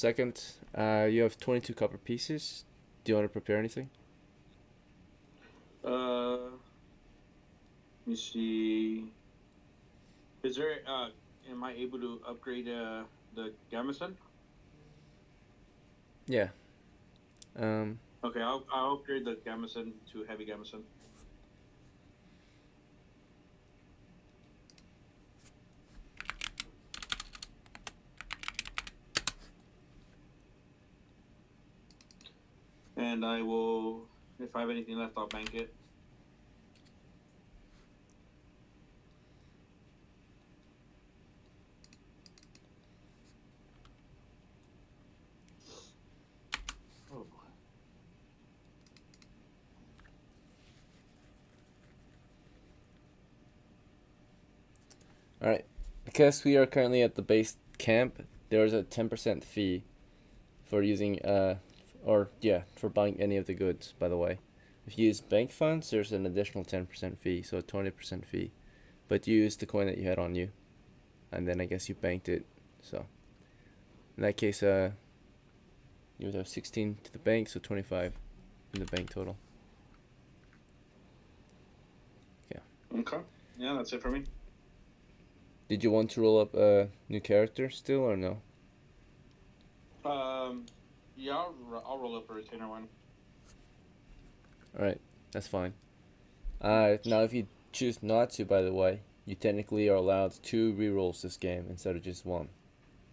second, you have 22 copper pieces. Do you want to prepare anything? Let me see. Is there am I able to upgrade the gamison? Yeah. Okay, I'll upgrade the gamison to heavy gamison. And I will, if I have anything left, I'll bank it. Oh boy. All right. Because we are currently at the base camp, there is a 10% fee for using for buying any of the goods. By the way, if you use bank funds, there's an additional 10% fee, so a 20% fee. But you used the coin that you had on you, and then I guess you banked it. So in that case, you would have 16 to the bank, so 25 in the bank total. Yeah. Okay. Yeah, that's it for me. Did you want to roll up a new character still or no? Yeah, I'll roll up a retainer one. Alright, that's fine. Now if you choose not to, by the way, you technically are allowed 2 rerolls this game instead of just 1.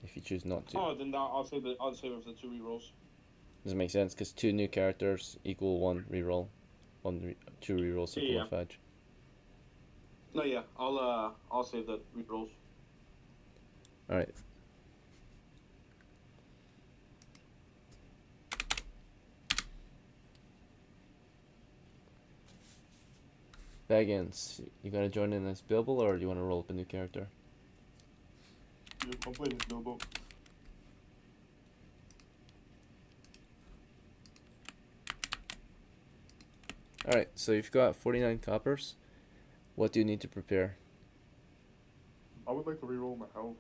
If you choose not to. Oh, then I'll save it for the 2 rerolls. Does it make sense? Because 2 new characters equal 1 reroll. 2 rerolls of Yeah. fudge. No, yeah, I'll save the rerolls. Alright. Baggins, you gonna join in as Bilbo or do you want to roll up a new character? Yeah, I'm playing as Bilbo. Alright, so you've got 49 coppers. What do you need to prepare? I would like to reroll my health.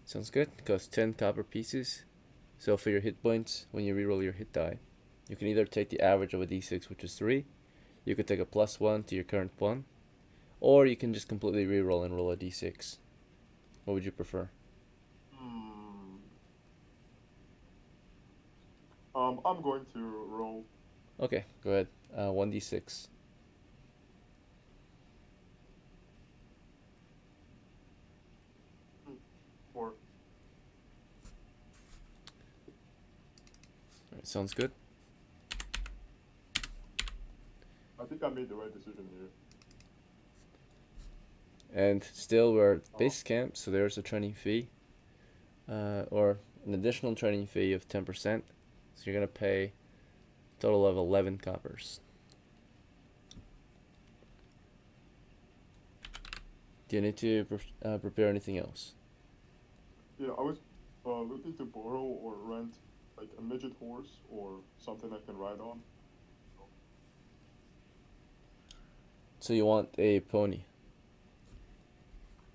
Sounds good. Costs 10 copper pieces. So for your hit points, when you reroll your hit die, you can either take the average of a d6, which is 3. You could take a +1 to your current 1. Or you can just completely reroll and roll a d6. What would you prefer? I'm going to roll. Okay, go ahead. 1d6. Or Alright, sounds good. I think I made the right decision here. And still we're at base camp, so there's a training fee. Or an additional training fee of 10%. So you're going to pay a total of 11 coppers. Do you need to prepare anything else? Yeah, I was looking to borrow or rent like a midget horse or something I can ride on. So you want a pony?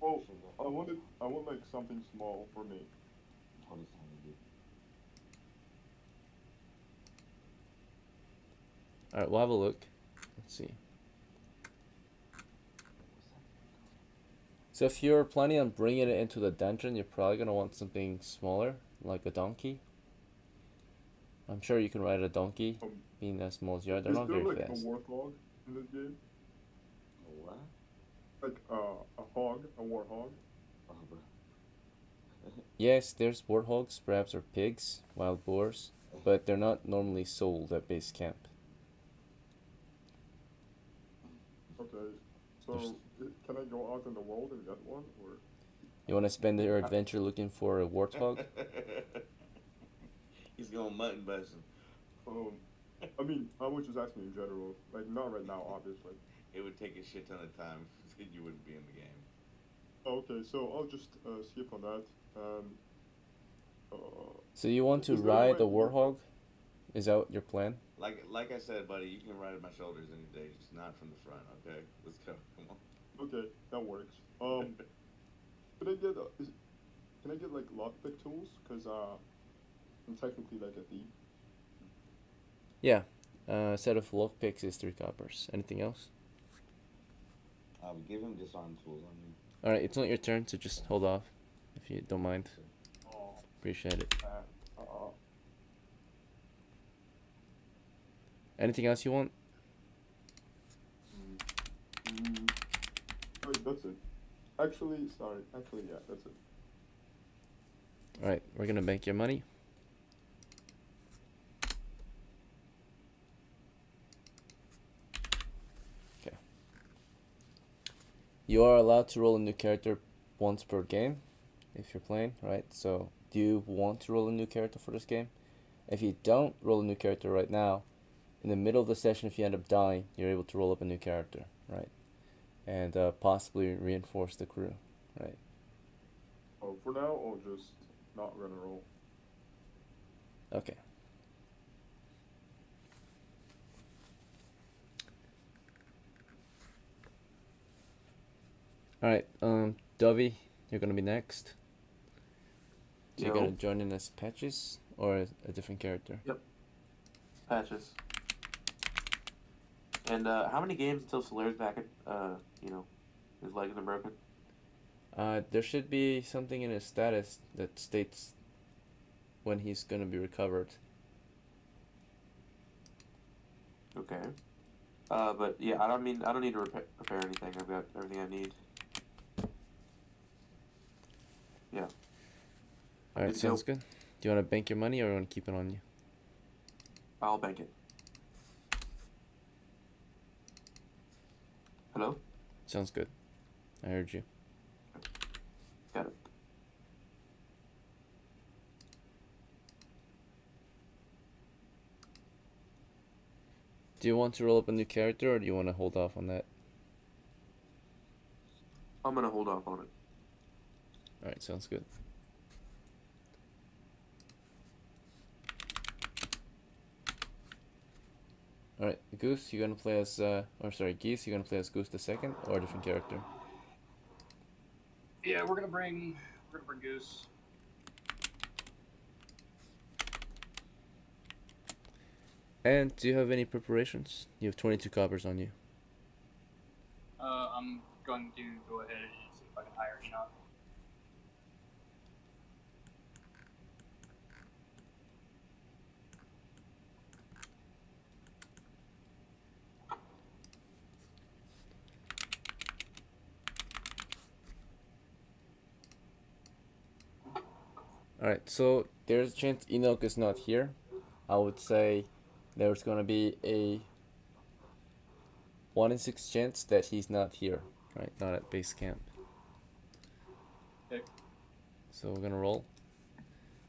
Well, I want like something small for me. Alright, we'll have a look. Let's see. So if you're planning on bringing it into the dungeon, you're probably going to want something smaller, like a donkey. I'm sure you can ride a donkey, being as small as you are. They're not very Is there like fast. a warthog in this game? A what? Like a hog, a warthog? Oh, bro. Yes, there's warthogs, perhaps, or pigs, wild boars, but they're not normally sold at base camp. Okay, so can I go out in the world and get one, or? You want to spend your adventure looking for a warthog? He's going mutton busting. I mean, I was just asking in general, like not right now, obviously. It would take a shit ton of time if you wouldn't be in the game. Okay, so I'll just skip on that. So you want to Is there a ride way- a warthog? Is that your plan? Like I said, buddy, you can ride my shoulders any day, just not from the front. Okay, let's go. Come on. Okay, that works. Could I get can I get like lockpick tools? Cause I'm technically like a thief. Yeah. A set of lockpicks is 3 coppers. Anything else? Give him disarm tools on me. Alright, it's not your turn, so just hold off if you don't mind. Oh, Appreciate it. uh, Anything else you want? wait, that's it. Actually, sorry. Actually, yeah, that's it. Alright, we're gonna bank your money. Okay. You are allowed to roll a new character once per game if you're playing, right? So, do you want to roll a new character for this game? If you don't roll a new character right now, in the middle of the session, if you end up dying, you're able to roll up a new character, right? And possibly reinforce the crew, right? Oh, for now, or just not gonna roll. Okay. Alright, Dovey, you're gonna be next. So you're Yo. gonna join in as Patches or a different character? Yep. Patches. And how many games until Solaire's back at his leg isn't broken? There should be something in his status that states when he's gonna be recovered. Okay. But yeah, I don't need to prepare anything. I've got everything I need. Yeah. Alright, Good sounds deal. good. Do you wanna bank your money or you wanna keep it on you? I'll bank it. Hello? Sounds good. I heard you. Got it. Do you want to roll up a new character or do you wanna hold off on that? I'm gonna hold off on it. Alright, sounds good. Alright, Goose, you're gonna play as, Geese, you're gonna play as Goose the second or a different character? Yeah, we're gonna bring Goose. And do you have any preparations? You have 22 coppers on you. I'm going to go ahead and see if I can hire Enoch. Alright, so there's a chance Enoch is not here. I would say there's gonna be a 1 in 6 chance that he's not here, right? Not at base camp. Okay. So we're gonna roll.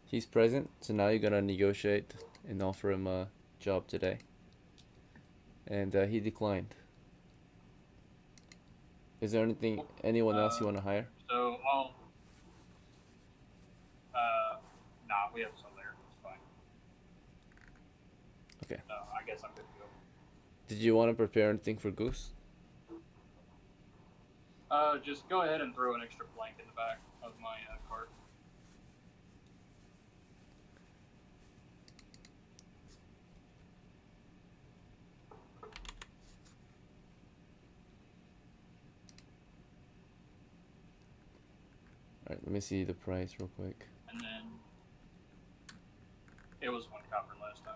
He's present, so now you're gonna negotiate and offer him a job today. And he declined. Is there anyone else you want to hire? So nah, we have Solaire. It's fine. Okay. No, I guess I'm good to go. Did you want to prepare anything for Goose? Just go ahead and throw an extra blank in the back of my cart. Alright, let me see the price real quick. And then it was 1 copper last time.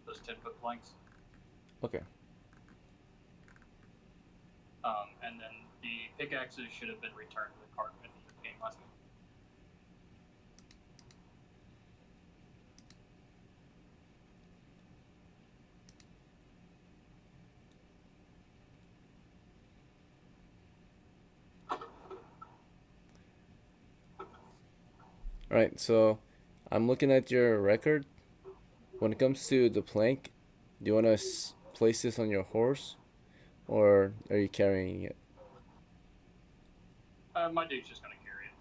Those 10-foot blanks. Okay. And then the pickaxes should have been returned to the cart at the end of the game last game. Alright, so I'm looking at your record. When it comes to the plank, do you want to place this on your horse? Or are you carrying it? My dude's just gonna carry it.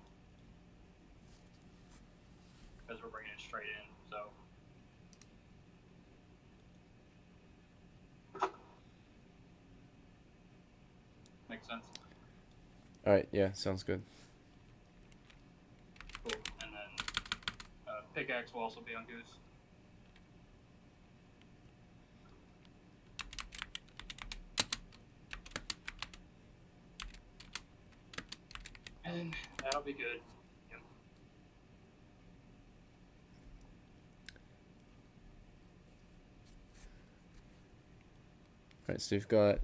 Because we're bringing it straight in, so. Makes sense. Alright, yeah, sounds good. pickaxe will also be on Goose. And that'll be good. Yep. Alright, so we've got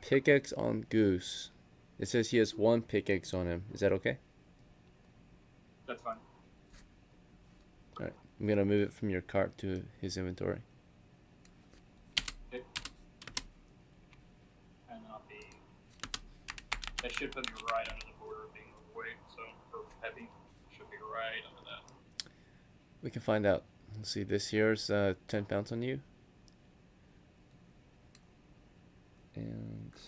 pickaxe on Goose. It says he has 1 pickaxe on him. Is that okay? That's fine. Alright, I'm gonna move it from your cart to his inventory. Okay. And I'll be. That should put me right under the border of being overweight, so for heavy, should be right under that. We can find out. Let's see, this here's 10 pounds on you. And let's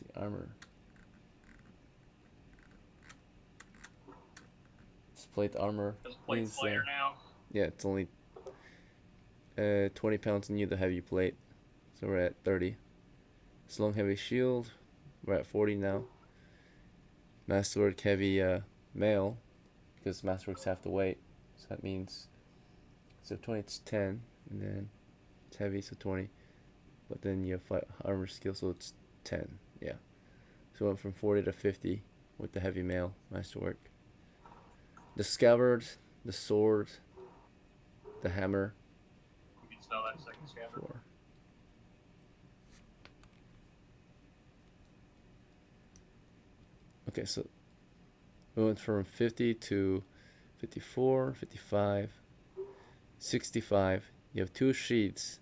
see, armor. This plate armor. There's plates later now. Yeah, it's only 20 pounds on you, the heavy plate. So we're at 30. Long heavy shield, we're at 40 now. Masterwork heavy mail, because masterworks have to wait. So that means, so 20 it's 10, and then it's heavy, so 20. But then you have armor skill, so it's 10. Yeah. So it went from 40 to 50 with the heavy mail, masterwork. The scabbard, the sword, the hammer. You can sell that second scabbard. 4. Okay, so we went from 50 to 54, 55, 65. You have 2 sheets.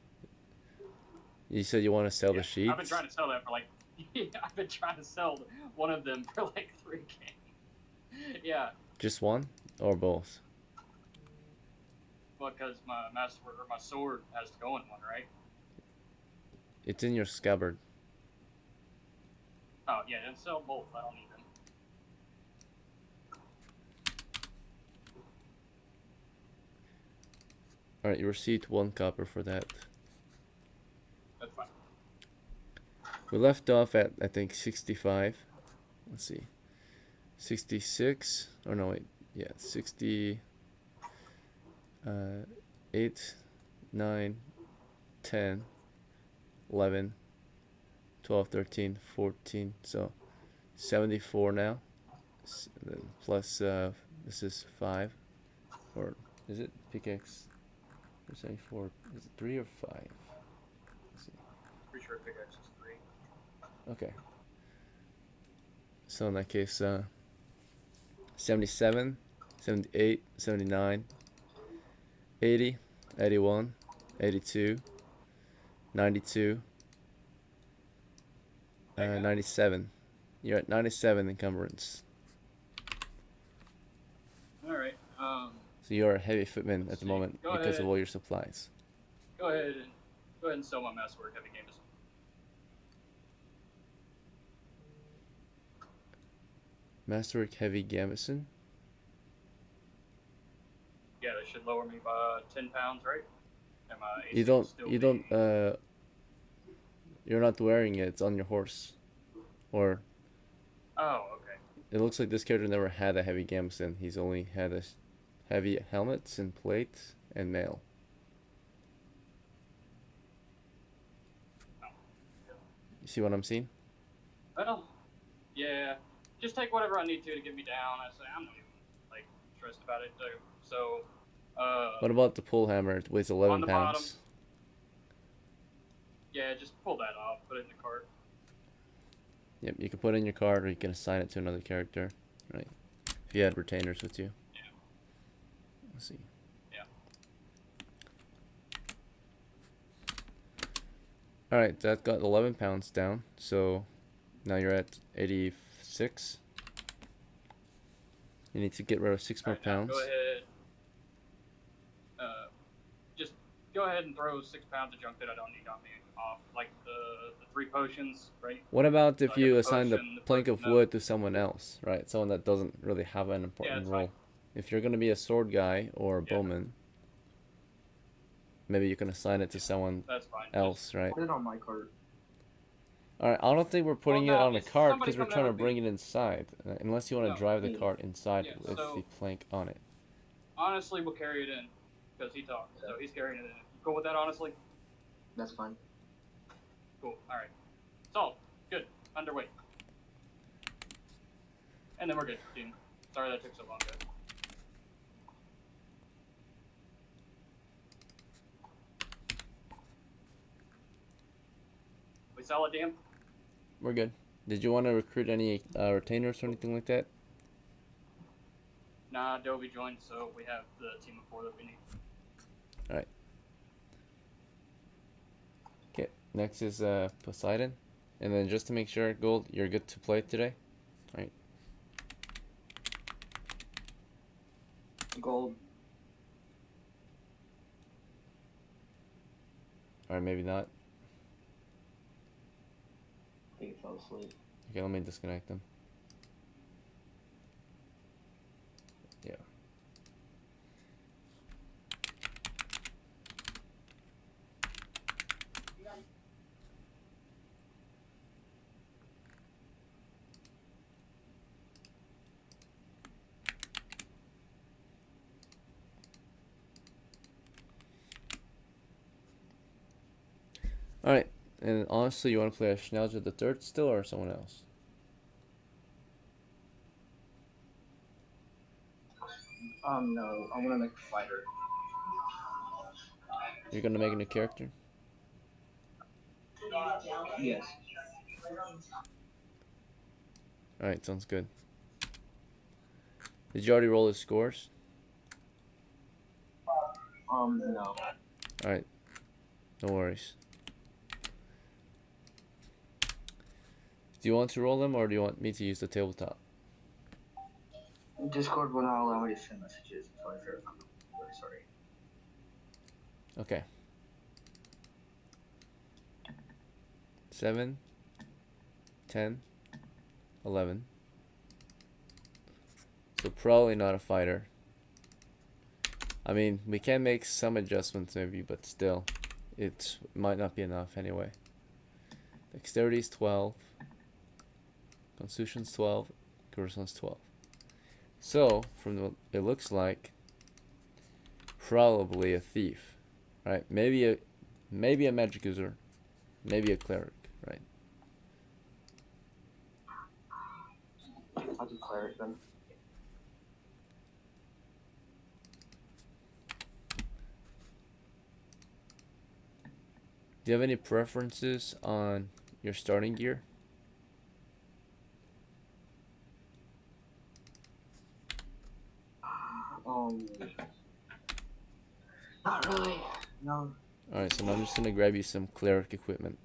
You said you want to sell the sheets? I've been trying to sell that for like. I've been trying to sell one of them for like 3K. Yeah. Just one or both? Because my masterwork or my sword has to go in one, right? It's in your scabbard. Oh yeah, then sell both. I don't need them. Alright, you received 1 copper for that. That's fine. We left off at, I think, 65. Let's see. 66. Oh, no, wait. Yeah, 60. 8, 9, 10, 11, 12, 13, 14. So 74 now. Plus, this is 5. Or is it pickaxe? 74. Is it 3 or 5? Let's see. Pretty sure pickaxe is 3. Okay. So in that case, 77, 78, 79, 80, 81, 82, 92, 97. You're at 97 encumbrance. Alright, So you're a heavy footman at the moment Go because ahead. of all your supplies. go ahead and sell my masterwork heavy gamers. Masterwork heavy gambeson. Yeah, that should lower me by 10 pounds, right? And my AC You will don't. still You be- don't. You're not wearing it. It's on your horse, or Oh, okay. it looks like this character never had a heavy gambeson. He's only had a heavy helmets and plate and mail. Oh. You see what I'm seeing? Well, yeah. Just take whatever I need to get me down. I say I'm not even like stressed about it. So, What about the pull hammer? It weighs 11 the pounds. bottom. Yeah, just pull that off. Put it in the cart. Yep, you can put it in your card, or you can assign it to another character, right? If you had retainers with you. Yeah. Let's see. Yeah. All right, that got 11 pounds down. So now you're at 86. You need to get rid of 6 more Alright, now pounds. go ahead. Just go ahead and throw 6 pounds of junk that I don't need on me off, like the 3 potions, right? What about if So I got you the assign the potion, the plank of potion, wood to someone else, right? Someone that doesn't really have an important that's role. fine. If you're gonna be a sword guy or a Yeah. bowman, maybe you can assign it to someone That's fine. else, right? Put it on my cart. Alright, I don't think we're putting Well, it no, on a it's cart somebody because we're from trying to every bring it inside. Unless you want to No. drive the cart inside Yeah, with so- the plank on it. Honestly, we'll carry it in because he talked, so he's carrying it in. Cool with that, honestly? That's fine. Cool. All right. Solved. Good. Underway. And then we're good, team. Sorry that took so long, guys. We solid, Dan? We're good. Did you want to recruit any retainers or anything like that? Nah, Adobe joined, so we have the team of 4 that we need. Alright. Okay, next is Poseidon. And then just to make sure, Gold, you're good to play today? Alright. Gold. Or maybe not. I think he fell asleep. Okay, let me disconnect them. Yeah. Alright, and honestly, you want to play a Schnauzer the Third still or someone else? No, I want to make a fighter. You're gonna make a new character? Yes. Alright, sounds good. Did you already roll his scores? No. Alright, no worries. Do you want to roll them or do you want me to use the tabletop? Discord will not allow me to send messages until I verify. Sorry. Okay. 7, 10, 11. So probably not a fighter. I mean, we can make some adjustments maybe, but still, it might not be enough anyway. Dexterity is 12. Constitution's 12. Charisma's 12. So, from what it looks like, probably a thief, right? Maybe a magic user, maybe a cleric, right? I'll do cleric then. Do you have any preferences on your starting gear? Not really. No. Alright, so now I'm just gonna grab you some cleric equipment.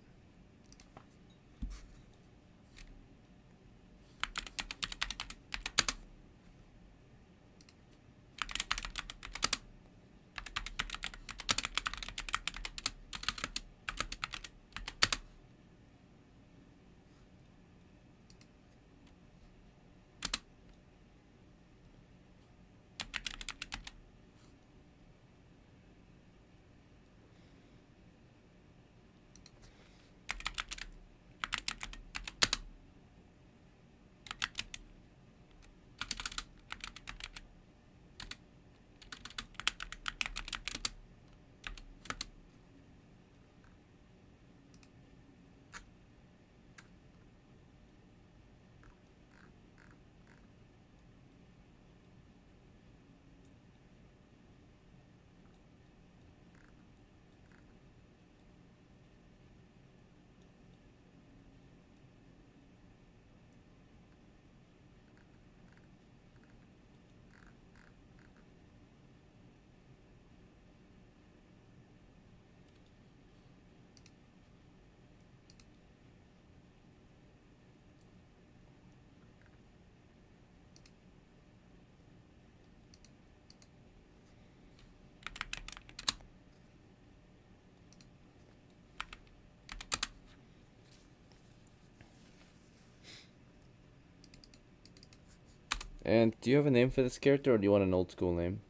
And do you have a name for this character or do you want an old school name?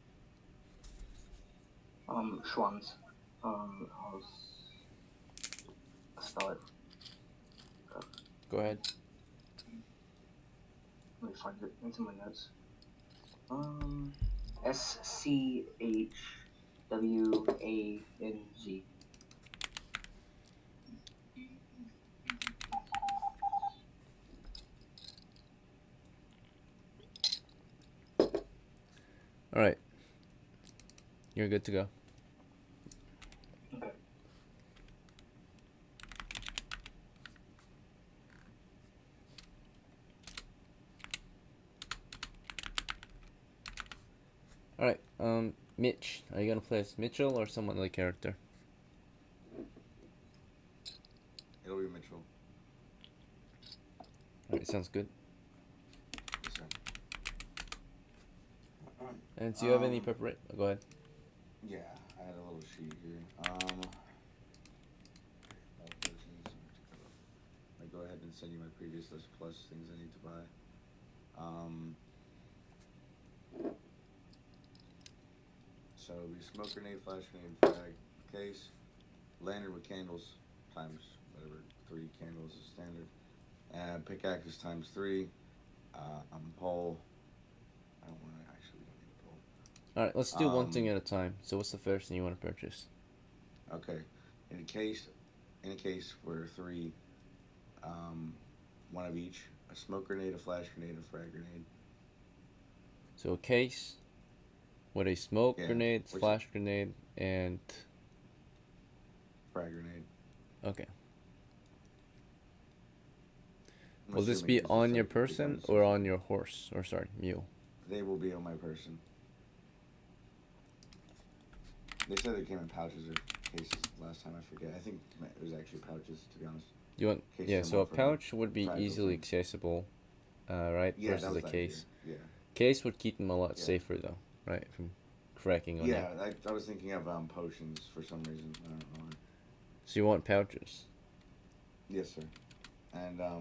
SCHWANZ. I'll spell it. Go ahead. Let me find it into my notes. SCHWANZ. All right. You're good to go. Okay. All right. Mitch, are you gonna play as Mitchell or some other character? It'll be Mitchell. All right. Sounds good. Yes, sir. And do you have any preparation? Go ahead. Yeah, I had a little sheet here. I go ahead and send you my previous list plus things I need to buy. So it'll be smoke grenade, flash grenade, frag, case, lantern with candles times whatever, 3 candles is standard. Pickaxe is times 3. Pole. I don't want to actually. We don't need a pole. All right. Let's do one thing at a time. So what's the first thing you want to purchase? Okay. In a case for 3, 1 of each. A smoke grenade, a flash grenade, a frag grenade. So a case with a smoke Yeah, grenade, which- flash grenade, and Frag grenade. okay. I'm Will this assuming be it's just on like your the big person ones. or on your horse? Or sorry, mule. They will be on my person. They said they came in pouches or cases last time. I forget. I think it was actually pouches, to be honest. You want? Case Yeah. are So more a for pouch would be fragile easily things. accessible, right? Yeah, that Versus was a the case. idea. Yeah. Case would keep them a lot Yeah. safer though, right? From cracking on you. Yeah, I was thinking of potions for some reason. I don't know why. So you want pouches? Yes, sir. And yeah.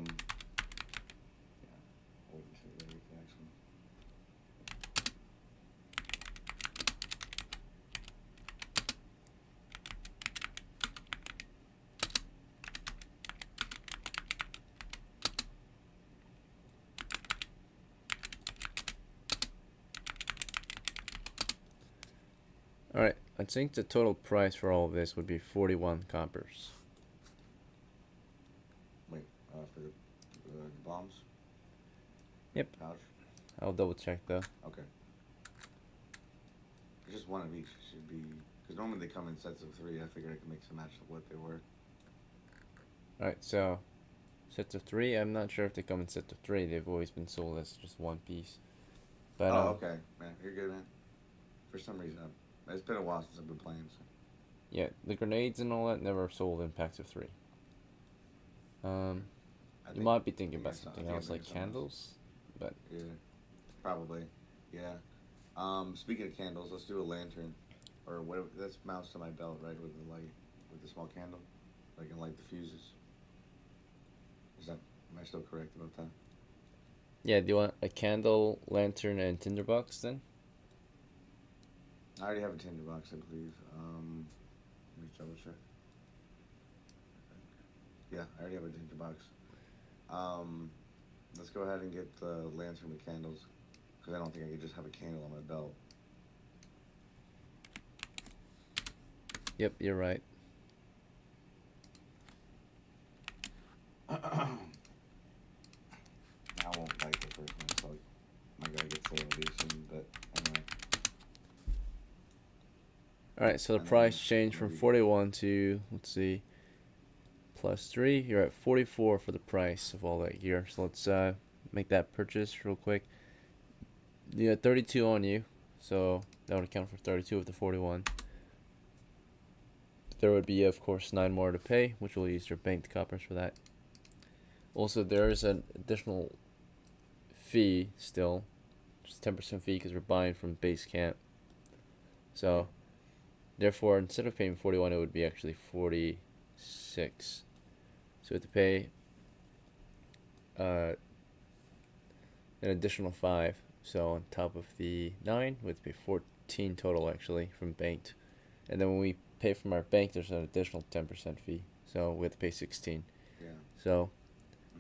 Wait until you get the next one. All right. I think the total price for all of this would be 41 coppers. Wait, for the bombs? Yep. Pouch? I'll double check though. Okay. Just 1 of each should be... Because normally they come in sets of 3. I figured I could mix and match what they were. All right. So sets of 3. I'm not sure if they come in sets of 3. They've always been sold as just 1 piece. But Okay. Man, you're good, man. For some reason, it's been a while since I've been playing, so... yeah, the grenades and all that never sold in packs of 3. I You think- might be thinking I about think I something saw- I else think I like saw something else. candles, but Yeah, probably. Yeah. Speaking of candles, let's do a lantern, or whatever. That's mounts to my belt, right, with the light, with the small candle. I can light the fuses. Is that? Am I still correct about that? yeah. Do you want a candle, lantern, and tinderbox then? I already have a tinderbox, I believe. Let me double check. Yeah, I already have a tinderbox. Let's go ahead and get the lantern with candles, because I don't think I could just have a candle on my belt. Yep, you're right. I won't like the first one, so my guy gets there pretty soon, but anyway. All right, so the And price then changed from maybe- 41 to, let's see, plus 3. You're at 44 for the price of all that gear. So let's make that purchase real quick. You had 32 on you, so that would account for 32 of the 41. There would be, of course, 9 more to pay, which will use your banked coppers for that. Also, there is an additional fee still, just 10% fee because we're buying from base camp. So, therefore, instead of paying 41, it would be actually 46. So we have to pay an additional 5. So on top of the 9, we have to pay 14 total actually from banked. And then when we pay from our bank, there's an additional 10% fee. So we have to pay 16. Yeah. So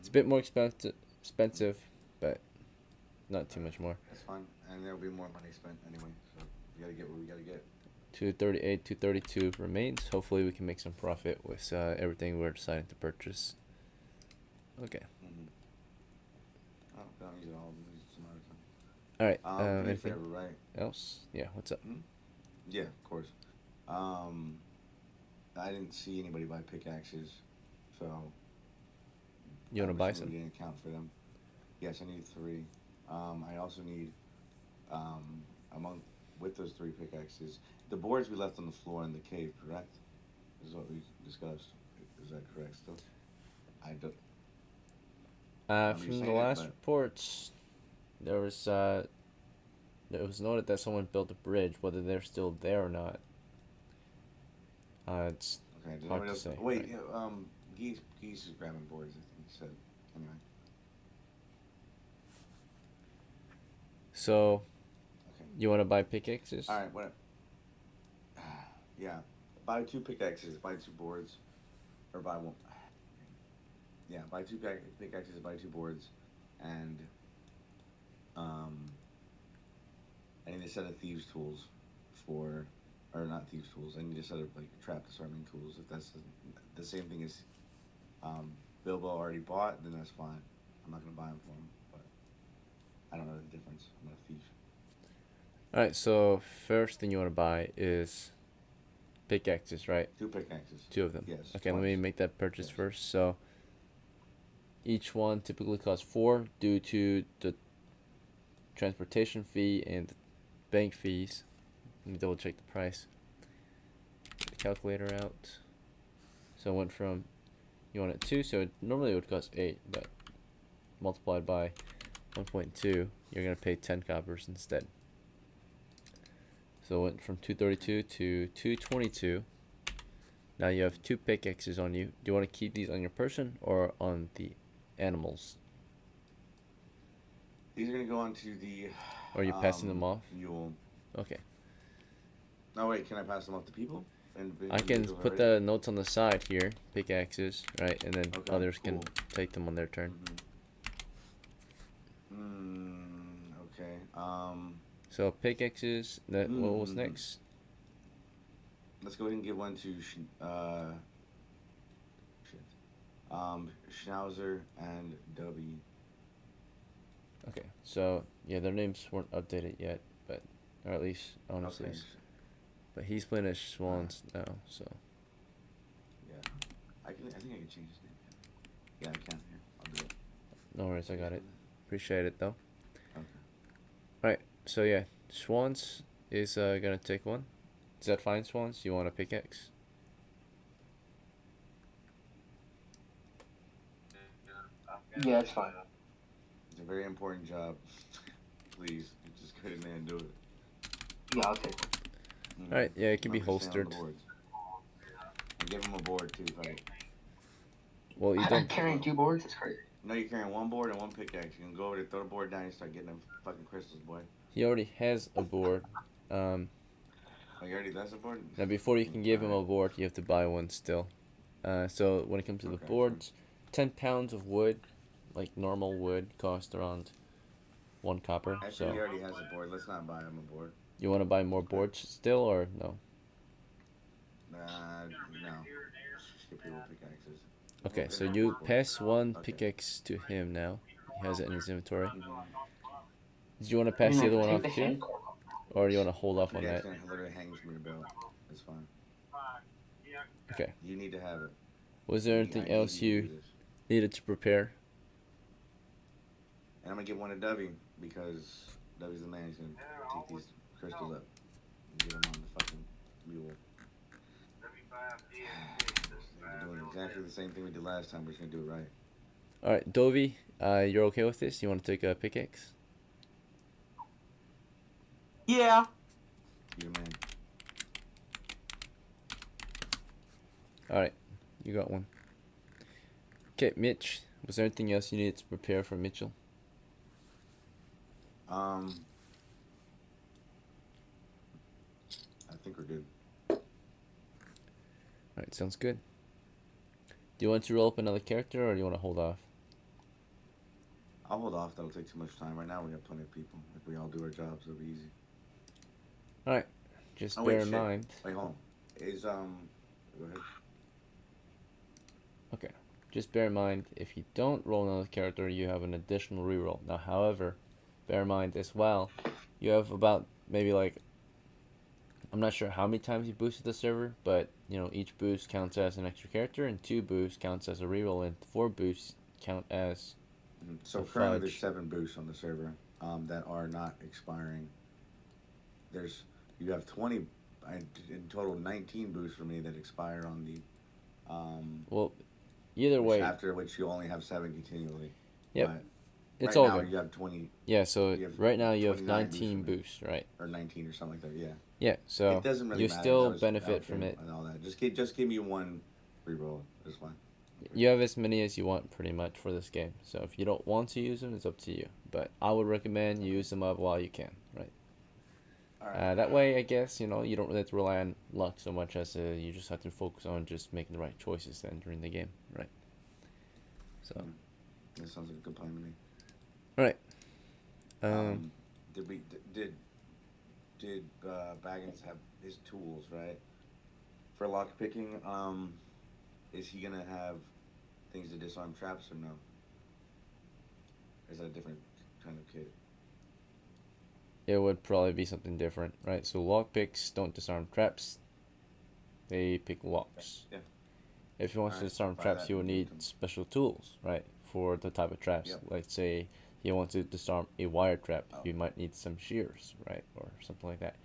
It's a bit more expensive, but not too much more. That's fine, and there'll be more money spent anyway. So we gotta get what we gotta get. 238, 232 remains. Hopefully we can make some profit with everything we're deciding to purchase. Okay. Oh, don't use it all. Use it some other time. All right. Do me a Anything favor, right? else? Yeah. What's up? Yeah, of course. I didn't see anybody buy pickaxes, so. You want to buy We some? didn't account for them. Yes, I need 3. I also need, with those 3 pickaxes, the boards we left on the floor in the cave, correct? Is what we discussed. Is that correct still? I don't. From saying the it, last but- reports, it was noted that someone built a bridge. Whether they're still there or not, it's Okay. Did hard anybody to else? say, Wait. right. Yeah, Geese is grabbing boards. I think he said. Anyway. so. Okay. You want to buy pickaxes? All right. What? Yeah. Buy 2 pickaxes. Buy 2 boards, or buy 1. Yeah. Buy 2 pickaxes. Buy 2 boards, and I need a set of thieves tools for, or not thieves tools. I need a set of like trap disarming tools. If that's the same thing as Bilbo already bought, then that's fine. I'm not gonna buy them for him, but I don't know the difference. I'm not a thief. Alright, so first thing you want to buy is pickaxes, right? 2 pickaxes. 2 of them. Yes. Okay, let me twice. make that purchase Yes. first. So each one typically costs 4 due to the transportation fee and the bank fees. Let me double check the price. Get the calculator out. So it went from, you want it 2, so normally it would cost 8, but multiplied by 1.2, you're going to pay 10 coppers instead. So it went from 232 to 222. Now you have 2 pickaxes on you. Do you want to keep these on your person or on the animals? These are gonna go onto the. Or are you passing them off? Mule. Okay. No, wait. Can I pass them off to people? I can put the notes on the side here, pickaxes, right, and then Okay, others can cool. take them on their turn. Okay. So pickaxes. What was Mm. next? Let's go ahead and give one to Schnauzer and Dubby. Okay. So yeah, their names weren't updated yet, but or at least honestly. Okay. But he's playing as SCHWANZ now, so. Yeah. I think I can change his name. Yeah, I can. Here, I'll do it. No worries, I got it. Appreciate it though. Okay. Right. So yeah, SCHWANZ is gonna take one. Is that fine, SCHWANZ? You want a pickaxe? Yeah, it's fine. It's a very important job. Please, just go in there and do it. Yeah, I'll take it. Alright, yeah, it can be Remember to stay on holstered. the boards. And give him a board too, right? Well, you I'm don't. carrying 2 boards. That's crazy. No, you're carrying 1 board and 1 pickaxe. You can go over there, throw the board down, and start getting them fucking crystals, boy. He already has a board. Oh, you already that's a board? Now before you can give him a board, you have to buy one still. So when it comes to the Okay, boards, 10 pounds of wood, like normal wood, cost around 1 copper. Actually, So he already has a board. Let's not buy him a board. you want to buy more boards still, or no? No. Just give people pickaxes. Okay, so you pass 1 pickaxe to him now. He has it in his inventory. Did you want to pass the other one off too, or do you want to hold off on Yeah, that? it's gonna literally hangs from your belt. It's fine. Okay. You need to have it. Was there anything else you needed to prepare? And I'm gonna give one to Dubby because Dubby's the man. He's gonna take these crystals up and give them on the fucking mule. We're doing exactly the same thing we did last time. We're just gonna do it right. All right, Dovey, you're okay with this? You want to take a pickaxe? Yeah. You're the man. All right, you got one. Okay, Mitch, was there anything else you needed to prepare for Mitchell? I think we're good. All right, sounds good. Do you want to roll up another character, or do you want to hold off? I'll hold off. That'll take too much time. Right now we have plenty of people. If we all do our jobs, it'll be easy. All right. Just Oh, bear wait, in shit. mind. Wait, hold on. Is Go ahead. Okay. Just bear in mind, if you don't roll another character, you have an additional reroll. Now, however, bear in mind as well, you have about maybe like, I'm not sure how many times you boosted the server, but you know, each boost counts as an extra character, and 2 boosts counts as a reroll, and 4 boosts count as So a currently there's fudge. 7 boosts on the server that are not expiring. You have 20 in total 19 boosts for me that expire on the Well, either way, after which you only have 7 continually. yep, But it's right all now good. you have 20 Yeah, so you have right now you have 29 19 boosts boosts, right? or 19 or something like that. Yeah. Yeah, so It doesn't really you matter. still That was benefit okay from it. and all that. Just give me 1 reroll. It's fine. You have as many as you want, pretty much, for this game. So if you don't want to use them, it's up to you. But I would recommend you use them up while you can, right? All right. That way, I guess, you know, you don't really have to rely on luck so much as you just have to focus on just making the right choices then during the game, right? So, That sounds like a good plan to me. right. Did Baggins have his tools, right? For lock picking, is he gonna have things to disarm traps or no? Or is that a different kind of kit? It would probably be something different, right? So lockpicks don't disarm traps. They pick locks. Yeah. If he wants to Alright, disarm buy traps, that he will and give it need to him. special tools, right? For the type of traps. Yep. Like say he wants to disarm a wire trap, Oh. he might need some shears, right? Or something like that.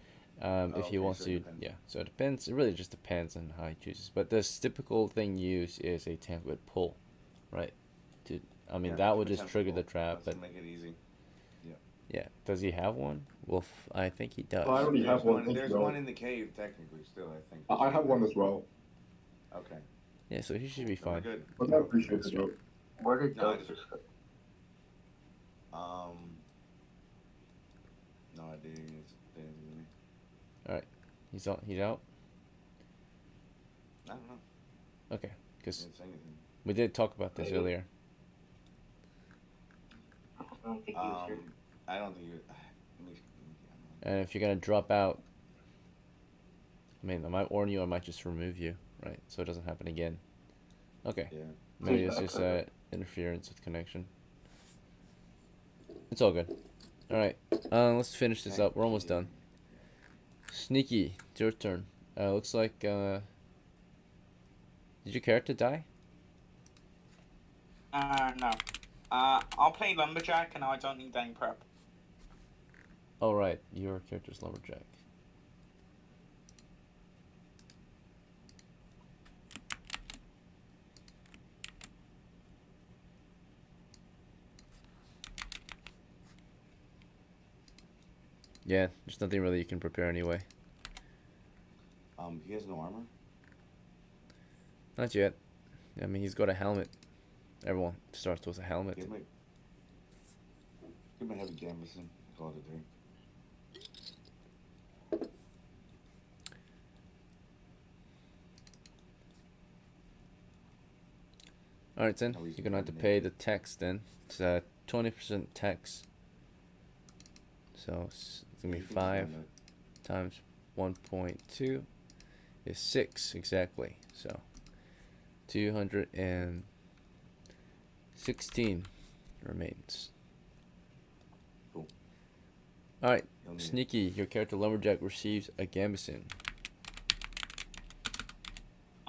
If he Okay, wants so to, it depends. yeah. So it depends. It really just depends on how he chooses. But the typical thing used is a 10-foot pull, right? I mean, Yeah, that would give a just 10 trigger the pull. trap. That's But to make it easy. yeah, does he have one? Well, I think he does. I already have one. There's as well. one in the cave, technically, still, I think. I have one as well. Okay. Yeah, so he should be So we're fine. good. But I appreciate the Straight. joke. Where did No, I Ghosts just- go? No idea. It's anything to me. He's out. He's out. I don't know. Okay, because Didn't say anything. we did talk about this earlier. I don't think he was here. I don't think you. And if you're gonna drop out, I mean, I might warn you. I might just remove you, right? So it doesn't happen again. Okay. Yeah. Maybe it's just interference with connection. It's all good. All right. Let's finish this up. We're almost done. Sneaky, it's your turn. Looks like. Did your character die? No. I'll play Lumberjack and I don't need any prep. Oh right, your character's Lumberjack. Yeah, there's nothing really you can prepare anyway. He has no armor. Not yet. I mean, he's got a helmet. Everyone starts with a helmet. Give him a heavy gambeson. Call it a day. Alright then, Oh, he's you're gonna have to eliminated. pay the tax then. It's 20% tax. So it's gonna be You can 5 spend times 1.2 is 6 exactly. So 216 remains. Cool. Alright, You'll need it. Sneaky, your character Lumberjack receives a gambeson.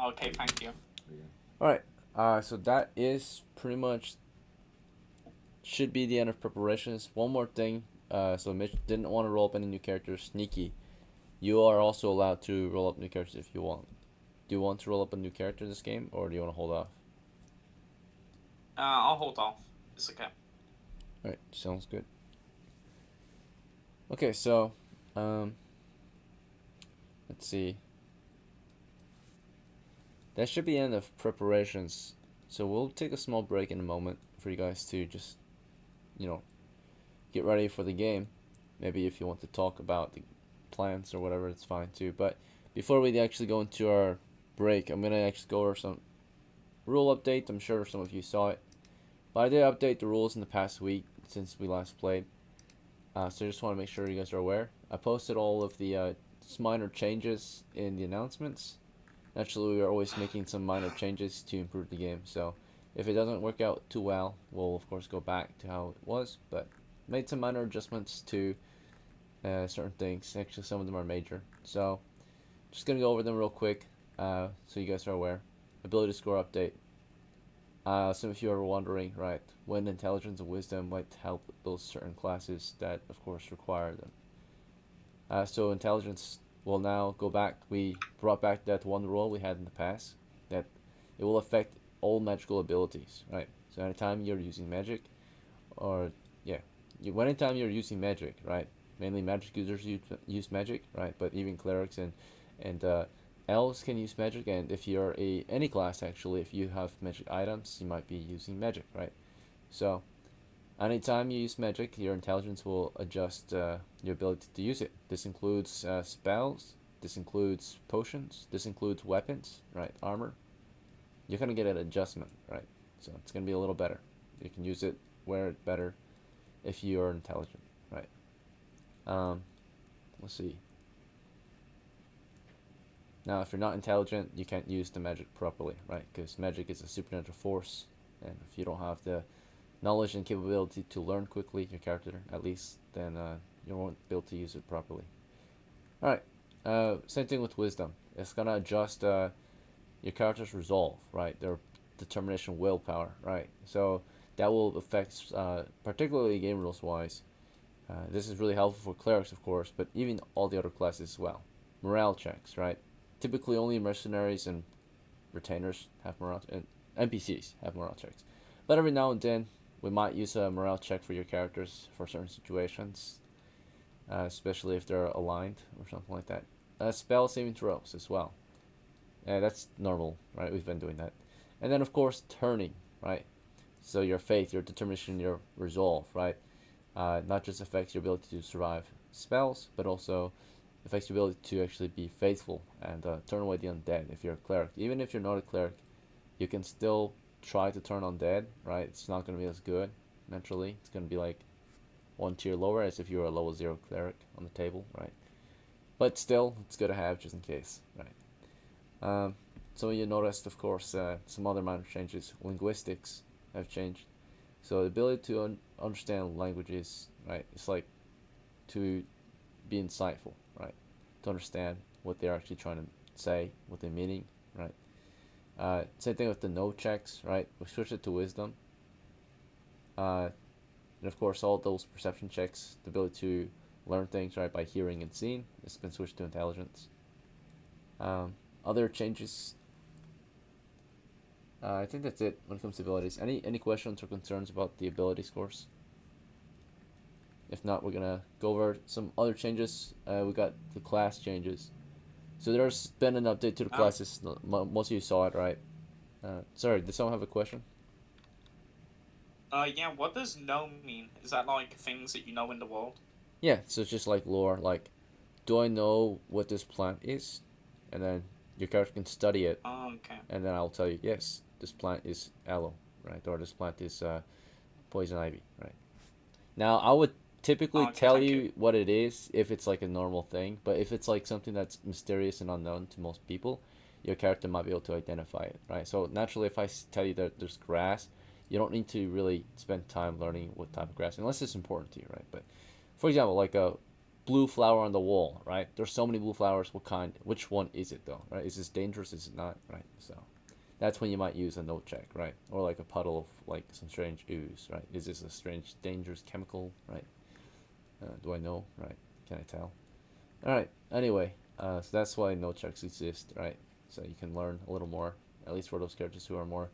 Okay, thank you. There you Alright, so that is pretty much should be the end of preparations. One more thing, so Mitch didn't want to roll up any new characters. Sneaky, you are also allowed to roll up new characters if you want. Do you want to roll up a new character in this game, or do you want to hold off? I'll hold off. It's okay. Alright, sounds good. Okay, so, let's see. That should be the end of preparations. So we'll take a small break in a moment for you guys to just, you know, get ready for the game. Maybe if you want to talk about the plans or whatever, it's fine too. But before we actually go into our break, I'm going to actually go over some rule update. I'm sure some of you saw it. But I did update the rules in the past week. since we last played. So I just want to make sure you guys are aware. I posted all of the minor changes in the announcements. Naturally, we are always making some minor changes to improve the game. So if it doesn't work out too well, we'll of course go back to how it was. But made some minor adjustments to certain things. Actually, some of them are major. So just gonna go over them real quick, so you guys are aware. Ability score update. Some of you are wondering, right, when intelligence and wisdom might help those certain classes that, of course, require them. So intelligence will now go back. We brought back that one rule we had in the past, that it will affect all magical abilities, right? So anytime you're using magic, or anytime you're using magic, right? Mainly magic users use magic, right? But even clerics and elves can use magic, and if you're any class actually, if you have magic items, you might be using magic, right? So anytime you use magic, your intelligence will adjust your ability to use it. This includes spells, this includes potions, this includes weapons, right? Armor. You're gonna get an adjustment, right? So it's gonna be a little better. You can use it, wear it better if you are intelligent, right? Let's see. Now, if you're not intelligent, you can't use the magic properly, right? Because magic is a supernatural force, and if you don't have the knowledge and capability to learn quickly, your character at least, then you won't be able to use it properly. Alright, same thing with wisdom. It's gonna adjust your character's resolve, right? Their determination, willpower, right? So that will affect, particularly game rules wise. This is really helpful for clerics, of course, but even all the other classes as well. Morale checks, right? Typically, only mercenaries and retainers have morale, and NPCs have morale checks. But every now and then, we might use a morale check for your characters for certain situations, especially if they're aligned or something like that. Spell saving throws as well. That's normal, right? We've been doing that. And then, of course, turning, right? So your faith, your determination, your resolve, right? Not just affects your ability to survive spells, but also affects your ability to actually be faithful and turn away the undead if you're a cleric. Even if you're not a cleric, you can still try to turn undead, right? It's not going to be as good, naturally. It's going to be like one tier lower as if you were a level 0 cleric on the table, right? But still, it's good to have just in case, right? So you noticed, of course, some other minor changes. Linguistics have changed. So the ability to understand languages, right? It's like to be insightful, right? To understand what they're actually trying to say, what they're meaning, right? Same thing with the no checks, right? We switched it to wisdom. And of course, all those perception checks, the ability to learn things, right, by hearing and seeing, it's been switched to intelligence. Other changes, I think that's it when it comes to abilities. Any questions or concerns about the ability scores? If not, we're gonna go over some other changes. We got the class changes. So there's been an update to the classes. Most of you saw it, right? Sorry, did someone have a question? Yeah, what does know mean? Is that like things that you know in the world? Yeah, so it's just like lore. Like, do I know what this plant is? And then your character can study it. Okay. And then I'll tell you, yes, this plant is aloe, right? Or this plant is poison ivy, right? Now, I would typically tell you what it is if it's like a normal thing, but if it's like something that's mysterious and unknown to most people, your character might be able to identify it, right? So naturally, if I tell you that there's grass, you don't need to really spend time learning what type of grass, unless it's important to you, right? But for example, like a blue flower on the wall, right? There's so many blue flowers. What kind? Which one is it though, right? Is this dangerous? Is it not, right? So that's when you might use a note check, right? Or like a puddle of like some strange ooze, right? Is this a strange, dangerous chemical, right? Do I know, right? Can I tell? All right. Anyway, so that's why note checks exist, right? So you can learn a little more, at least for those characters who are more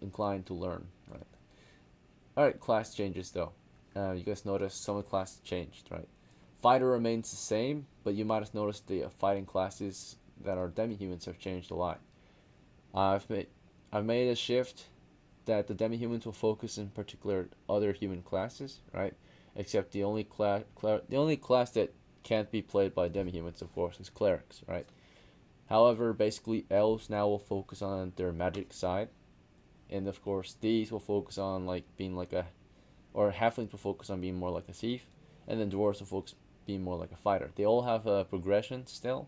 inclined to learn, right? All right. Class changes though. You guys noticed some of the classes changed, right? Fighter remains the same, but you might have noticed the fighting classes that are demi-humans have changed a lot. I've made a shift that the demi-humans will focus in particular other human classes, right? Except the only class that can't be played by demi-humans, of course, is clerics, right? However, basically elves now will focus on their magic side, And of course, these will focus on like being like a, or halflings will focus on being more like a thief, and then dwarves will focus being more like a fighter. They all have a progression still,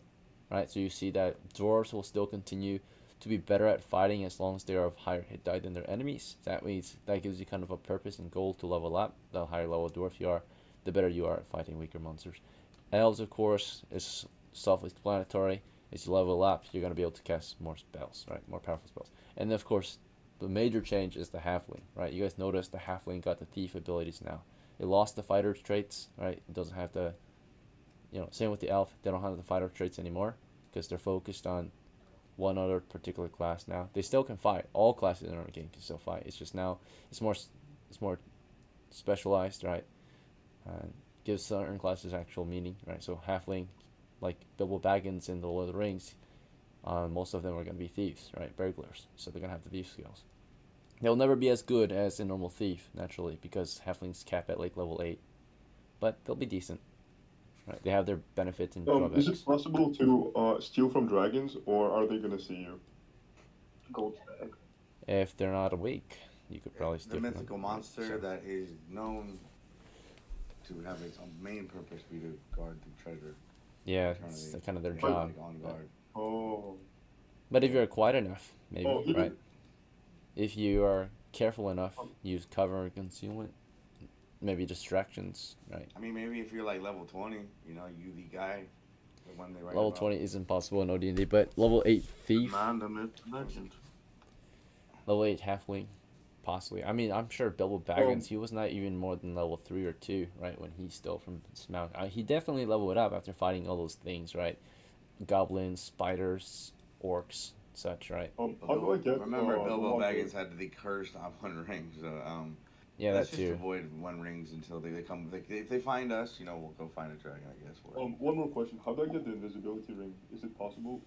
right? So you see that dwarves will still continue to be better at fighting as long as they are of higher hit die than their enemies. That means that gives you kind of a purpose and goal to level up. The higher level dwarf you are, the better you are at fighting weaker monsters. Elves, of course, is self-explanatory. As you level up, you're going to be able to cast more spells, right? More powerful spells. And of course, the major change is the halfling, right? You guys noticed the halfling got the thief abilities now. It lost the fighter traits, right? It doesn't have the, same with the elf. They don't have the fighter traits anymore because they're focused on one other particular class now. They still can fight. All classes in our game can still fight. It's just now it's more specialized, right? Gives certain classes actual meaning, right? So halfling, like Bilbo Baggins in the Lord of the Rings, most of them are going to be thieves, right? Burglars. So they're going to have the thief skills. They'll never be as good as a normal thief, naturally, because halflings cap at like level 8. But they'll be decent. Right? They have their benefits and drawbacks. Is it possible to steal from dragons, or are they gonna see you? Gold bag. If they're not awake, you could probably The steal from them. mythical monster that is known to have its own main purpose be to guard the treasure. Yeah, it's kind of their Yeah, job. like on guard. Oh. But if you're quiet enough, maybe, Oh, even- right? If you are careful enough, use cover and concealment, maybe distractions, right? I mean, maybe if you're like level 20, you the guy, the one they write Level about. 20 isn't possible in OD&D, but level 8 thief, Man, the myth, the legend. level 8 halfling, possibly. I mean, I'm sure Bilbo Baggins, he was not even more than level 3 or 2, right, when he stole from Smaug. He definitely leveled up after fighting all those things, right? Goblins, spiders, orcs, such, right? How do I get? Remember, Bilbo one Baggins ring? had the cursed on One Ring, so Yeah, let's that just too. avoid One Rings until they come. If they find us, we'll go find a dragon, I guess. For it. One more question. How do I get the invisibility ring? Is it possible?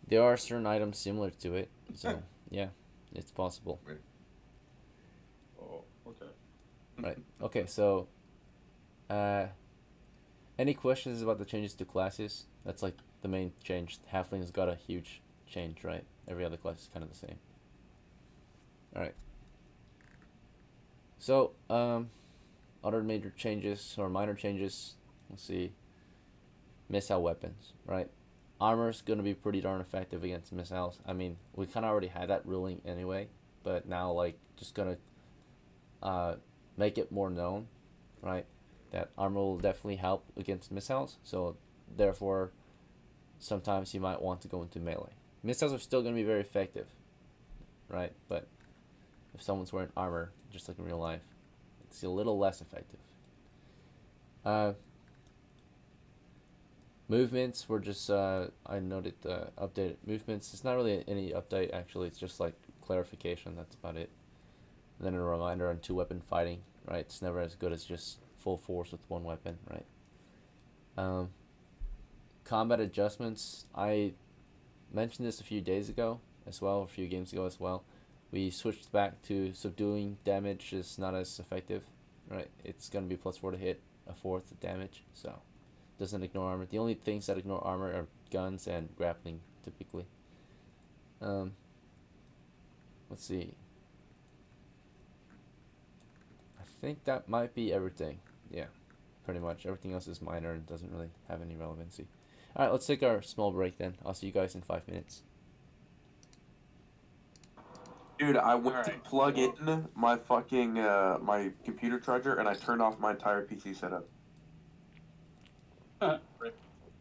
There are certain items similar to it, so yeah, it's possible. Oh, okay. Right. Okay, so any questions about the changes to classes? That's like the main change. Halfling's got a huge change, right? Every other class is kind of the same. Alright. So, other major changes or minor changes, let's see. Missile weapons, right? Armor's gonna be pretty darn effective against missiles. I mean, we kinda already had that ruling anyway, but now like just gonna make it more known, right? That armor will definitely help against missiles, so therefore sometimes you might want to go into melee. Missiles are still going to be very effective, right? But if someone's wearing armor, just like in real life, it's a little less effective. Movements were just, I noted updated movements. It's not really any update, actually. It's just like clarification. That's about it. And then a reminder on 2-weapon fighting, right? It's never as good as just full force with 1 weapon, right? Combat adjustments. I mentioned this a few days ago as well, a few games ago as well. We switched back to subduing damage is not as effective, right? It's going to be +4 to hit, a 4th damage, so doesn't ignore armor. The only things that ignore armor are guns and grappling, typically. Let's see. I think that might be everything. Yeah, pretty much. Everything else is minor and doesn't really have any relevancy. Alright, let's take our small break then. I'll see you guys in 5 minutes. Dude, I went to plug in my fucking my computer charger and I turned off my entire PC setup. Rip.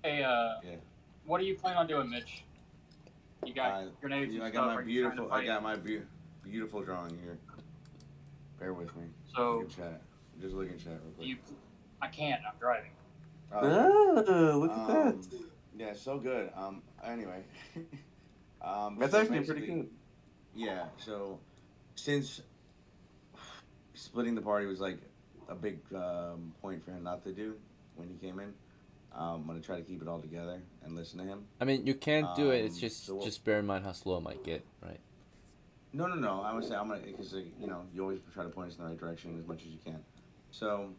Hey, Yeah. what are you planning on doing, Mitch? You got grenades and I stuff. got my Are you trying to beautiful. fight? I got my beautiful drawing here. Bear with me. So Look at chat. Just look at chat real quick. I can't. I'm driving. Look at that. Yeah, so good. Anyway. That's so actually pretty good. Yeah, so since splitting the party was like a big point for him not to do when he came in, I'm gonna try to keep it all together and listen to him. I mean, you can't do it. It's so just bear in mind how slow it might get, right? No. I would say I'm gonna because you always try to point us in the right direction as much as you can. So,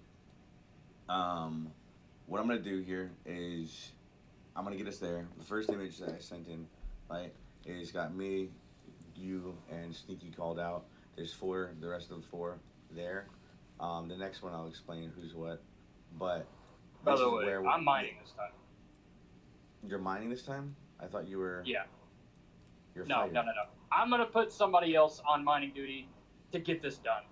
what I'm gonna do here is I'm gonna get us there. The first image that I sent in, right, is got me you and Sneaky called out. There's 4. The rest of the 4 there. The next one I'll explain who's what. But By this the is way, where I'm mining this time. You're mining this time. I thought you were. Yeah. You're No, fighting. no. I'm gonna put somebody else on mining duty to get this done.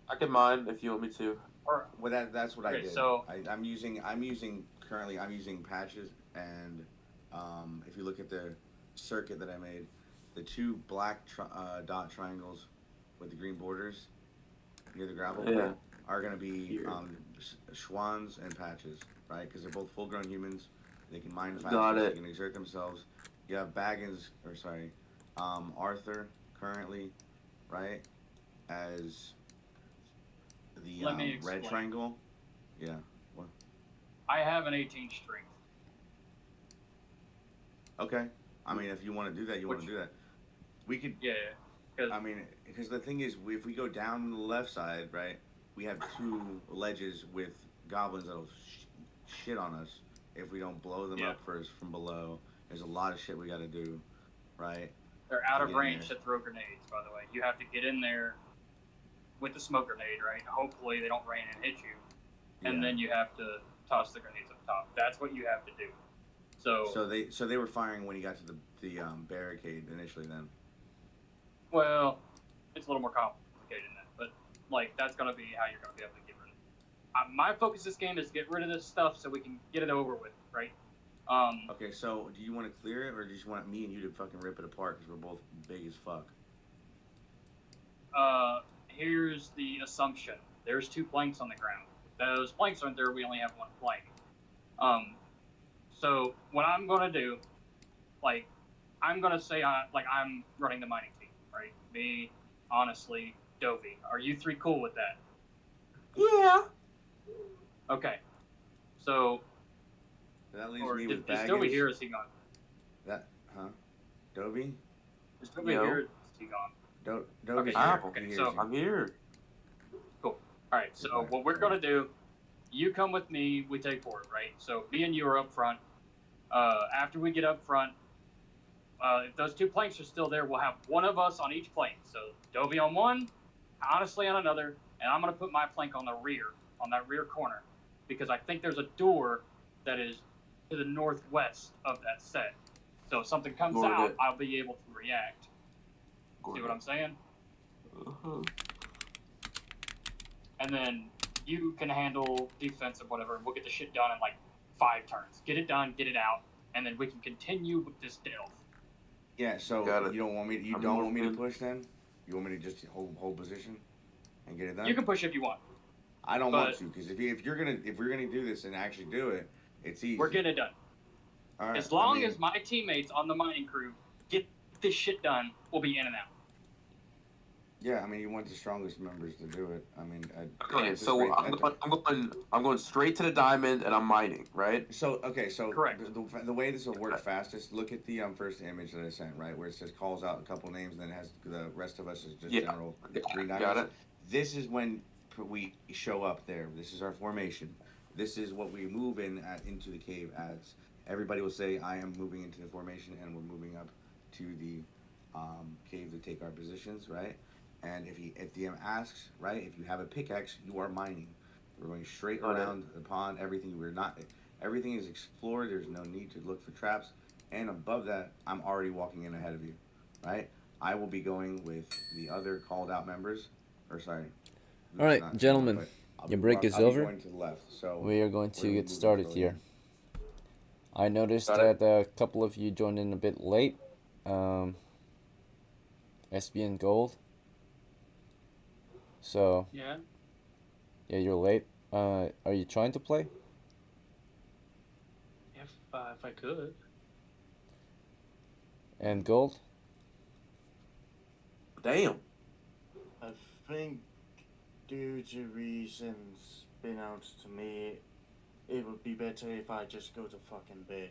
I can mine if you want me to. Or Well, that's what I Okay, did. so- I'm using currently I'm using patches, and if you look at the circuit that I made, the 2 black dot triangles with the green borders near the gravel Yeah. are gonna be Here. SCHWANZ and patches, right? Because they're both full-grown humans. They can mine fast. Got it. They can exert themselves. You have Arthur currently, right, as the Let me red explain. triangle. Yeah. What? I have an 18 strength. Okay. I mean, if you want to do that, you want to Which- do that. We could. Yeah. I mean, because the thing is, if we go down the left side, right, we have 2 ledges with goblins that'll shit on us if we don't blow them Yeah. up first from below. There's a lot of shit we got to do, right? They're out of Get in range there. to throw grenades, by the way. You have to get in there with the smoke grenade, right? Hopefully they don't rain and hit you. And Yeah. then you have to toss the grenades up top. That's what you have to do. So they were firing when you got to the barricade initially. Then. Well, it's a little more complicated than that. But, like, that's going to be how you're going to be able to get rid of it. My focus this game is get rid of this stuff so we can get it over with, right? Okay, so do you want to clear it, or do you just want me and you to fucking rip it apart because we're both big as fuck? Here's the assumption. There's 2 planks on the ground. Those planks aren't there, we only have 1 plank. So what I'm gonna do, like, I'm gonna say I'm running the mining team, right? Me, honestly, Dovey. Are you 3 cool with that? Yeah. Okay. So, That leaves or me is with Dovey Baggins. here or is he gone? Dobie? Is Dovey Yo. here or is he gone? Dobie's Okay, here. okay, He so- hears you. I'm here. Alright, so what we're gonna do, you come with me, we take forward, right? So me and you are up front. After we get up front, if those 2 planks are still there, we'll have one of us on each plank. So Dovey on one, honestly on another, and I'm gonna put my plank on the rear, on that rear corner, because I think there's a door that is to the northwest of that set. So if something comes Lord, out, it- I'll be able to react. See what I'm saying? Uh-huh. And then you can handle defensive, whatever, and we'll get the shit done in like 5 turns. Get it done, get it out, and then we can continue with this delve. Yeah. So Got it. you don't want me? You I'm don't want me to moving. push then? You want me to just hold position and get it done? You can push if you want. I don't want but- to, because if we're gonna do this and actually do it, it's easy. We're getting it done. All right, As long I mean, as my teammates on the mining crew get this shit done, we'll be in and out. Yeah, I mean, you want the strongest members to do it. I mean, Okay, at this so rate- I'm going straight to the diamond and I'm mining, right? So Correct. The way this will work fastest. Look at the first image that I sent, right, where it says calls out a couple names, and then it has the rest of us is just Yeah. general green diamonds. Got it. This is when we show up there. This is our formation. This is what we move into the cave as. Everybody will say, "I am moving into the formation," and we're moving up to the cave to take our positions, right? And if DM asks, right, if you have a pickaxe, you are mining. We're going straight Got it. around the pond. Everything is explored. There's no need to look for traps. And above that, I'm already walking in ahead of you, right? I will be going with the other called out members. All right, not- gentlemen, but I'll your be break walk- is I'll be over. going to the left. So We are going we're to get moving started slowly here. in. I noticed Got that a couple of you joined in a bit late. SB and Gold. So, Yeah. yeah, you're late. Are you trying to play? If I could. And Gold? Damn. I think, due to reasons announced to me, it would be better if I just go to fucking bed.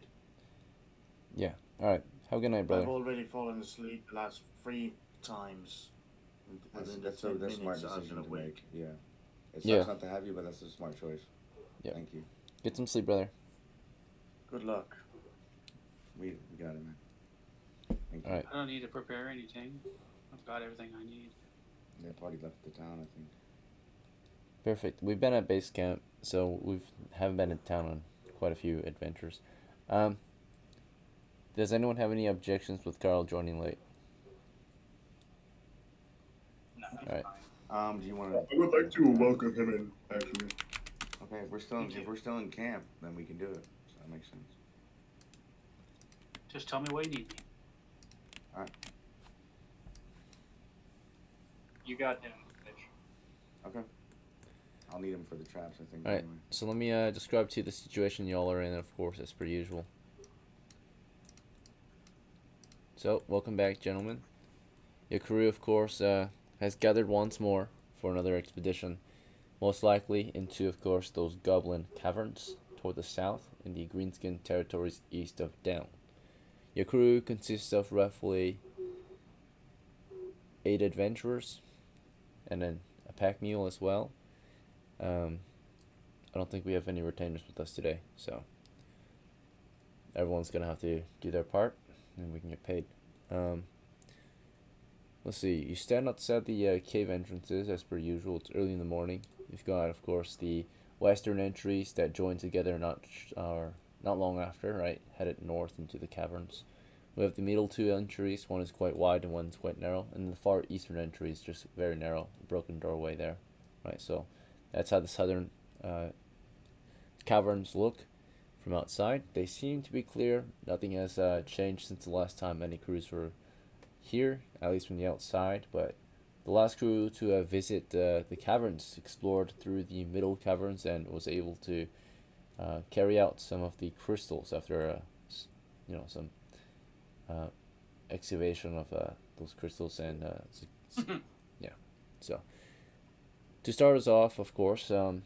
Alright. Have a good night, I've brother. already fallen asleep the last 3 times. Within the That's 10 a smart minutes I've decision been to awake. make. Yeah. It Yeah. sucks not to have you, but that's a smart choice. Yeah. Thank you. Get some sleep, brother. Good luck. We got it, man. Thank you. Alright. I don't need to prepare anything. I've got everything I need. They've already left the town, I think. Perfect. We've been at base camp, so haven't been in town on quite a few adventures. Does anyone have any objections with Carl joining late? No. Alright. Do you want to? I would like to welcome him in, actually. Okay, if we're still in camp, then we can do it. So that makes sense. Just tell me what you need me. All right. You got him, Mitch. Okay. I'll need him for the traps, I think. Alright, Anyway. so let me describe to you the situation y'all are in, of course, as per usual. So, welcome back, gentlemen. Your crew, of course, has gathered once more for another expedition, most likely into, of course, those Goblin Caverns toward the south in the Greenskin territories east of DELN. Your crew consists of roughly 8 adventurers, and then a pack mule as well. I don't think we have any retainers with us today, so everyone's gonna have to do their part, and we can get paid. Let's see. You stand outside the cave entrances as per usual. It's early in the morning. You've got, of course, the western entries that join together not long after, right? Headed north into the caverns. We have the middle 2 entries. One is quite wide and one's quite narrow, and the far eastern entry is just very narrow, broken doorway there, right? So that's how the southern caverns look from outside. They seem to be clear. Nothing has changed since the last time any crews were here, at least from the outside. But the last crew to visit the caverns explored through the middle caverns and was able to carry out some of the crystals after some excavation of those crystals and yeah. So to start us off, of course, I'll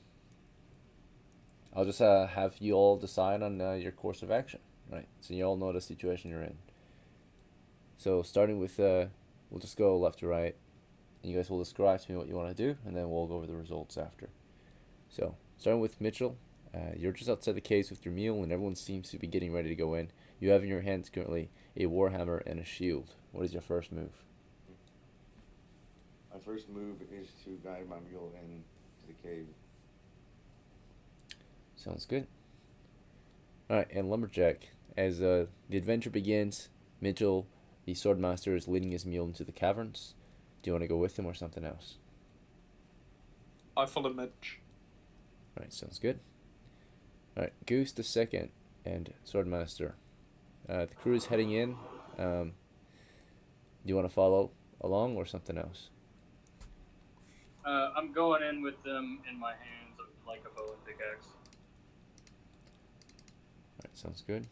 just have you all decide on your course of action, right? So you all know the situation you're in. So starting with, we'll just go left to right. And you guys will describe to me what you want to do, and then we'll go over the results after. So starting with Mitchell, you're just outside the caves with your meal, and everyone seems to be getting ready to go in. You have in your hands currently a warhammer and a shield. What is your first move? My first move is to guide my mule into the cave. Sounds good. Alright, and Lumberjack, as the adventure begins, Mitchell, the swordmaster, is leading his mule into the caverns. Do you want to go with him or something else? I follow Mitch. Alright, sounds good. Alright, Goose the second and swordmaster. The crew is heading in. Do you want to follow along or something else? I'm going in with them in my hands like a bow and pickaxe. Alright, sounds good.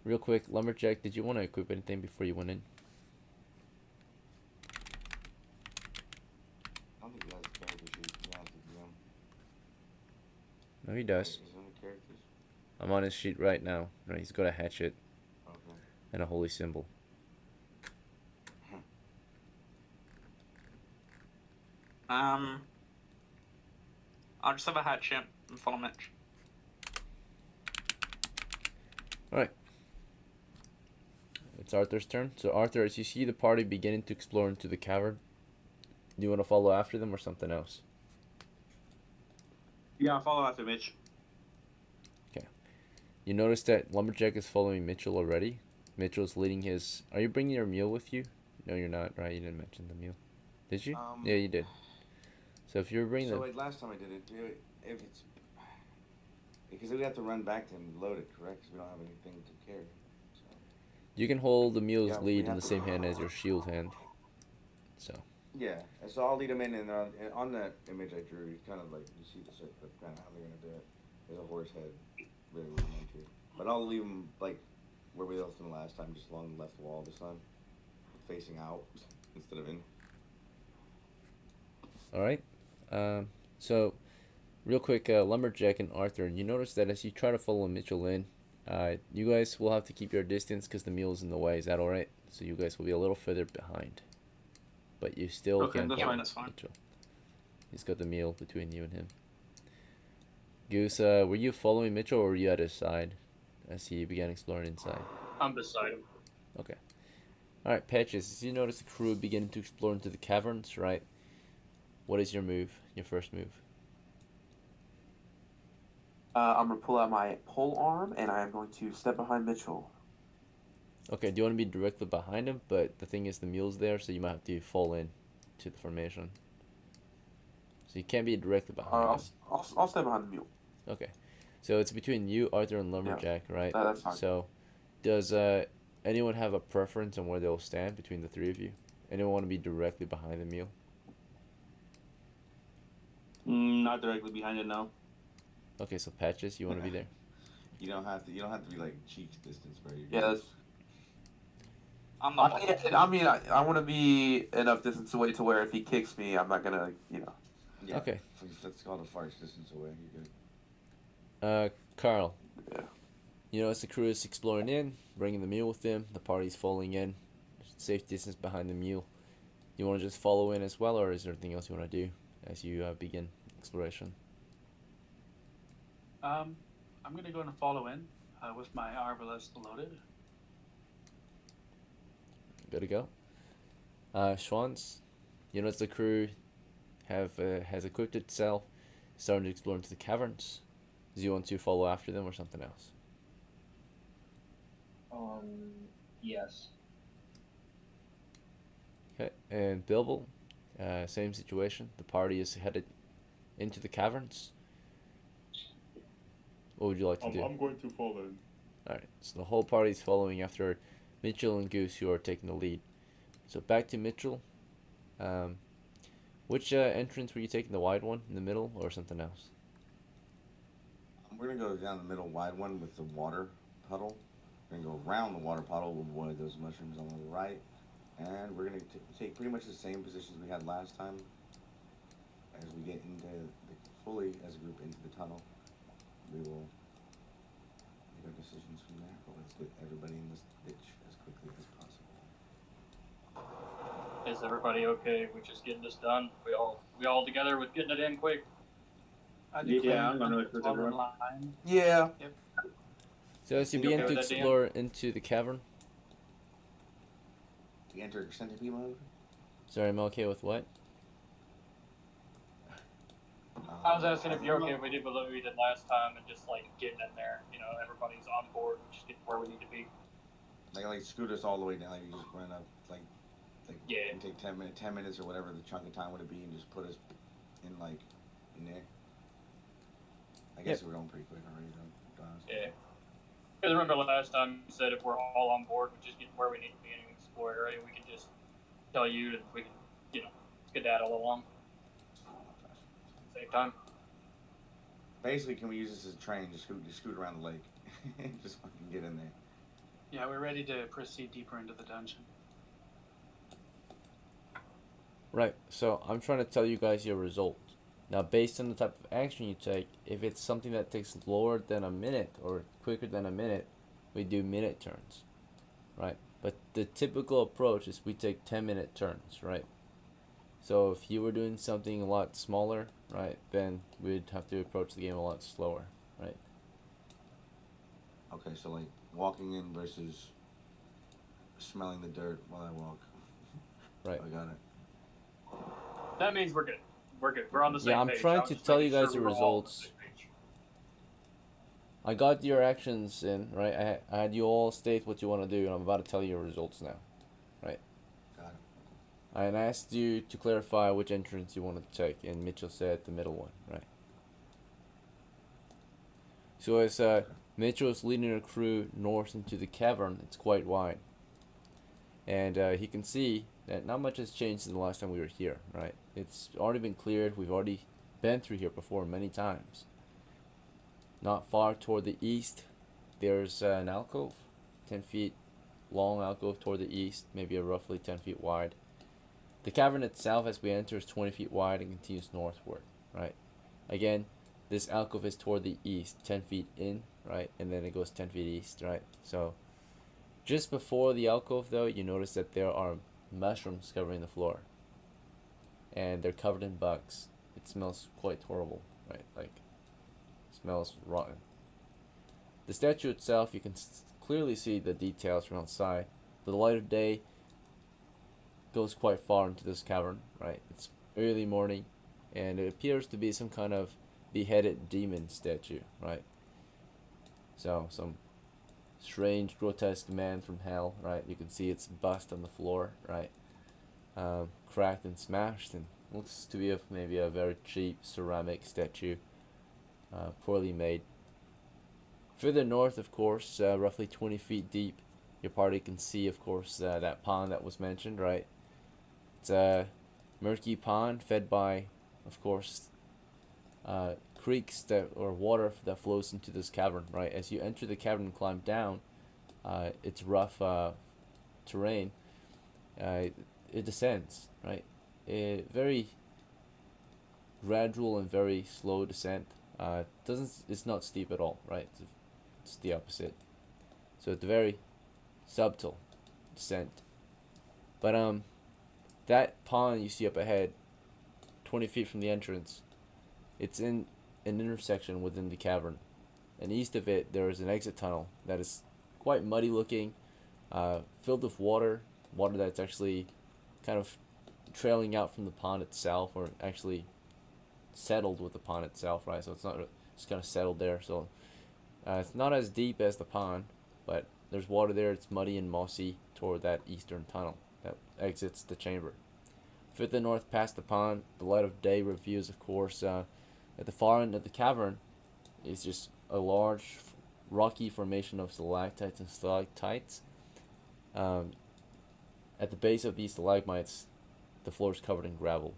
Real quick, Lumberjack, did you want to equip anything before you went in? I don't think he has a character sheet. He has the DM. No, he does. Is there any characters? I'm on his sheet right now. Right, he's got a hatchet Okay. and a holy symbol. I'll just have a hatchet and follow Mitch. Alright. It's Arthur's turn. So Arthur, as you see the party beginning to explore into the cavern, do you want to follow after them or something else? Yeah, I'll follow after Mitch. Okay. You notice that Lumberjack is following Mitchell already. Mitchell's leading his... Are you bringing your mule with you? No, you're not, right? You didn't mention the mule. Did you? Yeah, you did. So if you're bringing wait, last time I did it, if it's... Because we have to run back to him and load it, correct? Because we don't have anything to carry. So. You can hold the mule's Yeah, lead in the same hand as your shield hand. So. Yeah, and so I'll lead them in, and on that image I drew, you kind of like, you see the shape of kind of how they're going to do it. There's a horse head, very rudimentary. But I'll leave them, like, where we left them last time, just along the left wall this time. Facing out instead of in. Alright. So, real quick, Lumberjack and Arthur, you notice that as you try to follow Mitchell in, you guys will have to keep your distance because the mule's in the way. Is that alright? So you guys will be a little further behind. But you still can follow Mitchell. He's got the mule between you and him. Goose, were you following Mitchell or were you at his side as he began exploring inside? I'm beside him. Okay. Alright, Patches, as you notice the crew beginning to explore into the caverns, right? What is your move? Your first move? I'm gonna pull out my pole arm and I am going to step behind Mitchell. Okay, do you want to be directly behind him? But the thing is, the mule's there, so you might have to fall in to the formation. So you can't be directly behind him. I'll step behind the mule. Okay. So it's between you, Arthur, and Lumberjack, right? That's fine. So, does anyone have a preference on where they'll stand between the three of you? Anyone want to be directly behind the mule? Not directly behind it, no. Okay, so Patches, you want to be there? You don't have to. You don't have to be like cheeks distance, bro. Yeah, that's. I'm not. I want to be enough distance away to where if he kicks me, I'm not gonna, Yeah. Okay. That's called a farce distance away. You're good. Carl. Yeah. You know, as the crew is exploring in, bringing the mule with them, the party's falling in, safe distance behind the mule. You want to just follow in as well, or is there anything else you want to do as you begin exploration? I'm gonna go and follow in with my arbalest loaded. Good to go. SCHWANZ, you know, as the crew has equipped itself, starting to explore into the caverns. Do you want to follow after them or something else? Yes. Okay, and Bilbo, same situation. The party is headed into the caverns. What would you like to do? I'm going to follow in. Alright, so the whole party is following after Mitchell and Goose, who are taking the lead. So back to Mitchell. Which entrance were you taking? The wide one in the middle or something else? We're gonna go down the middle wide one with the water puddle. We're gonna go around the water puddle with one of those mushrooms on the right, and we're gonna take pretty much the same positions we had last time. As we get fully as a group into the tunnel, we will make our decisions from there. But let's get everybody in this ditch as quickly as possible. Is everybody okay with just getting this done? We all together with getting it in quick? Yeah, I'm gonna look for the room. Yeah. Yep. So as you Okay begin to with that, Dan? explore into the cavern. We enter centipede mode. Sorry, I'm okay with what? I was asking if you're okay if we did what we did last time and just like getting in there. You know, everybody's on board, just get where we need to be. Like scoot us all the way down. Like you just run up, like Yeah. and take 10 minutes or whatever the chunk of time would it be, and just put us in there. I guess we're going pretty quick already, though. Yeah. Because remember last time you said if we're all on board, we just get where we need to be and explore area, we can just tell you that we can, skedaddle along. Same time. Basically, can we use this as a train? Just scoot around the lake. Just fucking get in there. Yeah, we're ready to proceed deeper into the dungeon. Right, so I'm trying to tell you guys your result. Now, based on the type of action you take, if it's something that takes lower than a minute or quicker than a minute, we do minute turns, right? But the typical approach is we take 10-minute turns, right? So if you were doing something a lot smaller, right, then we'd have to approach the game a lot slower, right? Okay, so like walking in versus smelling the dirt while I walk. Right. I got it. That means we're good. We're good. We're on the same page. Yeah, I'm trying to tell you guys the results. I got your actions in, right? I had you all state what you want to do, and I'm about to tell you your results now, right? Got it. I asked you to clarify which entrance you wanted to take, and Mitchell said the middle one, right? So as Mitchell's leading a crew north into the cavern, it's quite wide. And he can see that not much has changed since the last time we were here, right? It's already been cleared. We've already been through here before many times. Not far toward the east, there's an alcove, 10 feet long alcove toward the east, maybe a roughly 10 feet wide. The cavern itself, as we enter, is 20 feet wide and continues northward, right? Again, this alcove is toward the east, 10 feet in, right? And then it goes 10 feet east, right? So, just before the alcove, though, you notice that there are mushrooms covering the floor. And they're covered in bugs. It smells quite horrible, right? Like, smells rotten. The statue itself, you can clearly see the details from outside. the light of day goes quite far into this cavern, right? It's early morning, and it appears to be some kind of beheaded demon statue, right? So some strange, grotesque man from hell, right? You can see its bust on the floor, right? Cracked and smashed, and looks to be maybe a very cheap ceramic statue, poorly made. Further north, of course, roughly 20 feet deep, your party can see, of course, that pond that was mentioned, right? It's a murky pond fed by, of course, creeks or water that flows into this cavern, right? As you enter the cavern and climb down, it's rough terrain. It descends, right? A very gradual and very slow descent. It's not steep at all, right? It's the opposite. So it's a very subtle descent. But that pond you see up ahead, 20 feet from the entrance, it's in an intersection within the cavern. And east of it, there is an exit tunnel that is quite muddy looking, filled with water that's actually kind of trailing out from the pond itself, or actually settled with the pond itself, right? So it's not just kind of settled there. So it's not as deep as the pond, but there's water there. It's muddy and mossy toward that eastern tunnel that exits the chamber. Further north past the pond, the light of day reveals, of course, at the far end of the cavern is just a large rocky formation of stalactites and stalactites. At the base of these stalagmites, the floor is covered in gravel.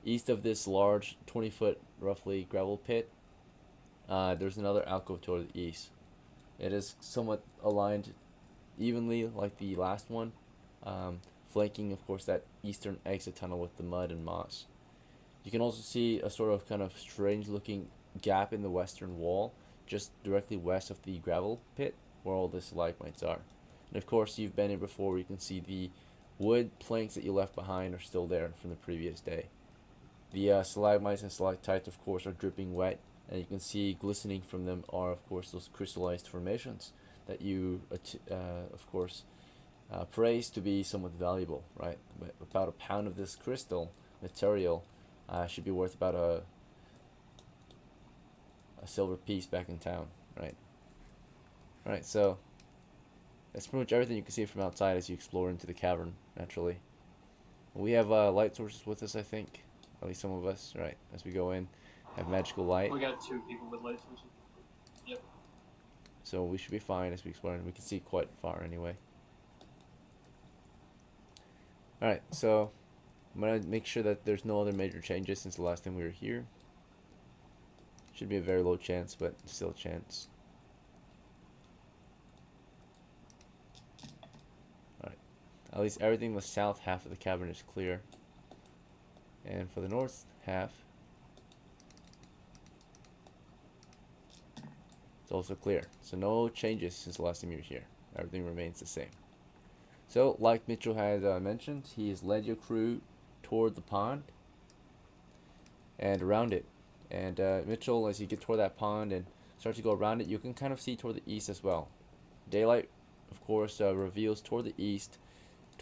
East of this large 20-foot roughly gravel pit, there's another alcove toward the east. It is somewhat aligned evenly like the last one, flanking, of course, that eastern exit tunnel with the mud and moss. You can also see a sort of kind of strange looking gap in the western wall, just directly west of the gravel pit where all the stalagmites are. And of course, you've been here before. You can see the wood planks that you left behind are still there from the previous day. The stalagmites and stalactites, of course, are dripping wet, and you can see glistening from them are, of course, those crystallized formations that you, of course, praise to be somewhat valuable, right? About a pound of this crystal material should be worth about a silver piece back in town, right? Alright, so that's pretty much everything you can see from outside as you explore into the cavern, naturally. We have light sources with us, I think. At least some of us, right? As we go in, have magical light. We got 2 people with light sources. Yep. So we should be fine as we explore, and we can see quite far anyway. Alright, so I'm going to make sure that there's no other major changes since the last time we were here. Should be a very low chance, but still a chance. Alright, at least everything in the south half of the cavern is clear. And for the north half, it's also clear. So no changes since the last time you were here. Everything remains the same. So, like Mitchell had mentioned, he has led your crew toward the pond and around it. And Mitchell, as you get toward that pond and start to go around it, you can kind of see toward the east as well. Daylight, of course, reveals toward the east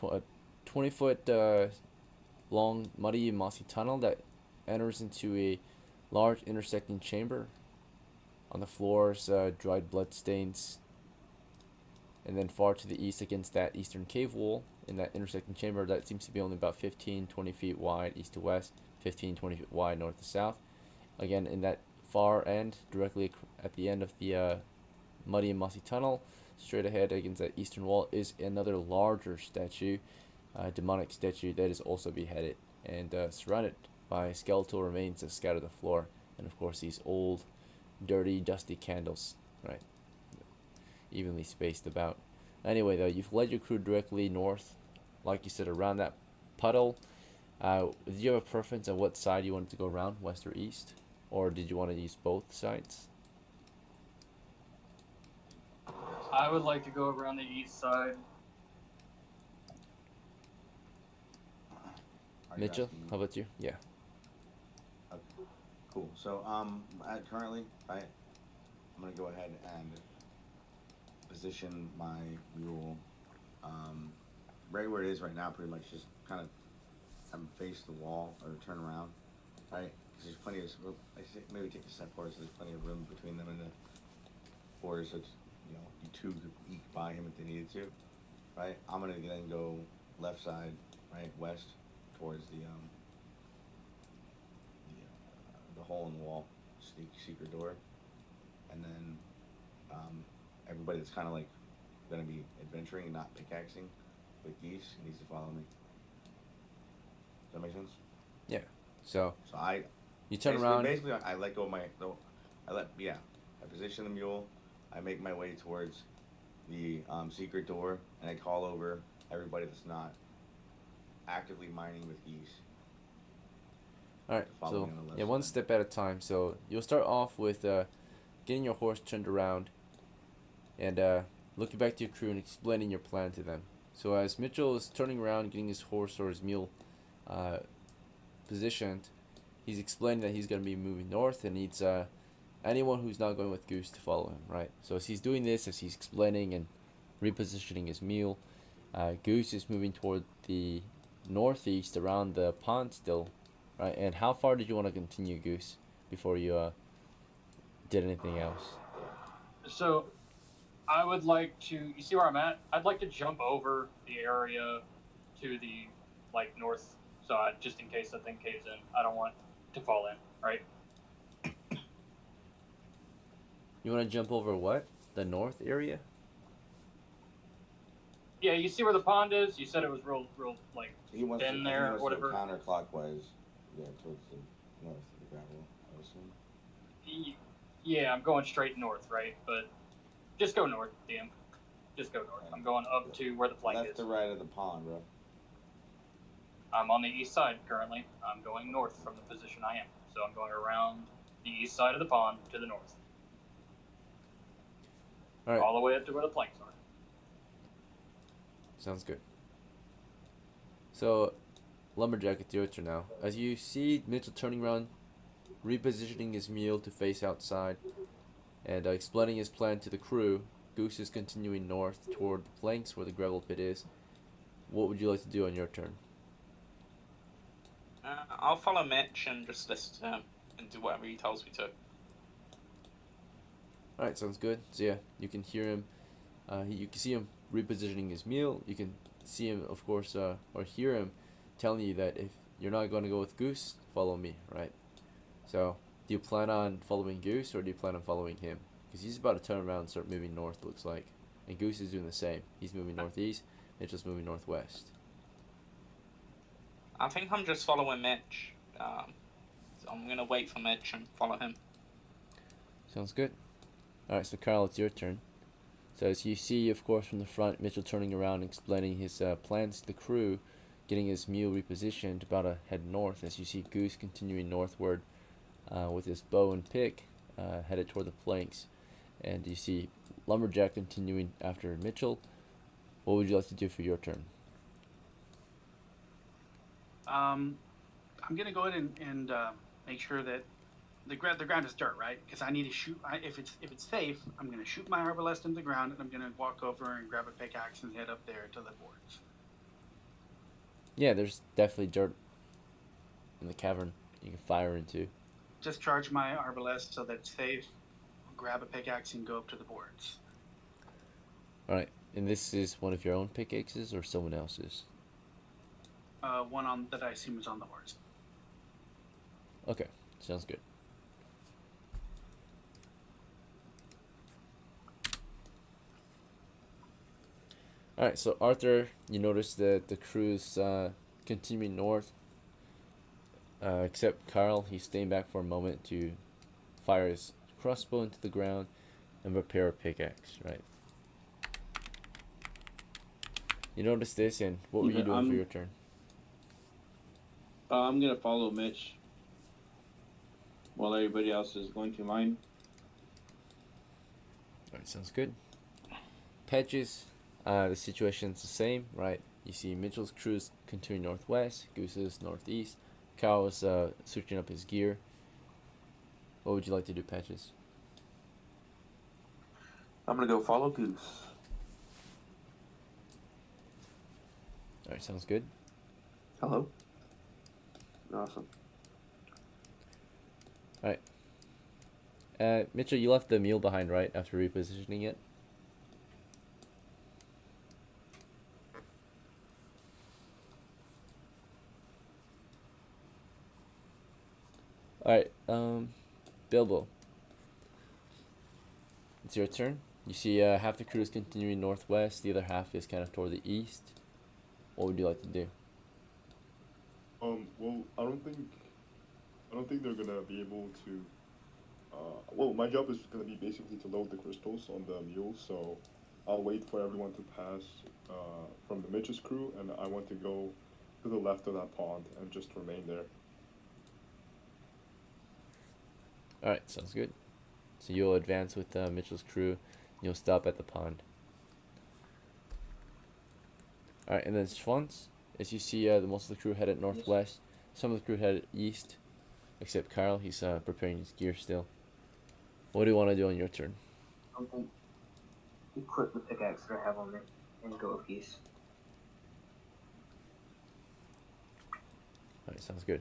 a 20-foot long, muddy, mossy tunnel that enters into a large intersecting chamber. On the floors, dried blood stains. And then far to the east against that eastern cave wall, in that intersecting chamber that seems to be only about 15-20 feet wide east to west, 15-20 feet wide north to south. Again, in that far end, directly at the end of the muddy and mossy tunnel, straight ahead against that eastern wall is another larger statue, demonic statue that is also beheaded and surrounded by skeletal remains that scatter the floor, and of course these old, dirty, dusty candles, right, evenly spaced about. Anyway, though, you've led your crew directly north, like you said, around that puddle. Did you have a preference on what side you wanted to go around, west or east? Or did you want to use both sides? I would like to go around the east side. Mitchell, how about you? Yeah. Okay. Cool. So, currently, I'm gonna go ahead and position my mule right where it is right now, pretty much just kind of face the wall or turn around, right? Because there's plenty of, I say maybe take a step forward, so there's plenty of room between them and the border, so it's, you know, you two could eke by him if they needed to, right? I'm gonna then go left side, right, west, towards the hole in the wall, secret door, and then everybody that's kind of like gonna be adventuring and not pickaxing with geese needs to follow me. Does that make sense? Yeah. So you turn basically, around. Basically, I let go of I position the mule. I make my way towards the secret door, and I call over everybody that's not actively mining with geese. All right. So yeah, one step at a time. So you'll start off with getting your horse turned around, and looking back to your crew and explaining your plan to them. So as Mitchell is turning around, getting his horse or his mule positioned, he's explaining that he's going to be moving north and needs anyone who's not going with Goose to follow him, right? So as he's doing this, as he's explaining and repositioning his mule, Goose is moving toward the northeast around the pond still, right? And how far did you want to continue, Goose, before you did anything else? So I would like to, you see where I'm at? I'd like to jump over the area to the, like, north side, just in case that thing caves in. I don't want to fall in, right? You want to jump over what? The north area? Yeah, you see where the pond is? You said it was real, like, thin there or whatever. Counterclockwise, yeah, towards the north of the gravel, I assume. Yeah, I'm going straight north, right? But just go north, DM. Just go north. I'm going up to where the flank is. Left to right of the pond, bro. I'm on the east side currently. I'm going north from the position I am. So I'm going around the east side of the pond to the north. All right. All the way up to where the planks are. Sounds good. So, Lumberjack, it's your turn now. As you see Mitchell turning around, repositioning his mule to face outside, and explaining his plan to the crew, Goose is continuing north toward the planks where the gravel pit is. What would you like to do on your turn? I'll follow Mitch and just listen to him and do whatever he tells me to. Alright, sounds good. So yeah, you can hear him, you can see him repositioning his mule. You can see him, of course, or hear him telling you that if you're not going to go with Goose, follow me, right? So, do you plan on following Goose, or do you plan on following him? Because he's about to turn around and start moving north, looks like. And Goose is doing the same. He's moving northeast, Mitchell's moving northwest. I think I'm just following Mitch. So I'm going to wait for Mitch and follow him. Sounds good. Alright, so Carl, it's your turn. So as you see, of course, from the front, Mitchell turning around and explaining his plans to the crew, getting his mule repositioned, about to head north. As you see Goose continuing northward with his bow and pick, headed toward the planks. And you see Lumberjack continuing after Mitchell. What would you like to do for your turn? I'm gonna go ahead and make sure that the ground is dirt, right? Because I need to shoot. If it's safe, I'm gonna shoot my arbalest into the ground, and I'm gonna walk over and grab a pickaxe and head up there to the boards. Yeah, there's definitely dirt in the cavern you can fire into. Just charge my arbalest so that it's safe. Grab a pickaxe and go up to the boards. All right, and this is one of your own pickaxes or someone else's? One on that I assume is on the horse. Okay, sounds good. Alright, so Arthur, you notice that the crew's continuing north, except Carl. He's staying back for a moment to fire his crossbow into the ground and prepare a pickaxe, right? You notice this, and what were you doing for your turn? I'm gonna follow Mitch while everybody else is going to mine. Alright, sounds good. Patches, the situation's the same, right? You see Mitchell's crew's continuing northwest, Goose's northeast. Carl's switching up his gear. What would you like to do, Patches? I'm gonna go follow Goose. Alright, sounds good. Hello. Awesome. Alright. Mitchell, you left the mule behind, right? After repositioning it? Alright, Bilbo. It's your turn. You see half the crew is continuing northwest, the other half is kind of toward the east. What would you like to do? Well, I don't think they're gonna be able to. Well, my job is gonna be basically to load the crystals on the mule, so I'll wait for everyone to pass from the Mitch's crew, and I want to go to the left of that pond and just remain there. Alright, sounds good. So you'll advance with Mitchell's crew. You'll stop at the pond. Alright, and then SCHWANZ, as you see the most of the crew headed northwest, some of the crew headed east, except Carl, he's preparing his gear still. What do you want to do on your turn? Equip the pickaxe that I have on me and go a piece. Alright, sounds good.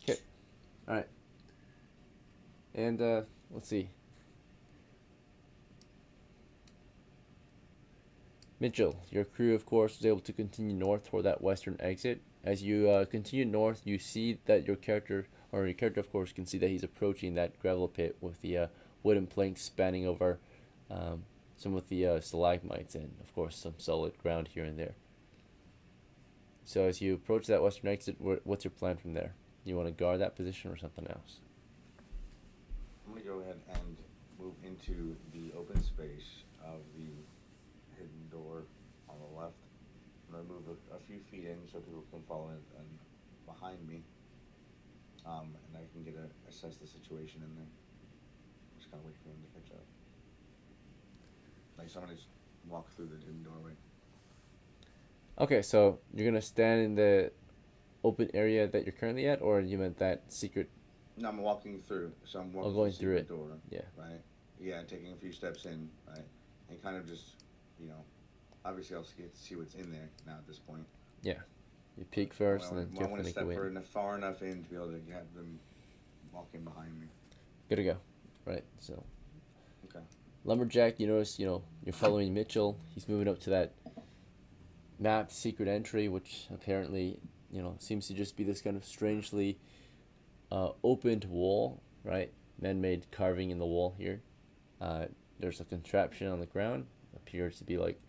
Okay. Alright. And let's see. Mitchell, your crew, of course, was able to continue north toward that western exit. As you continue north, you see that your character, of course, can see that he's approaching that gravel pit with the wooden planks spanning over some of the stalagmites and, of course, some solid ground here and there. So as you approach that western exit, what's your plan from there? You want to guard that position or something else? I'm going to go ahead and move into the open space of the hidden door on the left. I'm going to move a few feet in so people can follow in and behind me. And I can assess the situation in there. Just kind of wait for them to catch up. Like someone just walk through the hidden doorway. Okay, so you're going to stand in the open area that you're currently at, or you meant that secret? No, I'm walking through. So I'm walking going through the it. door. Yeah. Right? Yeah, taking a few steps in, right? And kind of just, obviously I'll get to see what's in there now at this point. Yeah. You peek first and then I want to make your way. step far enough in to be able to have them walking behind me. Good to go. Right, so. Okay. Lumberjack, you notice, you're following Mitchell. He's moving up to that mapped secret entry, which apparently, seems to just be this kind of strangely opened wall, right? Man-made carving in the wall here. There's a contraption on the ground. Appears to be like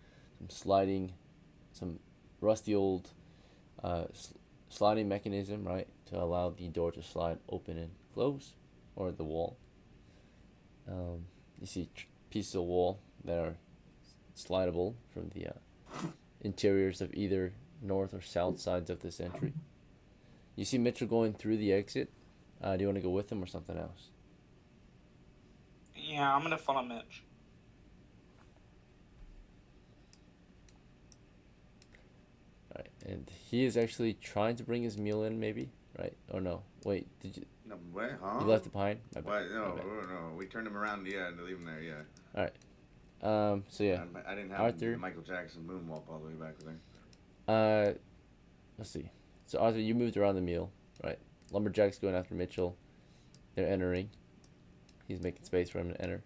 some rusty old sliding mechanism, right? To allow the door to slide open and close, or the wall. You see pieces of wall that are slidable from the interiors of either north or south sides of this entry. You see Mitchell going through the exit. Do you want to go with him or something else? Yeah, I'm gonna follow Mitch. Alright, and he is actually trying to bring his mule in, maybe? Right? Or no? Wait, did you... No, wait, huh? You left it behind? What? No. We turned him around, to leave him there, yeah. Alright. So yeah. I didn't have Arthur, Michael Jackson moonwalk all the way back there. Let's see. So Arthur, you moved around the mule, right? Lumberjack's going after Mitchell. They're entering. He's making space for him to enter.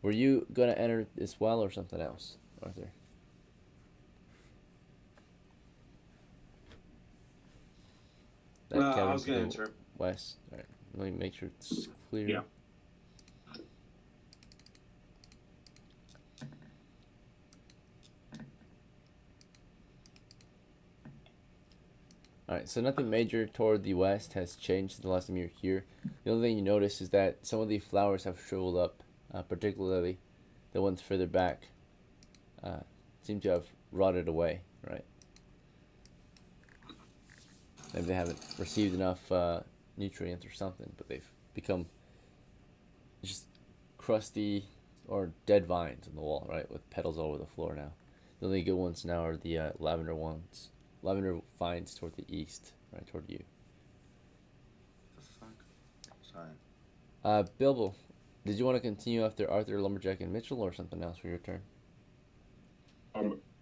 Were you gonna enter as well or something else, Arthur? I was gonna enter. West. Alright. Let me make sure it's clear. Yeah. Alright, so nothing major toward the west has changed since the last time you were here. The only thing you notice is that some of the flowers have shriveled up, particularly the ones further back seem to have rotted away, right? Maybe they haven't received enough nutrients or something, but they've become just crusty or dead vines on the wall, right? With petals all over the floor now. The only good ones now are the lavender ones. Lavender vines toward the east, right toward you. The fuck? Sorry. Bilbo, Did you want to continue after Arthur, Lumberjack, and Mitchell, or something else for your turn?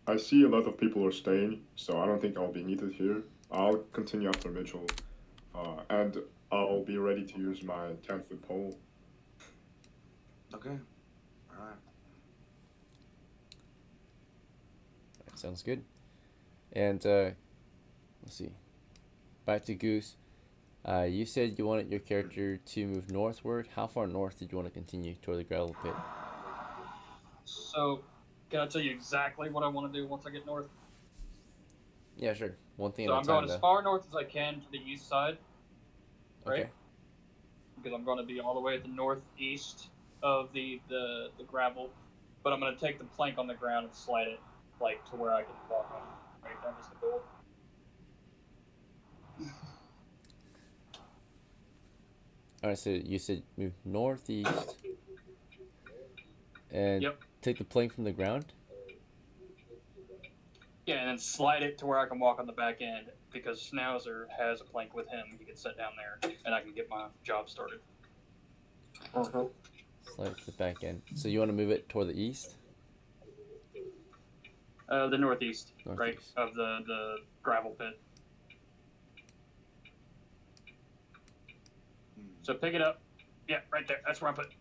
I see a lot of people are staying, so I don't think I'll be needed here. I'll continue after Mitchell, and I'll be ready to use my 10-foot pole. Okay. All right. That sounds good. And let's see. Back to Goose. You said you wanted your character to move northward. How far north did you want to continue toward the gravel pit? So, can I tell you exactly what I want to do once I get north? Yeah, sure. One thing So at a I'm time, going as though. far north as I can to the east side, right? Okay. Because I'm going to be all the way at the northeast of the gravel, but I'm going to take the plank on the ground and slide it like to where I can walk on it. Right, that was the goal. All right, so you said move northeast and Yep. take the plank from the ground? Yeah, and then slide it to where I can walk on the back end because Schnauzer has a plank with him. He can sit down there, and I can get my job started. Slide it to the back end. So you want to move it toward the east? The northeast, right, Northeast. of the gravel pit. So pick it up. Yeah, right there. That's where I put.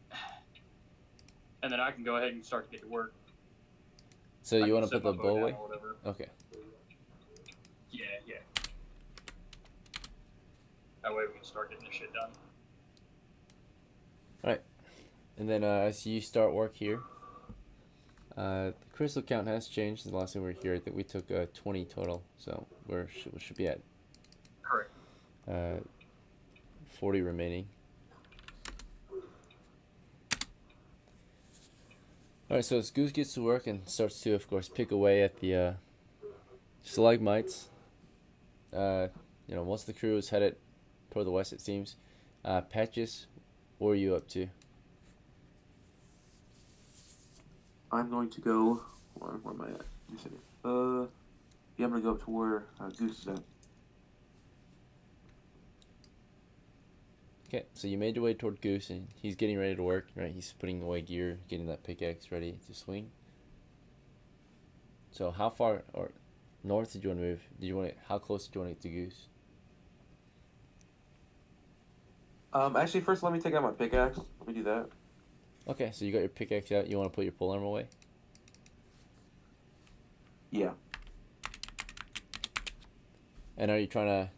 And then I can go ahead and start to get to work. So I you can want to set put the my bow down away? or whatever. Okay. Yeah. That way we can start getting this shit done. Alright. And then as you start work here, the crystal count has changed since the last time we were here. I think we took 20 total, so we should be at Correct. 40 remaining. Alright, so as Goose gets to work and starts to, of course, pick away at the stalagmites, most of the crew is headed toward the west, it seems. Patches, what are you up to? I'm going to go. Where am I at? You said it. Yeah, I'm gonna go up to where Goose is at. Okay, so you made your way toward Goose, and he's getting ready to work, right? He's putting away gear, getting that pickaxe ready to swing. So how far or north did you want to move? How close did you want to get to Goose? Actually, first let me take out my pickaxe. Let me do that. Okay, so you got your pickaxe out. You want to put your polearm away? Yeah. And are you trying to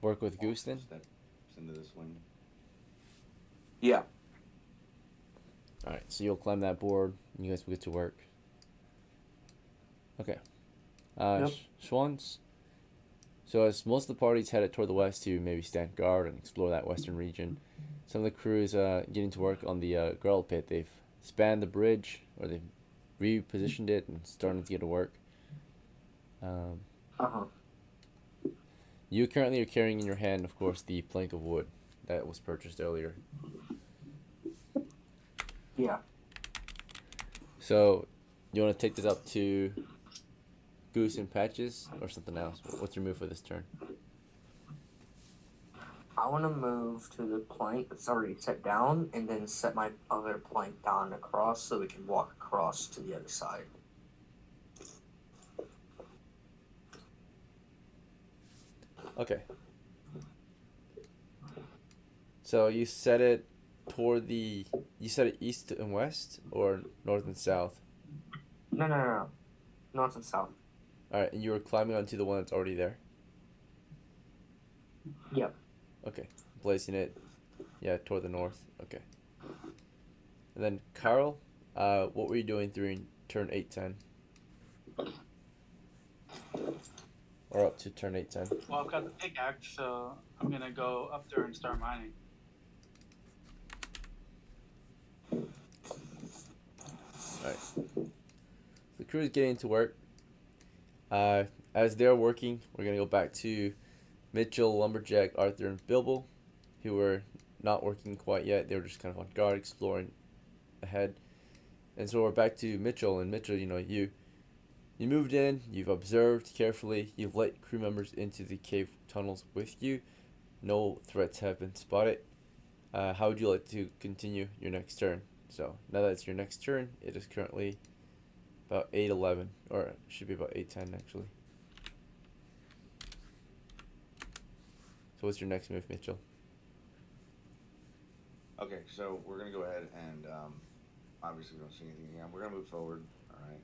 work with Goose then? Steps into the swing. Yeah. Alright, so you'll climb that board, and you guys will get to work. Okay. Yep. SCHWANZ. So as most of the parties headed toward the west to maybe stand guard and explore that western region, some of the crews getting to work on the gravel pit. They've spanned the bridge, or they've repositioned it and starting to get to work. You currently are carrying in your hand, of course, the plank of wood that was purchased earlier. Yeah. So, you want to take this up to Goose and Patches, or something else? What's your move for this turn? I want to move to the plank that's already set down and then set my other plank down across so we can walk across to the other side. Okay. So you set it you set it east and west, or north and south? No. North and south. Alright, and you were climbing onto the one that's already there? Yep. Okay. Placing it, toward the north. Okay. And then, Carl, what were you doing during turn 8-10? Or up to turn 8-10? Well, I've got the pickaxe, so I'm gonna go up there and start mining. Alright. The crew is getting to work. As they're working, we're going to go back to Mitchell, Lumberjack, Arthur, and Bilbo, who were not working quite yet. They were just kind of on guard, exploring ahead. And so we're back to Mitchell, and Mitchell, you moved in, you've observed carefully, you've let crew members into the cave tunnels with you. No threats have been spotted. how would you like to continue your next turn? So now that it's your next turn, it is currently about 8:11, or it should be about 8:10 actually. So what's your next move, Mitchell? Okay, so we're gonna go ahead and obviously we don't see anything here. We're gonna move forward, all right,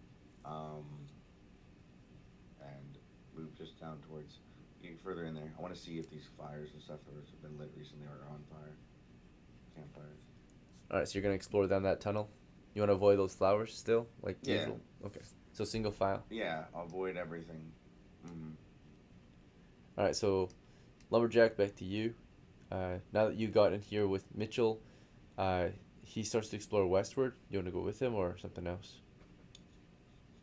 and move just down towards, getting further in there. I want to see if these fires and stuff that have been lit recently are on fire, campfires. All right, so you're gonna explore down that tunnel. You want to avoid those flowers still, like Yeah. usual. Okay, so single file. Yeah, avoid everything. Mm-hmm. All right, so Lumberjack, back to you. Now that you got in here with Mitchell, he starts to explore westward. You want to go with him or something else?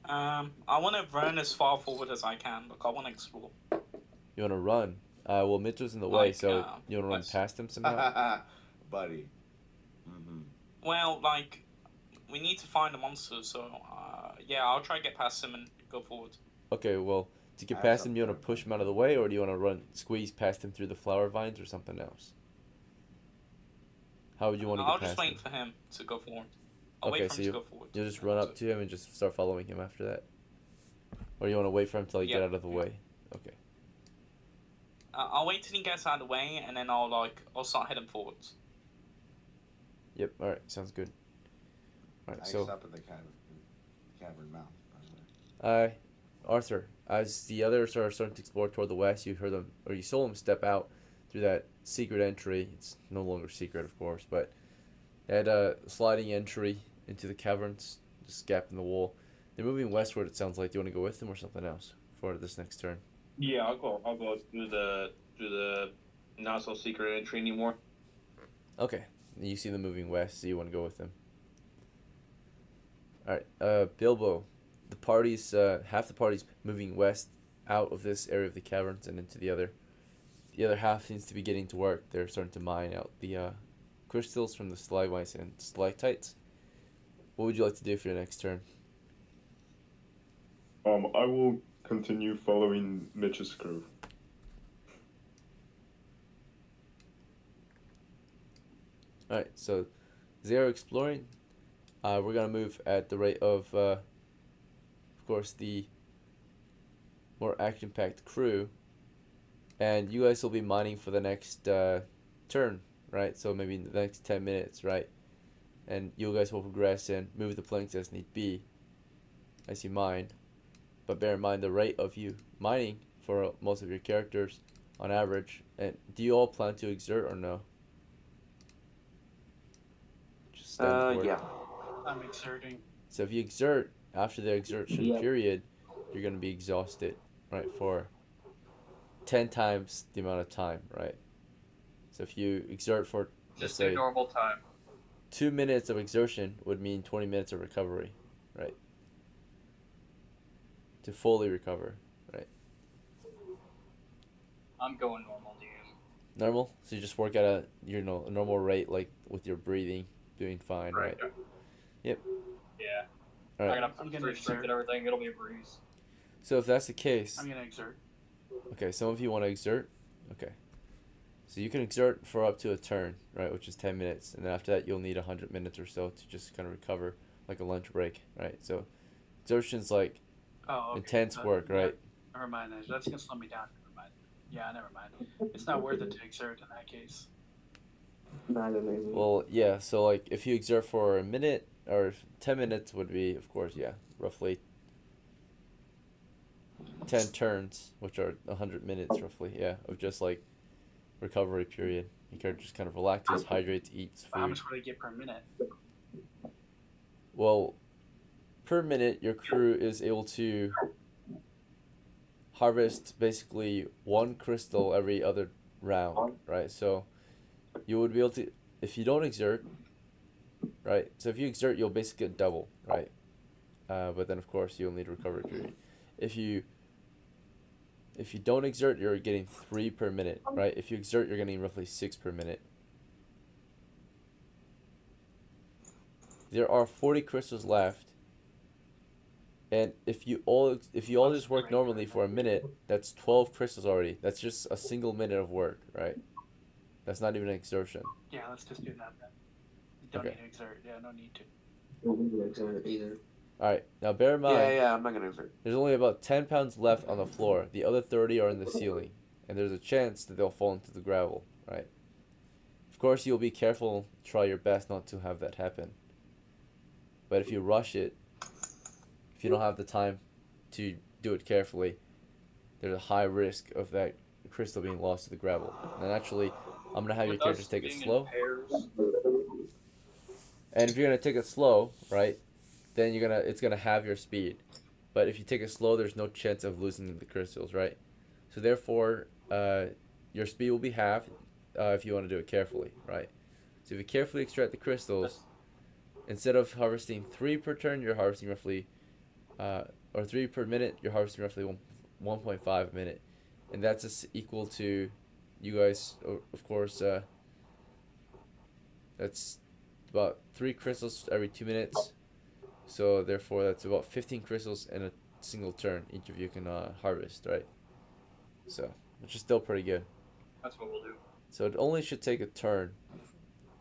I want to run as far forward as I can. Look, I want to explore. You want to run? Well, Mitchell's in the way, Like, so you want to run west. past him somehow? Buddy. Mm-hmm. Well, like, we need to find a monster, so yeah, I'll try to get past him and go forward. Okay, well, to get I have past him, you want something. to push him out of the way, or do you want to run, squeeze past him through the flower vines, or something else? How would you want to I'll get just past him? wait for him to go forward. I'll Okay, wait for so him to go forward. You'll just run up to him and just start following him after that? Or you want to wait for him till he get Yeah, out of the yeah. way? Okay. I'll wait till he gets out of the way, and then I'll start heading forwards. Yep, alright, sounds good. Alright, I so, stop at the cavern mouth, by the way. Arthur, as the others are starting to explore toward the west, you heard them, or you saw them step out through that secret entry. It's no longer secret, of course, but they had a sliding entry into the caverns, just gap in the wall. They're moving westward, it sounds like. Do you want to go with them or something else for this next turn? Yeah, I'll go through the not so secret entry anymore. Okay. You see them moving west, so you want to go with them. Alright, Bilbo. The party's, half the party's moving west out of this area of the caverns and into the other. The other half seems to be getting to work. They're starting to mine out the crystals from the stalagmites and stalactites. What would you like to do for your next turn? I will continue following Mitch's crew. Alright, so they're exploring. We're gonna move at the rate of course, the more action-packed crew, and you guys will be mining for the next turn, right? So maybe in the next 10 minutes, right? And you guys will progress and move the planks as need be as you mine. But bear in mind the rate of you mining for most of your characters on average. And do you all plan to exert or no? Just stand for it. Yeah. I'm exerting. So if you exert, after the exertion period, you're going to be exhausted, right, for 10 times the amount of time, right? So if you exert for, let's Just do say, normal time. 2 minutes of exertion would mean 20 minutes of recovery, right? To fully recover, right? I'm going normal, dude. Normal? So you just work at a, you know, a normal rate, like with your breathing, doing fine, right? Yep. Yeah. All right. I'm gonna restrict and everything. It'll be a breeze. So if that's the case, I'm gonna exert. okay, some of you want to exert. Okay. So you can exert for up to a turn, right, which is 10 minutes. And then after that, you'll need 100 minutes or so to just kind of recover, like a lunch break, right? So exertion's like intense work, right? Never mind. That's gonna slow me down. Never mind. Yeah, never mind. It's not worth it to exert in that case. Well, yeah, so like if you exert for a minute or 10 minutes would be, of course, yeah, roughly 10 turns, which are 100 minutes roughly, yeah, of just like recovery period. You can just kind of relaxes, hydrates, eats How food. much would I get per minute? Well, per minute, your crew is able to harvest basically one crystal every other round, right? So you would be able to, if you don't exert, right? So if you exert, you'll basically get double, right? But then of course you'll need recovery period. If you don't exert, you're getting 3 per minute, right? If you exert, you're getting roughly 6 per minute. There are 40 crystals left, and if you all just work normally for a minute, that's 12 crystals already. That's just a single minute of work, right? That's not even an exertion. Yeah, let's just do that then. You don't Okay. need to exert. Yeah, no need to. Don't need to exert either. All right. Now bear in mind. Yeah, I'm not gonna exert. There's only about 10 pounds left on the floor. The other 30 are in the ceiling, and there's a chance that they'll fall into the gravel, right? Of course, you'll be careful, try your best not to have that happen. But if you rush it, if you don't have the time to do it carefully, there's a high risk of that crystal being lost to the gravel. And actually, I'm going to have your characters take it slow. And if you're going to take it slow, right, then it's going to have your speed. But if you take it slow, there's no chance of losing the crystals, right? So therefore, your speed will be halved if you want to do it carefully, right? So if you carefully extract the crystals, instead of harvesting 3 per turn, you're harvesting roughly, or 3 per minute, you're harvesting roughly 1.5 a minute. And that's equal to, you guys, of course, that's about 3 crystals every 2 minutes. So therefore, that's about 15 crystals in a single turn each of you can harvest, right? So, which is still pretty good. That's what we'll do. So it only should take a turn,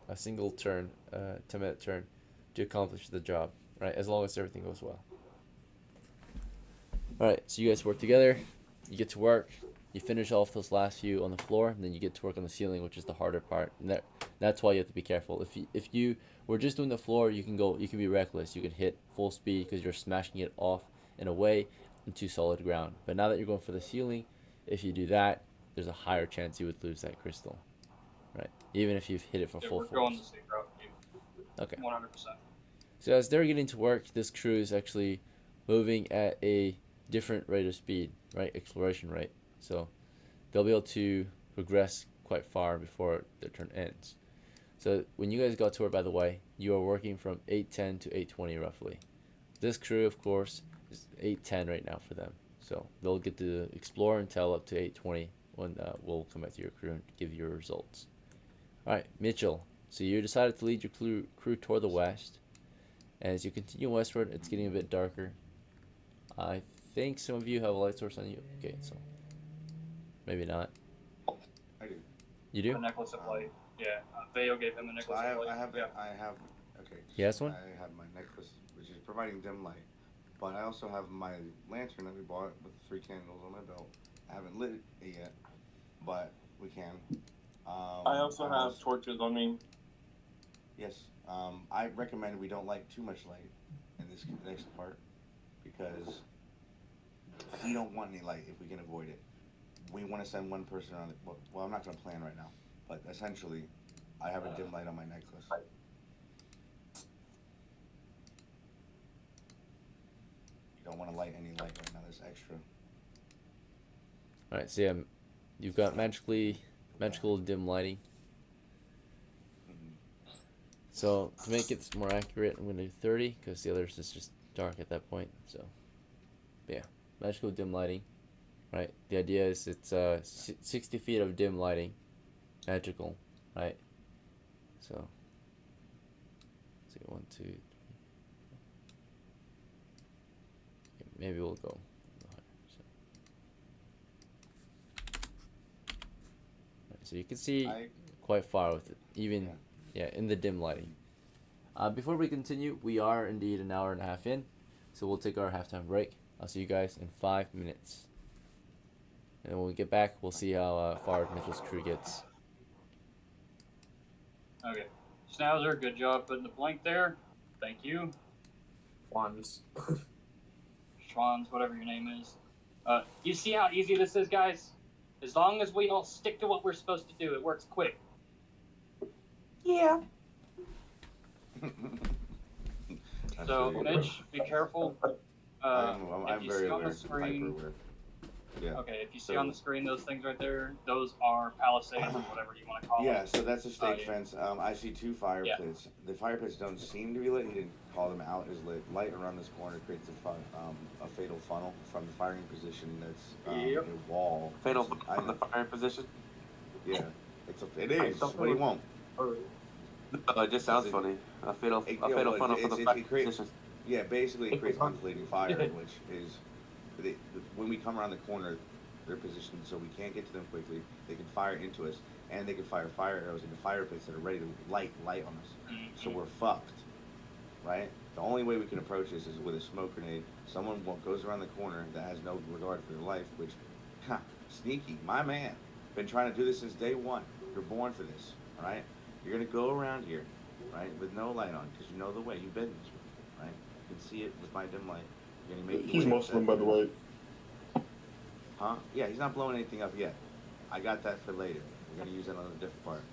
a single turn, 10-minute turn, to accomplish the job, right? As long as everything goes well. Alright, so you guys work together, you get to work, you finish off those last few on the floor, and then you get to work on the ceiling, which is the harder part. And that's why you have to be careful. If you were just doing the floor, you can be reckless. You can hit full speed because you're smashing it off and away into solid ground. But now that you're going for the ceiling, if you do that, there's a higher chance you would lose that crystal, right? Even if you've hit it for full force. We're going the same route. Okay. 100%. So as they're getting to work, this crew is actually moving at a different rate of speed, right? Exploration rate. So they'll be able to progress quite far before their turn ends. So when you guys got to work, by the way, you are working from 8:10 to 8:20 roughly. This crew, of course, is 8:10 right now for them. So they'll get to explore until up to 8:20 when we'll come back to your crew and give you your results. Alright, Mitchell. So you decided to lead your crew toward the west. And as you continue westward, it's getting a bit darker. I think some of you have a light source on you. Okay, so maybe not. I do. You do? A necklace of light. Yeah, Theo gave him a necklace So of light. okay. He has one? I have my necklace, which is providing dim light. But I also have my lantern that we bought with 3 candles on my belt. I haven't lit it yet, but we can. I also have torches on me. Yes. I recommend we don't light too much light in this next part because we don't want any light if we can avoid it. We want to send one person on it. Well, I'm not going to plan right now, but essentially, I have a dim light on my necklace. You don't want to light any light right now. There's extra. Alright, so yeah, you've got magical dim lighting. So to make it more accurate, I'm going to do 30 because the others is just dark at that point. So yeah, magical dim lighting, right? The idea is it's 60 feet of dim lighting, magical, right? So let's see, 1, 2, 3. Okay, maybe we'll go. So you can see quite far with it, even in the dim lighting. Before we continue, we are indeed an hour and a half in, so we'll take our halftime break. I'll see you guys in 5 minutes. And when we get back, we'll see how far Mitchell's crew gets. Okay. Schnauzer, good job putting the blank there. Thank you. SCHWANZ. SCHWANZ, whatever your name is. You see how easy this is, guys? As long as we don't stick to what we're supposed to do, it works quick. Yeah. So, Mitch, be careful. I'm if you very see on aware. the screen, Yeah. okay, if you see on the screen those things right there, those are palisades or whatever you want to call them. Yeah, so that's a stake fence. I see 2 fire pits. The fire pits don't seem to be lit. He didn't call them out as lit. Light around this corner creates a fatal funnel from the firing position. That's a wall. Fatal from the firing position? Yeah, it is. What do you want? It just sounds funny. A fatal funnel for the firing position. Yeah, basically it creates unflating fire, which is when we come around the corner, they're positioned so we can't get to them quickly. They can fire into us, and they can fire fire arrows into fire pits that are ready to light on us. So we're fucked, right? The only way we can approach this is with a smoke grenade. Someone goes around the corner that has no regard for their life, which, sneaky, my man. Been trying to do this since day one. You're born for this, all right? You're gonna go around here, right, with no light on, because you know the way. You've been this way, right? You can see it with my dim light. You're gonna make He's Muslim, by the way. Huh? Yeah, he's not blowing anything up yet. I got that for later. We're gonna use that on a different part.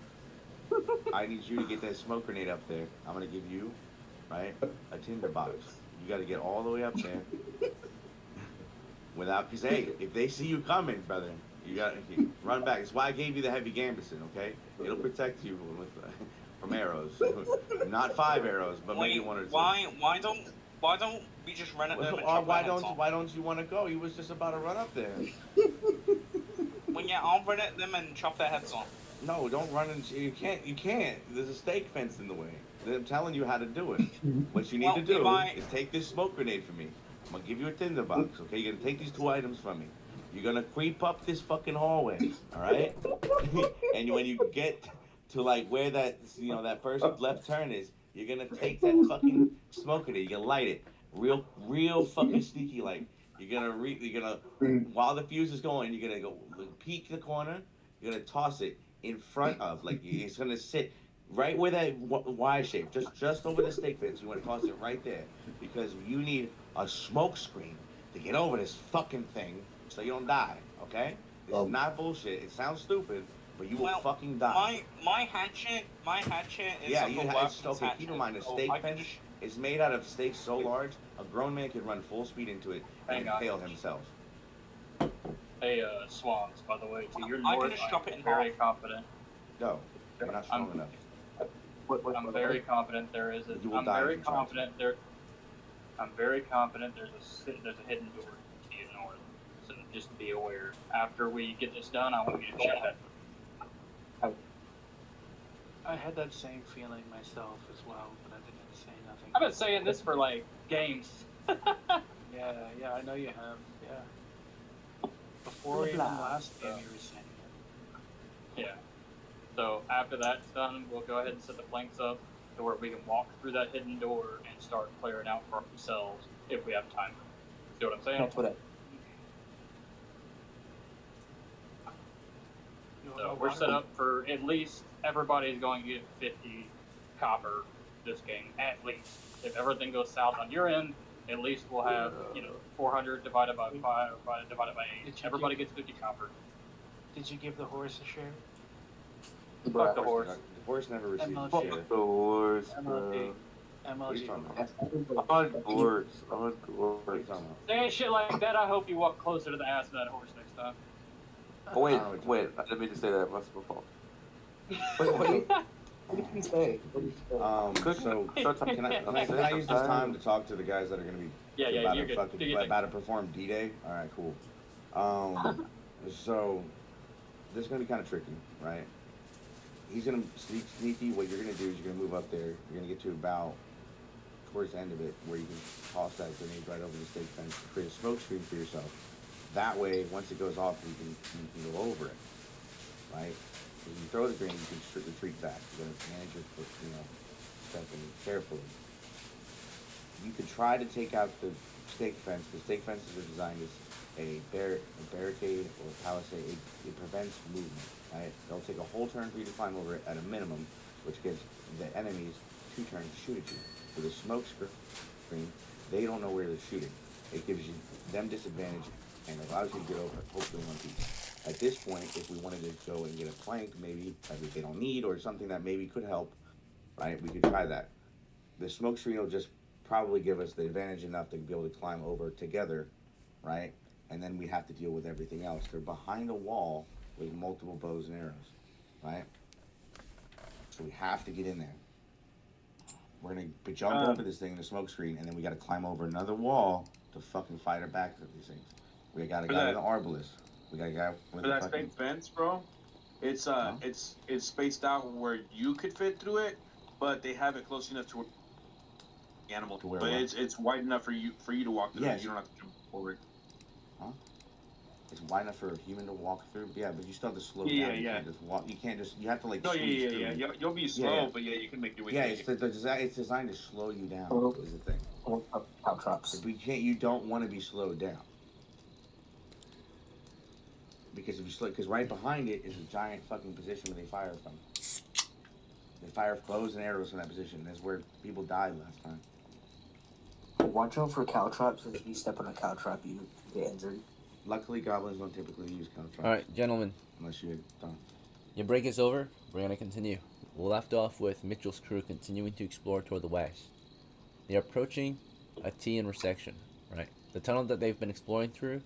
I need you to get that smoke grenade up there. I'm gonna give you, right, a tinderbox. You gotta get all the way up there. Without, because hey, if they see you coming, brother, you gotta run back. It's why I gave you the heavy gambison, okay? It'll protect you with, from arrows. Not 5 arrows, but maybe 1 or 2. Why don't we just run at them and chop why their heads off? why don't you want to go? He was just about to run up there. Well, yeah, I'll run at them and chop their heads off. No, don't run into. You can't. There's a stake fence in the way. I'm telling you how to do it. What you need to do is take this smoke grenade from me. I'm gonna give you a tinderbox, okay? You're gonna take these 2 items from me. You're gonna creep up this fucking hallway, all right? And when you get to like where that that first left turn is, you're gonna take that fucking smoke grenade. You're gonna light it, real fucking sneaky like. You're gonna while the fuse is going, you're gonna go peek the corner. You're gonna toss it in front of, like it's gonna sit right where that Y shape, just over the stake fence. You want to toss it right there because you need a smoke screen to get over this fucking thing so you don't die. Okay? This is not bullshit. It sounds stupid, but you will fucking die. My hatchet is yeah, on you the have left. okay. Keep in mind, a stake fence is made out of stakes so large a grown man could run full speed into it and impale himself. Hey, SCHWANZ, by the way, to your I north, can just chop it in I'm very half. confident. No, you're not strong enough. I'm very confident there is a. You will I'm die very if you try. confident there. I'm very confident there's a hidden door to your north. So just be aware. After we get this done, I want you to check that. I had that same feeling myself as well, but I didn't say nothing. I've been saying this for like games. Yeah, I know you have. Yeah. Before even last game, you were saying it. Yeah. So after that's done, we'll go ahead and set the planks up to where we can walk through that hidden door and start clearing out for ourselves if we have time. See what I'm saying? That's what I. So we're set up for at least everybody's going to get 50 copper this game, at least. If everything goes south on your end, at least we'll have 400 divided by 5 divided by 8. Everybody gets 50 copper. Did you give the horse a share? Fuck the horse. The horse never received a MLG. share. The horse, MLG. bro. What are you MLG. talking about? On horse, on What are you horse. talking about? Saying shit like that, I hope you walk closer to the ass of that horse next time. Oh, wait, I didn't mean to say that. That's my fault. Wait. What did he say? Can I use this time to talk to the guys that are going to be Yeah, you're good. Do your thing. about to perform D-Day? All right, cool. So this is going to be kind of tricky, right? He's going to sneaky. What you're going to do is you're going to move up there. You're going to get to about towards the end of it where you can toss that grenade right over the stake fence to create a smoke screen for yourself. That way, once it goes off, you can go over it, right? If you throw the grenade, you can retreat back. You're going to manage your stepping carefully. You can try to take out the stake fence. The stake fences are designed as a barricade or a palisade. It prevents movement, right? It'll take a whole turn for you to climb over it at a minimum, which gives the enemies 2 turns to shoot at you. With a smoke screen, they don't know where they're shooting. It gives you them disadvantage and allows you to get over it, hopefully in one piece. At this point, if we wanted to go and get a plank, maybe that they don't need, or something that maybe could help, right? We could try that. The smoke screen will just probably give us the advantage enough to be able to climb over together, right? And then we have to deal with everything else. They're behind a wall with multiple bows and arrows, right? So we have to get in there. We're gonna jump over this thing in the smoke screen, and then we gotta climb over another wall to fucking fight our back to these things. We got a guy with an arbalist. We got a guy with For a that fucking... stake fence, bro, it's it's spaced out where you could fit through it, but they have it close enough to where the animal. But it's wide enough for you to walk through. Yes. You don't have to jump forward. Huh? It's wide enough for a human to walk through. Yeah, but you still have to slow Yeah, down. You yeah. can't just walk. You can't just. You have to like. No, squeeze yeah. through. You'll be slow, yeah. but yeah, you can make your way. Yeah, through. it's designed to slow you down. Oh. Is the thing. Cow traps. But you don't want to be slowed down. Because if you slow, because right behind it is a giant fucking position where they fire from. They fire bows and arrows from that position. That's where people died last time. Watch out for cow traps. If you step on a cow trap, you get injured. Luckily, goblins don't typically use cow traps. Alright, gentlemen. Unless you don't. Your break is over. We're going to continue. We left off with Mitchell's crew continuing to explore toward the west. They're approaching a T intersection, right? The tunnel that they've been exploring through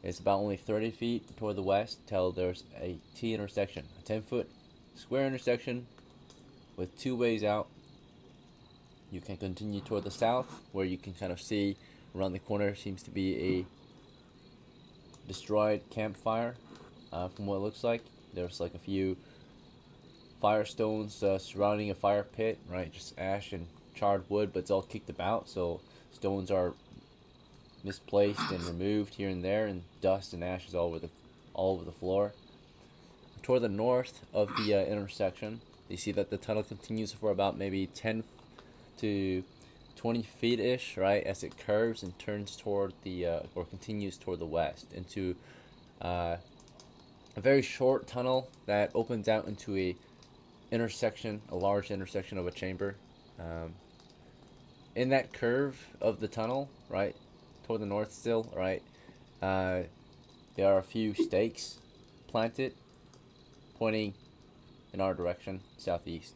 is about only 30 feet toward the west till there's a T intersection. A 10-foot square intersection with 2 ways out. You can continue toward the south, where you can kind of see around the corner seems to be a destroyed campfire. From what it looks like, there's like a few firestones surrounding a fire pit, right? Just ash and charred wood, but it's all kicked about, so stones are misplaced and removed here and there, and dust and ashes all over the floor. Toward the north of the intersection, you see that the tunnel continues for about maybe 10 to 20 feet ish, right, as it curves and turns toward the or continues toward the west into a very short tunnel that opens out into a large intersection of a chamber. In that curve of the tunnel, right, toward the north still, right, there are a few stakes planted pointing in our direction, southeast.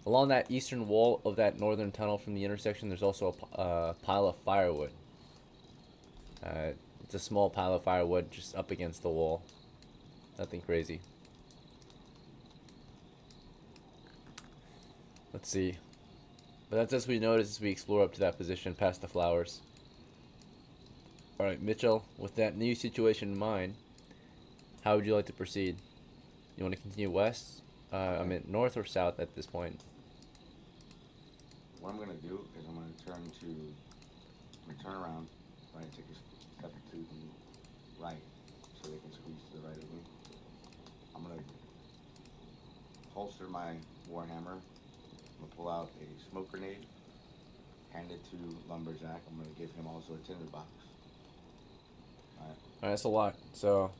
Along that eastern wall of that northern tunnel from the intersection, there's also a pile of firewood. It's a small pile of firewood just up against the wall. Nothing crazy. Let's see. But that's as we notice as we explore up to that position past the flowers. Alright, Mitchell, with that new situation in mind, how would you like to proceed? You want to continue west? I mean north or south at this point? What I'm gonna do is I'm gonna turn around, right, take a step to the right, so they can squeeze to the right of me. I'm gonna holster my warhammer. I'm gonna pull out a smoke grenade, hand it to Lumberjack. I'm gonna give him also a tinderbox. Alright, That's a lot. So,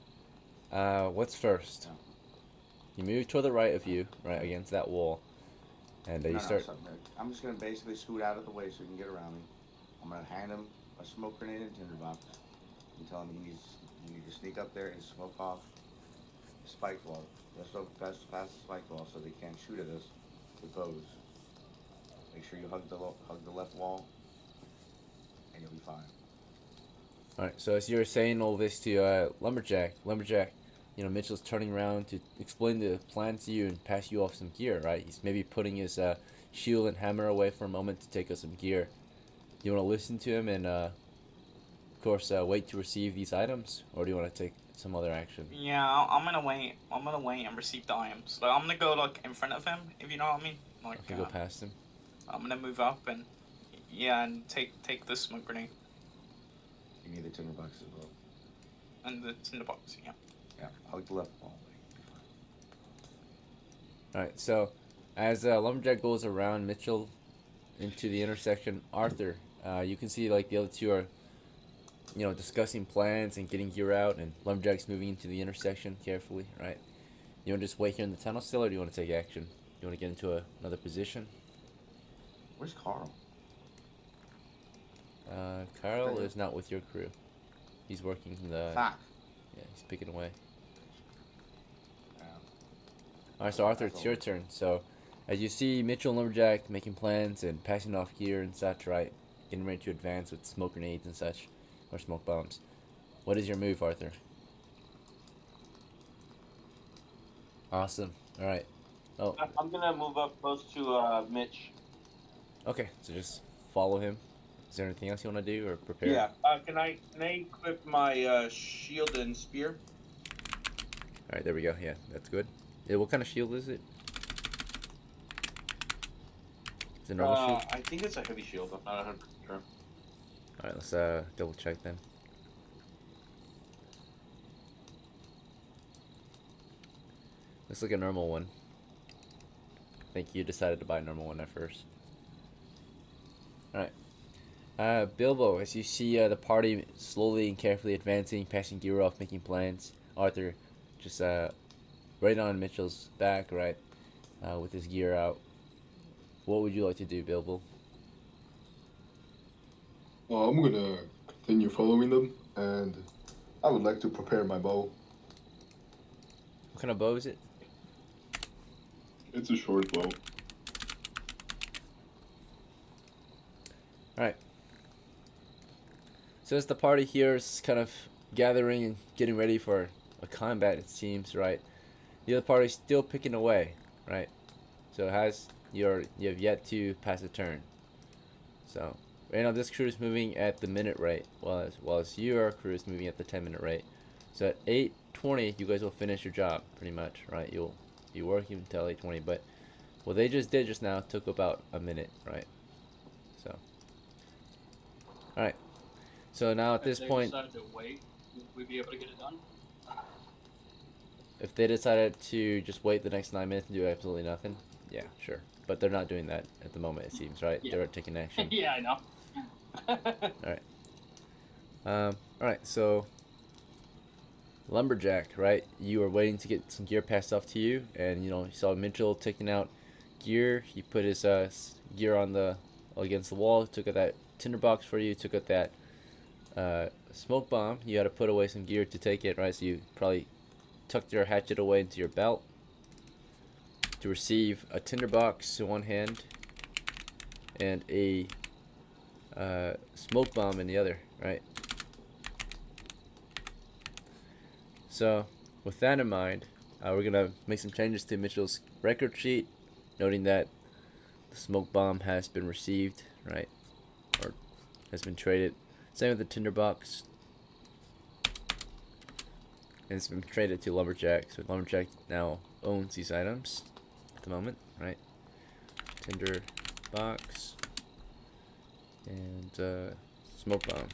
what's first? Yeah. You move to the right of you, right against that wall, and you start. I'm just gonna basically scoot out of the way so he can get around me. I'm gonna hand him a smoke grenade and tinderbox and tell him you need to sneak up there and smoke off the spike wall. Let's go past the spike wall so they can't shoot at us with bows. Make sure you hug the left wall, and you'll be fine. All right. So as you were saying all this to Lumberjack, you know, Mitchell's turning around to explain the plan to you and pass you off some gear, right? He's maybe putting his shield and hammer away for a moment to take us some gear. Do you want to listen to him and, of course, wait to receive these items, or do you want to take some other action? Yeah, I'm gonna wait. I'm gonna wait and receive the items. So I'm gonna go like in front of him, if you know what I mean. Like, Okay, go past him. I'm gonna move up and and take this smoke grenade You need the tinderbox as well. and the tinderbox. Yeah. Yeah, hug the left wall. All right. So as Lumberjack goes around Mitchell into the intersection, Arthur, you can see like the other two are, you know, discussing plans and getting gear out, and Lumberjack's moving into the intersection carefully, right? You want to just wait here in the tunnel still, or do you want to take action? You want to get into another position? Where's Carl? Carl is not with your crew. He's working the. Fuck. Yeah, he's picking away. Yeah. All right, so Arthur, it's your turn. So, as you see Mitchell and Lumberjack making plans and passing off gear and such, right? Getting ready to advance with smoke grenades and such, or smoke bombs. What is your move, Arthur? Awesome. All right. Oh, I'm gonna move up close to Mitch. okay. So just follow him. Is there anything else you want to do or prepare? Yeah. Can I equip my shield and spear? All right, there we go. Yeah, that's good. Yeah, what kind of shield is it? Is it a normal shield? I think it's a heavy shield. I'm not 100% sure. All right, let's double check then. Looks like a normal one. I think you decided to buy a normal one at first. Alright. Bilbo, as you see the party slowly and carefully advancing, passing gear off, making plans. Arthur just right on Mitchell's back, right, with his gear out. What would you like to do, Bilbo? Well, I'm gonna continue following them, and I would like to prepare my bow. What kind of bow is it? It's a short bow. Alright. So as the party here is kind of gathering and getting ready for a combat, it seems, right? The other party's still picking away, right? So you have yet to pass a turn. So right now this crew is moving at the minute rate, while your crew is moving at the 10-minute rate. So at 8:20, you guys will finish your job, pretty much, right? You'll be working until 8:20, but what they just did just now took about a minute, right? So, all right. So now at this point, decided to wait, would we be able to get it done? if they decided to just wait the next 9 minutes and do absolutely nothing, yeah, sure. But they're not doing that at the moment, it seems, right? Yeah. They're taking action. Yeah, I know. Alright, so Lumberjack, right? You were waiting to get some gear passed off to you, and you saw Mitchell taking out gear. He put his gear on against the wall, took out that tinderbox for you, took out that smoke bomb. You had to put away some gear to take it, right? So you probably tucked your hatchet away into your belt to receive a tinderbox in one hand and a smoke bomb in the other, right? So with that in mind, we're gonna make some changes to Mitchell's record sheet, noting that the smoke bomb has been received, right, or has been traded. Same with the tinderbox, and it's been traded to Lumberjack. So Lumberjack now owns these items at the moment, right? Tinderbox and smoke bomb.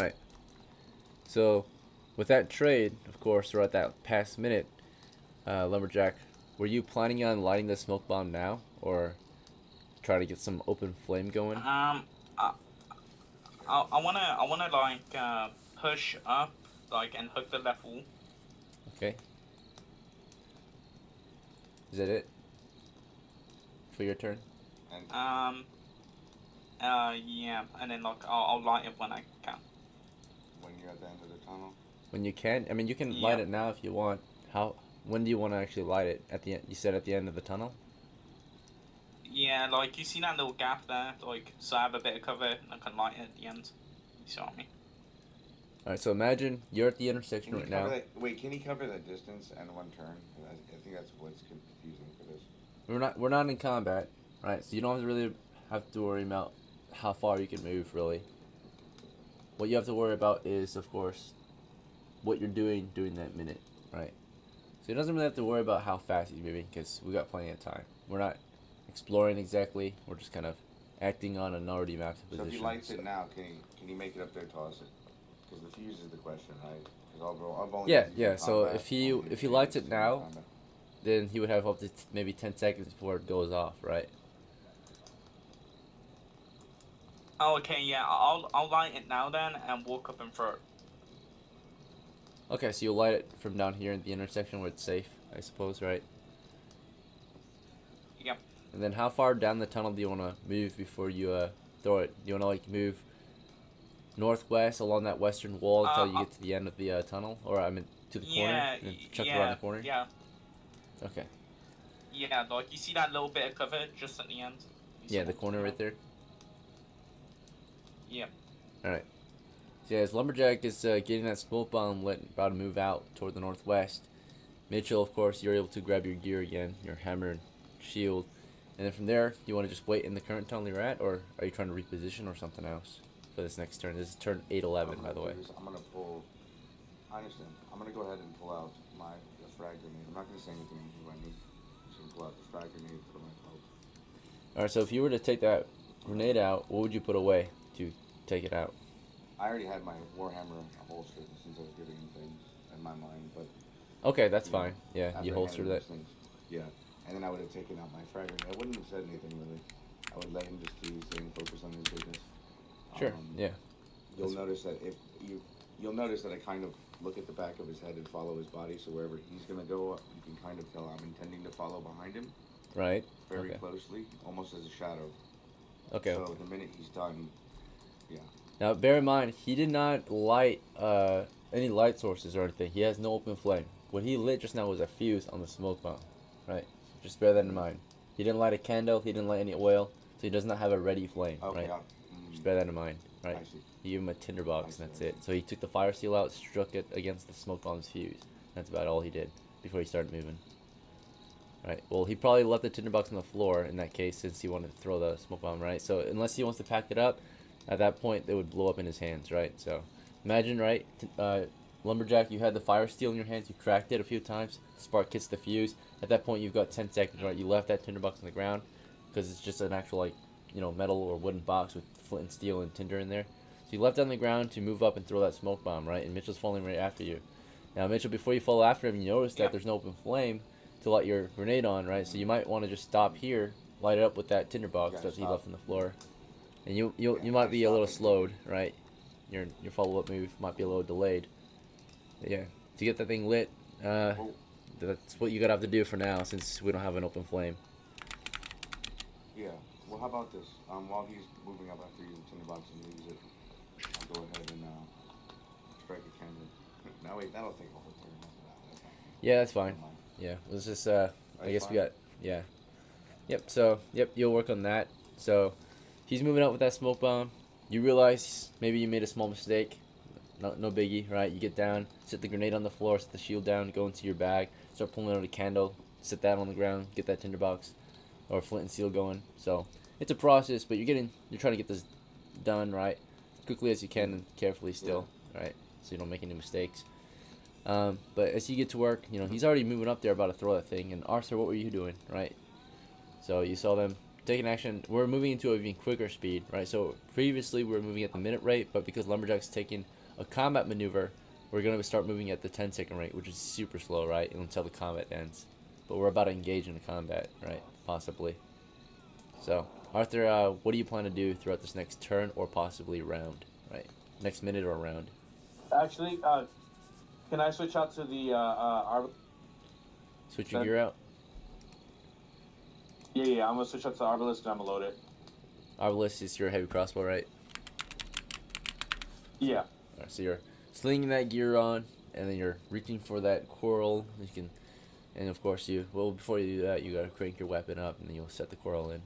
Right. So with that trade, of course, throughout that past minute, Lumberjack, were you planning on lighting the smoke bomb now, or try to get some open flame going? I wanna like push up, like, and hook the level. Okay. Is that it for your turn? Yeah, and then like I'll light it when I can. When you're at the end of the tunnel. When you can. I mean, you can light it now if you want. When do you want to actually light it? At the end? You said at the end of the tunnel? Yeah, like you see that little gap there, like, so I have a bit of cover and I can light it at the end. You see what I mean? Alright, so imagine you're at the intersection right now. Wait, can he cover that distance and one turn? I think that's what's confusing for this. We're not in combat, right? So you don't really have to worry about how far you can move, really. What you have to worry about is, of course, what you're doing during that minute, right? So he doesn't really have to worry about how fast he's moving, because we got plenty of time. We're not exploring exactly. We're just kind of acting on an already mapped position. So if he lights it now, can he make it up there to us? Because the fuse is the question, right? I've only yeah. So if he lights it now, then he would have up to maybe 10 seconds before it goes off, right? Oh, okay, yeah, I'll light it now then and walk up and throw it. Okay, so you'll light it from down here in the intersection where it's safe, I suppose, right? Yep. And then how far down the tunnel do you want to move before you throw it? Do you want to like move northwest along that western wall until you get to the end of the tunnel, or I mean to the corner and chuck it around the corner? Yeah. Okay. Yeah, like you see that little bit of cover just at the end. Yeah, the corner right there. Yep. All right. So yeah, as Lumberjack is getting that smoke bomb lit, about to move out toward the northwest, Mitchell, of course, you're able to grab your gear again, your hammer and shield, and then from there, you want to just wait in the current tunnel you're at, or are you trying to reposition or something else for this next turn? This is turn 8:11, by the way. I'm gonna pull. I understand. I'm gonna go ahead and pull out the frag grenade. I'm not gonna say anything if I need. I'm just gonna pull out the frag grenade for my belt. All right. So if you were to take that grenade out, what would you put away to take it out? I already had my warhammer holstered since I was giving him things, and my mind, but Okay, that's you know, fine. Yeah, after you I holster handled that. those things, yeah. And then I would have taken out my frag grenade. I wouldn't have said anything really. I would let him just do his thing, focus on his business. Sure. Yeah. You'll notice that you'll notice that I kind of look at the back of his head and follow his body. So wherever he's gonna go, you can kind of tell I'm intending to follow behind him. Right. Very Okay. closely, almost as a shadow. Okay. So the minute he's done, yeah. Now, bear in mind, he did not light any light sources or anything. He has no open flame. What he lit just now was a fuse on the smoke bomb, right? Just bear that in mind. He didn't light a candle. He didn't light any oil, so he does not have a ready flame, Okay. right? Just bear that in mind, right? I see. You give him a tinderbox, and that's it. So he took the fire seal out, struck it against the smoke bomb's fuse. That's about all he did before he started moving. Right. Well, he probably left the tinderbox on the floor in that case, since he wanted to throw the smoke bomb, right? So unless he wants to pack it up, at that point they would blow up in his hands, right? So imagine, right, Lumberjack, you had the fire steel in your hands, you cracked it a few times, the spark hits the fuse. At that point, you've got 10 seconds, right? You left that tinderbox on the ground because it's just an actual, like, you know, metal or wooden box with flint and steel and tinder in there. So you left it on the ground to move up and throw that smoke bomb, right? And Mitchell's falling right after you. Now, Mitchell, before you fall after him, you notice that there's no open flame to light your grenade on, right? So you might want to just stop here, light it up with that tinderbox that he left on the floor, and you might be a little slowed, right? Your follow-up move might be a little delayed. But yeah, to get that thing lit, that's what you gotta have to do for now, since we don't have an open flame. Yeah. Well, how about this? While he's moving up after using tinderbox and leaves it, I'll go ahead and strike a candle. No, wait, that'll take a whole turn. That's not Yeah, that's fine. Yeah, let's just I guess we got Yep. So you'll work on that. So he's moving up with that smoke bomb. You realize maybe you made a small mistake. No biggie, right? You get down, set the grenade on the floor, set the shield down, go into your bag, start pulling out a candle, set that on the ground, get that tinderbox or flint and steel going. So it's a process, but you're trying to get this done, right, as quickly as you can and carefully still, right, so you don't make any mistakes. But as you get to work, you know, he's already moving up there about to throw that thing. And Arthur, what were you doing, right? So you saw them taking action. We're moving into an even quicker speed, right? So previously we were moving at the minute rate, but because Lumberjack's taking a combat maneuver, we're going to start moving at the 10-second rate, which is super slow, right, until the combat ends. But we're about to engage in the combat, right, possibly. So, Arthur, what do you plan to do throughout this next turn or possibly round, right? Next minute or round? Actually, can I switch out to the Switch your gear out? Yeah, I'm gonna switch out to the Arbalist and I'm gonna load it. Arbalist is your heavy crossbow, right? Yeah. Alright, so you're slinging that gear on, and then you're reaching for that coral. You can, and of course before you do that, you gotta crank your weapon up, and then you'll set the coral in.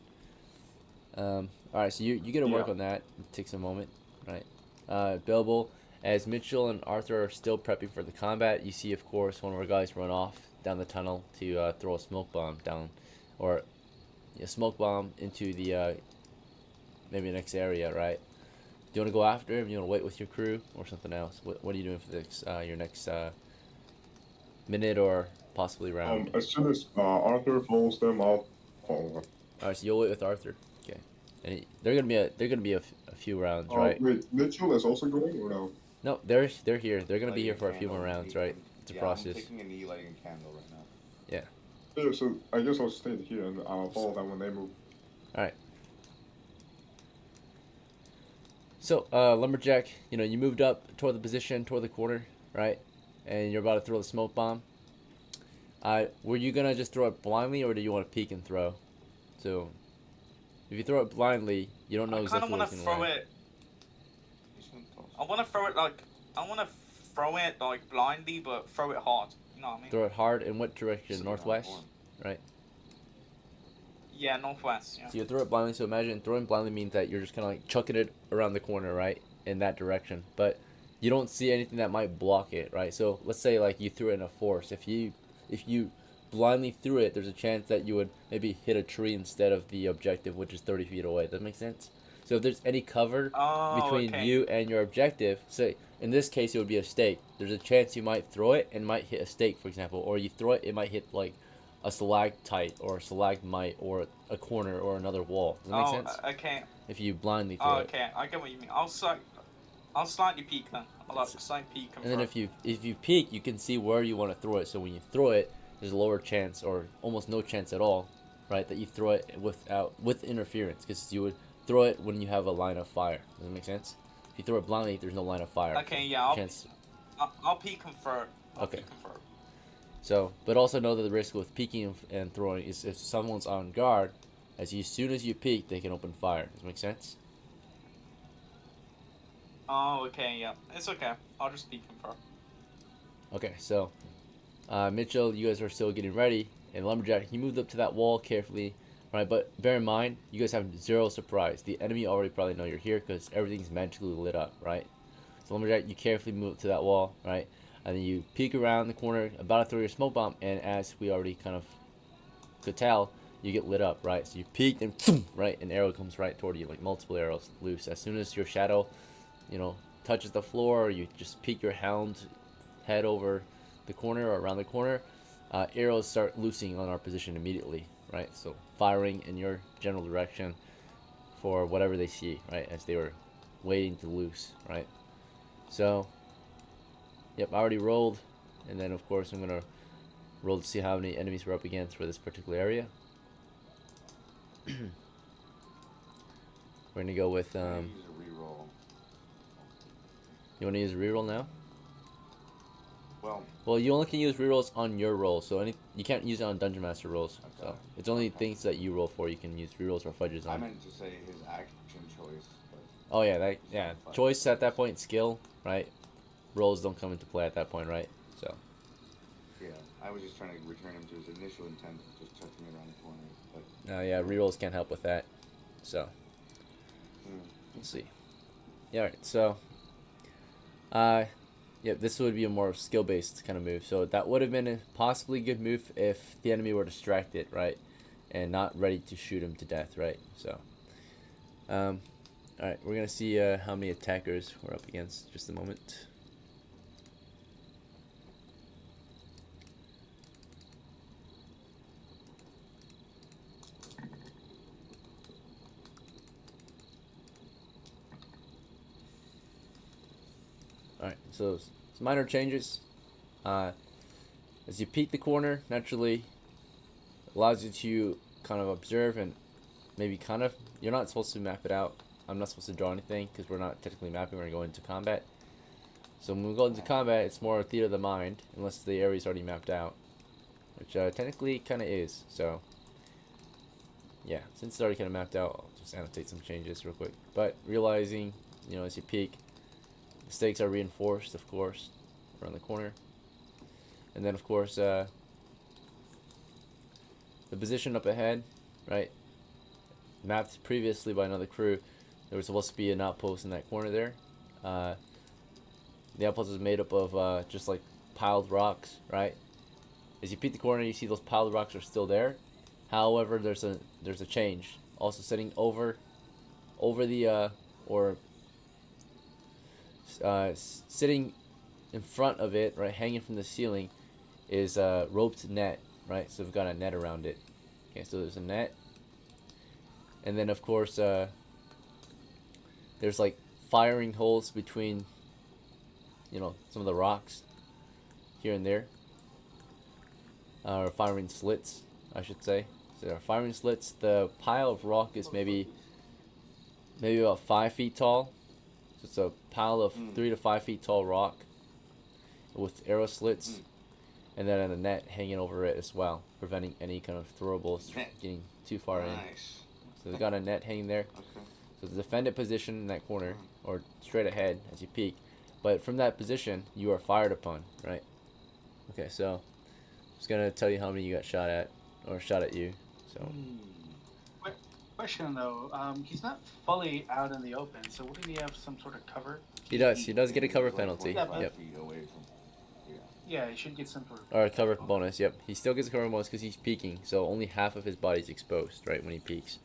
Alright, so you get to work on that. It takes a moment, right? Bilbo, as Mitchell and Arthur are still prepping for the combat, you see, of course, one of our guys run off down the tunnel to throw a smoke bomb down, or a smoke bomb into the maybe the next area, right? Do you want to go after him? Do you want to wait with your crew or something else? What are you doing for this, your next minute or possibly round? As soon as Arthur follows them, I'll follow them. Alright, so you'll wait with Arthur. Okay. And they're gonna be a few rounds, right? Wait, Mitchell is also going or no? No, they're here. They're gonna be here for a few more rounds, right? It's a process. I'm taking a knee lighting a candle right now. Yeah. Yeah, so I guess I'll stay here and I'll follow them when they move. Alright. So, Lumberjack, you know, you moved up toward the position, toward the corner, right? And you're about to throw the smoke bomb. Were you gonna just throw it blindly, or do you want to peek and throw? So, if you throw it blindly, you don't know exactly what's gonna land. I want to throw it like blindly, but throw it hard. You know what I mean? Throw it hard in what direction? Northwest, right? Yeah, northwest. Yeah. So you throw it blindly. So imagine throwing blindly means that you're just kind of like chucking it around the corner, right, in that direction. But you don't see anything that might block it, right? So let's say like you threw it in a force. If you blindly threw it, there's a chance that you would maybe hit a tree instead of the objective, which is 30 feet away. Does that make sense? So if there's any cover between you and your objective, say in this case it would be a stake. There's a chance you might throw it and might hit a stake, for example, or you throw it, it might hit like a stalactite or a stalagmite or a corner or another wall. Does that make sense? Okay. If you blindly throw it. Okay, I get what you mean. I'll say, I'll slightly peek then. I'll like slight peek. And then if you peek, you can see where you want to throw it. So when you throw it, there's a lower chance, or almost no chance at all, right, that you throw it with interference, because you would throw it when you have a line of fire. Does that make sense? If you throw it blindly, there's no line of fire. Okay, yeah, I'll peek and throw. Okay. So, but also know that the risk with peeking and throwing is if someone's on guard, as soon as you peek, they can open fire. Does that make sense? Oh, okay, yeah. It's okay. I'll just peek and throw. Okay, so Mitchell, you guys are still getting ready, and Lumberjack, he moved up to that wall carefully, right? But bear in mind, you guys have zero surprise. The enemy already probably know you're here because everything's magically lit up, right? So Lumberjack, you carefully move up to that wall, right? And then you peek around the corner, about to throw your smoke bomb, and as we already kind of could tell, you get lit up, right? So you peek, and boom, right, an arrow comes right toward you, like multiple arrows loose. As soon as your shadow, you know, touches the floor, or you just peek your hound head over the corner or around the corner, arrows start loosing on our position immediately, right? So firing in your general direction for whatever they see, right, as they were waiting to loose, right? So, yep, I already rolled, and then of course I'm gonna roll to see how many enemies we're up against for this particular area. We're gonna go with Use a reroll. You want to use a reroll now? Well, you only can use rerolls on your roll, so you can't use it on Dungeon Master rolls. Okay. So it's only things that you roll for you can use rerolls or fudges on. I meant to say his action choice. But Oh yeah, choice at that point, skill, right? Rolls don't come into play at that point, right? So. Yeah, I was just trying to return him to his initial intent of just chucking it around the corner. But Yeah, rerolls can't help with that. So. Let's see. Yeah, alright, so. Yeah, this would be a more skill-based kind of move. So that would have been a possibly good move if the enemy were distracted, right? And not ready to shoot him to death, right? So. Alright, we're going to see how many attackers we're up against. Just a moment. Alright, so some minor changes. As you peek the corner, naturally allows you to kind of observe and maybe kind of, you're not supposed to map it out. I'm not supposed to draw anything because we're not technically mapping, we're going to go into combat. So when we go into combat, it's more theater of the mind, unless the area is already mapped out. Which technically kind of is, so yeah, since it's already kind of mapped out, I'll just annotate some changes real quick. But realizing, you know, as you peek, the stakes are reinforced, of course, around the corner. And then, of course, the position up ahead, right, mapped previously by another crew, there was supposed to be an outpost in that corner there. The outpost is made up of just like piled rocks, right? As you peek the corner, you see those piled rocks are still there. However, there's a change. Also sitting over the sitting in front of it, right, hanging from the ceiling, is a roped net, right? So we've got a net around it. Okay, so there's a net, and then of course there's like firing holes between, you know, some of the rocks here and there, or firing slits, I should say. So there are firing slits. The pile of rock is maybe about 5 feet tall. So it's a pile of 3 to 5 feet tall rock with arrow slits, and then a net hanging over it as well, preventing any kind of throwables getting too far in. So they've got a net hanging there. Okay. So the defended position in that corner, or straight ahead as you peek. But from that position, you are fired upon, right? Okay, so I'm just gonna tell you how many you got shot at, or shot at you. So. Question though, he's not fully out in the open, so wouldn't he have some sort of cover? He does get a cover penalty. Yeah, Yep. Yeah, he should get some sort of. Or a cover bonus. Yep. He still gets a cover bonus because he's peeking, so only half of his body's exposed, right, when he peeks.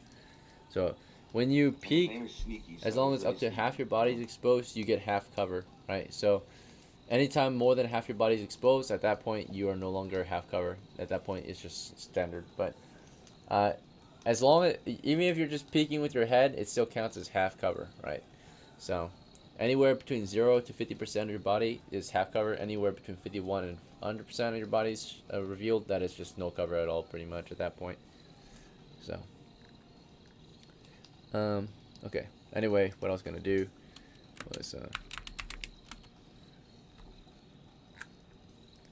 So when you peek, as long as up to half your body's exposed, you get half cover, right? So anytime more than half your body's exposed, at that point you are no longer half cover. At that point it's just standard. But as long as, even if you're just peeking with your head, it still counts as half cover, right? So Anywhere between 0 to 50% of your body is half cover. Anywhere between 51 and 100% of your body is revealed. That is just no cover at all, pretty much at that point. So, okay. Anyway, what I was gonna do was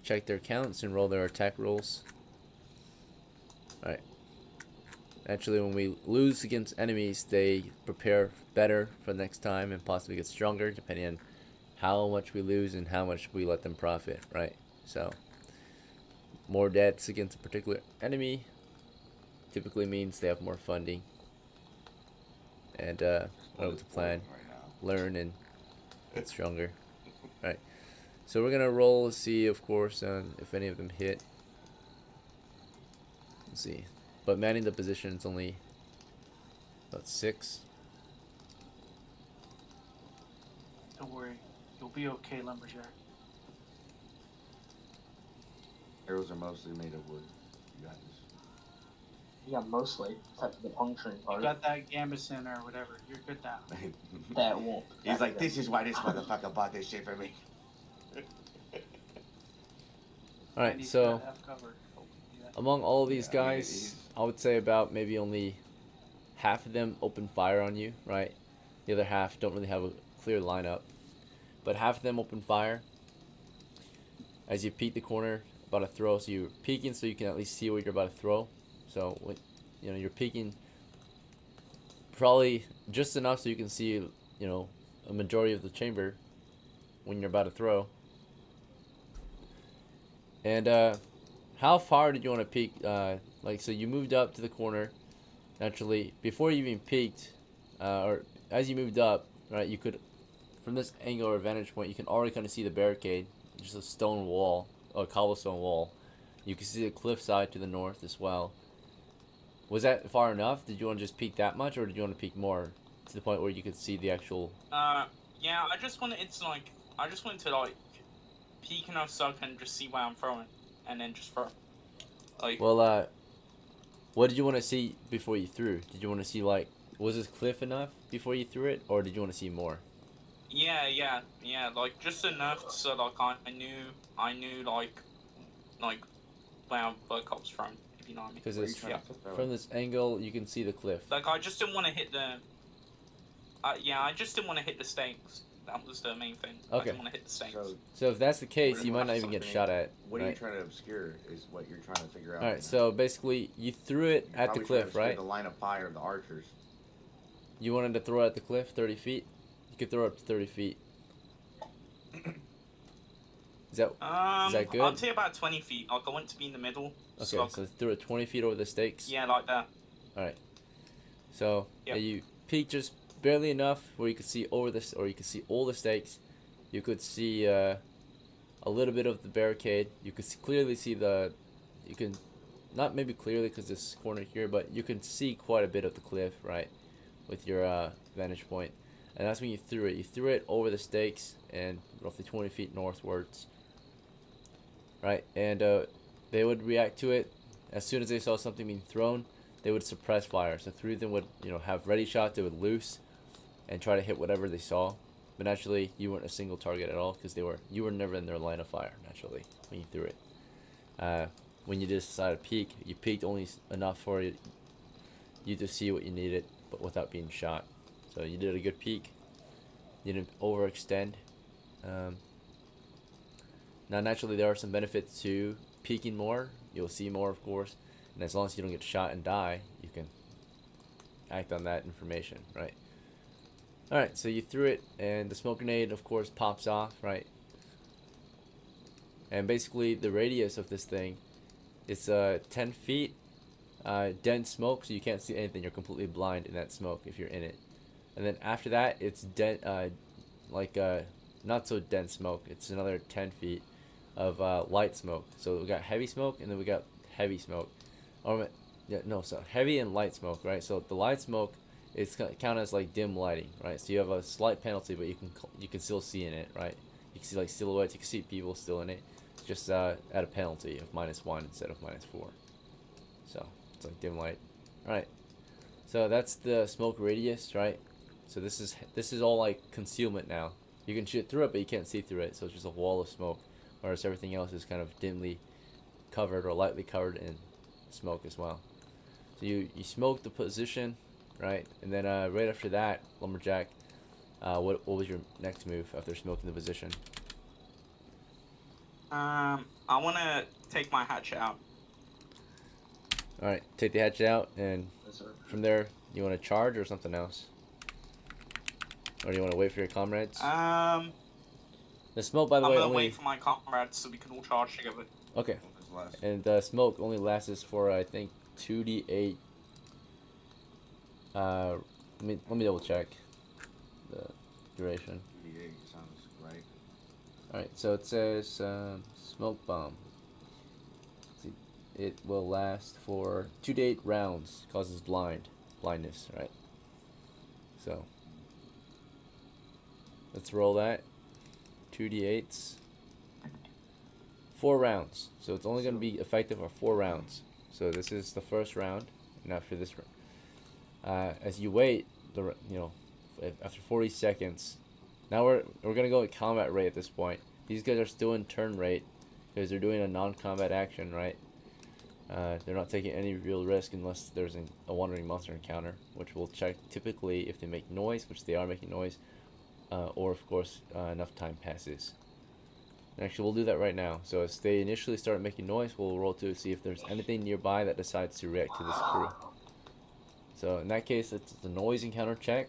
check their counts and roll their attack rolls. All right. Actually, when we lose against enemies, they prepare better for the next time and possibly get stronger, depending on how much we lose and how much we let them profit, right? So, more deaths against a particular enemy typically means they have more funding and are able to plan, learn, and get stronger, right? So we're gonna roll to see, of course, if any of them hit. Let's see. But manning the position is only about 6. Don't worry, you'll be okay, Lumberjack. Arrows are mostly made of wood. You got this. Yeah, mostly. Except the puncturing You part. got that Gambison or whatever. You're good now. That won't. He's like, this is why this motherfucker bought this shit for me. Alright, And he's so got half cover. Yeah. among all these Yeah, I mean, guys, I would say about maybe only half of them open fire on you, right? The other half don't really have a clear lineup. But half of them open fire as you peek the corner about to throw. So you're peeking so you can at least see what you're about to throw. So when, you know, you're peeking probably just enough so you can see, you know, a majority of the chamber when you're about to throw. And how far did you want to peek? Like, so you moved up to the corner. Naturally, before you even peeked, or as you moved up, right, you could, from this angle or vantage point, you can already kind of see the barricade, just a stone wall, or a cobblestone wall. You can see the cliffside to the north as well. Was that far enough? Did you want to just peek that much, or did you want to peek more to the point where you could see the actual? Yeah, I just wanted to like peek enough so I can just see where I'm throwing, and then just throw. Like. Well, what did you want to see before you threw? Did you want to see, like, was this cliff enough before you threw it, or did you want to see more? Yeah, like just enough so like I knew like where the cops from, if you know what I mean. Because from this angle, you can see the cliff. Like I just didn't want to hit the. I just didn't want to hit the stakes. That was the main thing. Okay. I didn't want to hit the stakes. So if that's the case, you might not even get shot at. What right? are you trying to obscure is what you're trying to figure out. Alright, so basically, you threw it at the cliff, right? The line of fire of the archers. You wanted to throw it at the cliff, 30 feet? You could throw it up to 30 feet. Is that good? I'd say about 20 feet. Like I want to be in the middle. Okay, so throw it 20 feet over the stakes? Yeah, like that. Alright. So, Yep. you peek just barely enough where you could see over this, or you could see all the stakes. You could see a little bit of the barricade. You could clearly see you can, not maybe clearly because this corner here, but you can see quite a bit of the cliff, right, with your vantage point. And that's when you threw it. You threw it over the stakes and roughly 20 feet northwards, right? And they would react to it as soon as they saw something being thrown. They would suppress fire. So 3 of them would, you know, have ready shots. They would loose and try to hit whatever they saw. But naturally, you weren't a single target at all because you were never in their line of fire. Naturally, when you threw it, when you just decided to peek, you peeked only enough for you to see what you needed, but without being shot. So you did a good peek. You didn't overextend. Now, naturally, there are some benefits to peeking more. You'll see more, of course, and as long as you don't get shot and die, you can act on that information, right? Alright, so you threw it, and the smoke grenade, of course, pops off, right? And basically, the radius of this thing is 10 feet, dense smoke, so you can't see anything. You're completely blind in that smoke if you're in it. And then after that, it's not so dense smoke. It's another 10 feet of light smoke. So we got heavy smoke, and then we got heavy smoke. So heavy and light smoke, right? So the light smoke is counted as like dim lighting, right? So you have a slight penalty, but you can still see in it, right? You can see like silhouettes. You can see people still in it, just at a penalty of -1 instead of -4. So it's like dim light. All right. So that's the smoke radius, right? So this is all like concealment now. You can shoot through it, but you can't see through it. So it's just a wall of smoke, whereas everything else is kind of dimly covered or lightly covered in smoke as well. So you smoke the position, right? And then right after that, Lumberjack, what was your next move after smoking the position? I want to take my hatch out. All right, take the hatch out, and Yes, sir. from there, you want to charge or something else? Or do you want to wait for your comrades? The smoke, by the I'm way, gonna only... wait for my comrades so we can all charge together. Okay. What was last? And the smoke only lasts for, I think, 2d8. Let me double check the duration. 38 sounds right. Alright, so it says smoke bomb. Let's see. It will last for 2d8 rounds. Causes blindness, right? So let's roll that. 2d8s. 4 rounds. So it's only going to be effective for 4 rounds. So this is the first round, and after this round, as you wait, after 40 seconds, now we're gonna go at combat rate at this point. These guys are still in turn rate because they're doing a non-combat action, right? They're not taking any real risk unless there's a wandering monster encounter, which we'll check typically if they make noise, which they are making noise, or of course enough time passes. Actually, we'll do that right now. So as they initially start making noise, we'll roll to see if there's anything nearby that decides to react to this crew. So in that case, it's the noise encounter check.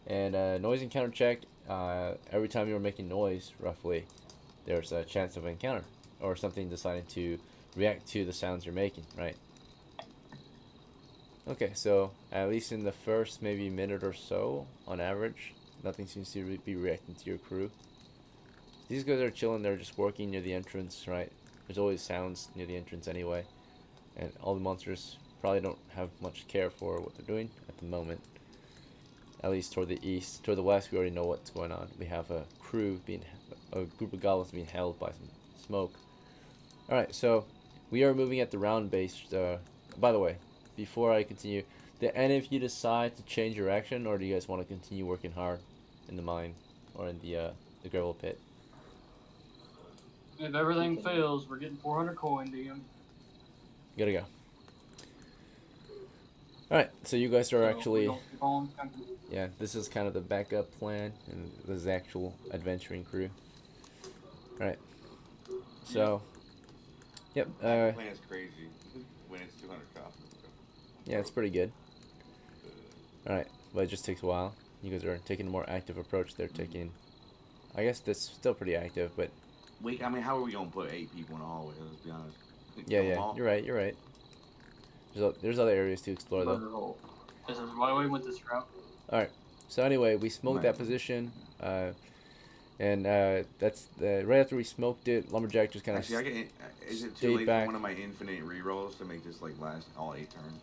And noise encounter check, every time you're making noise, roughly, there's a chance of an encounter. Or something deciding to react to the sounds you're making, right? Okay, so at least in the first maybe minute or so, on average, nothing seems to be reacting to your crew. These guys are chilling, they're just working near the entrance, right? There's always sounds near the entrance anyway. And all the monsters probably don't have much care for what they're doing at the moment. At least toward the east. Toward the west, we already know what's going on. We have a group of goblins being held by some smoke. Alright, so we are moving at the round-based, by the way, before I continue, did any of you decide to change your action, or do you guys want to continue working hard in the mine, or in the gravel pit? If everything fails, we're getting 400 coin, DM. Gotta go. Alright, so you guys are actually... Yeah, this is kind of the backup plan, and this is the actual adventuring crew. Alright. So... Yep, That plan is crazy when it's 200 copies. Yeah, it's pretty good. Alright, but it just takes a while. You guys are taking a more active approach. They're taking... I guess that's still pretty active, but... Wait, I mean, how are we gonna put 8 people in the hallway? Let's be honest. Yeah, you're right. There's other areas to explore, though. This is why we went this route. Alright, so anyway, we smoked that position, and that's right after we smoked it, Lumberjack just kind of is it too late for one of my infinite rerolls to make this like last all 8 turns?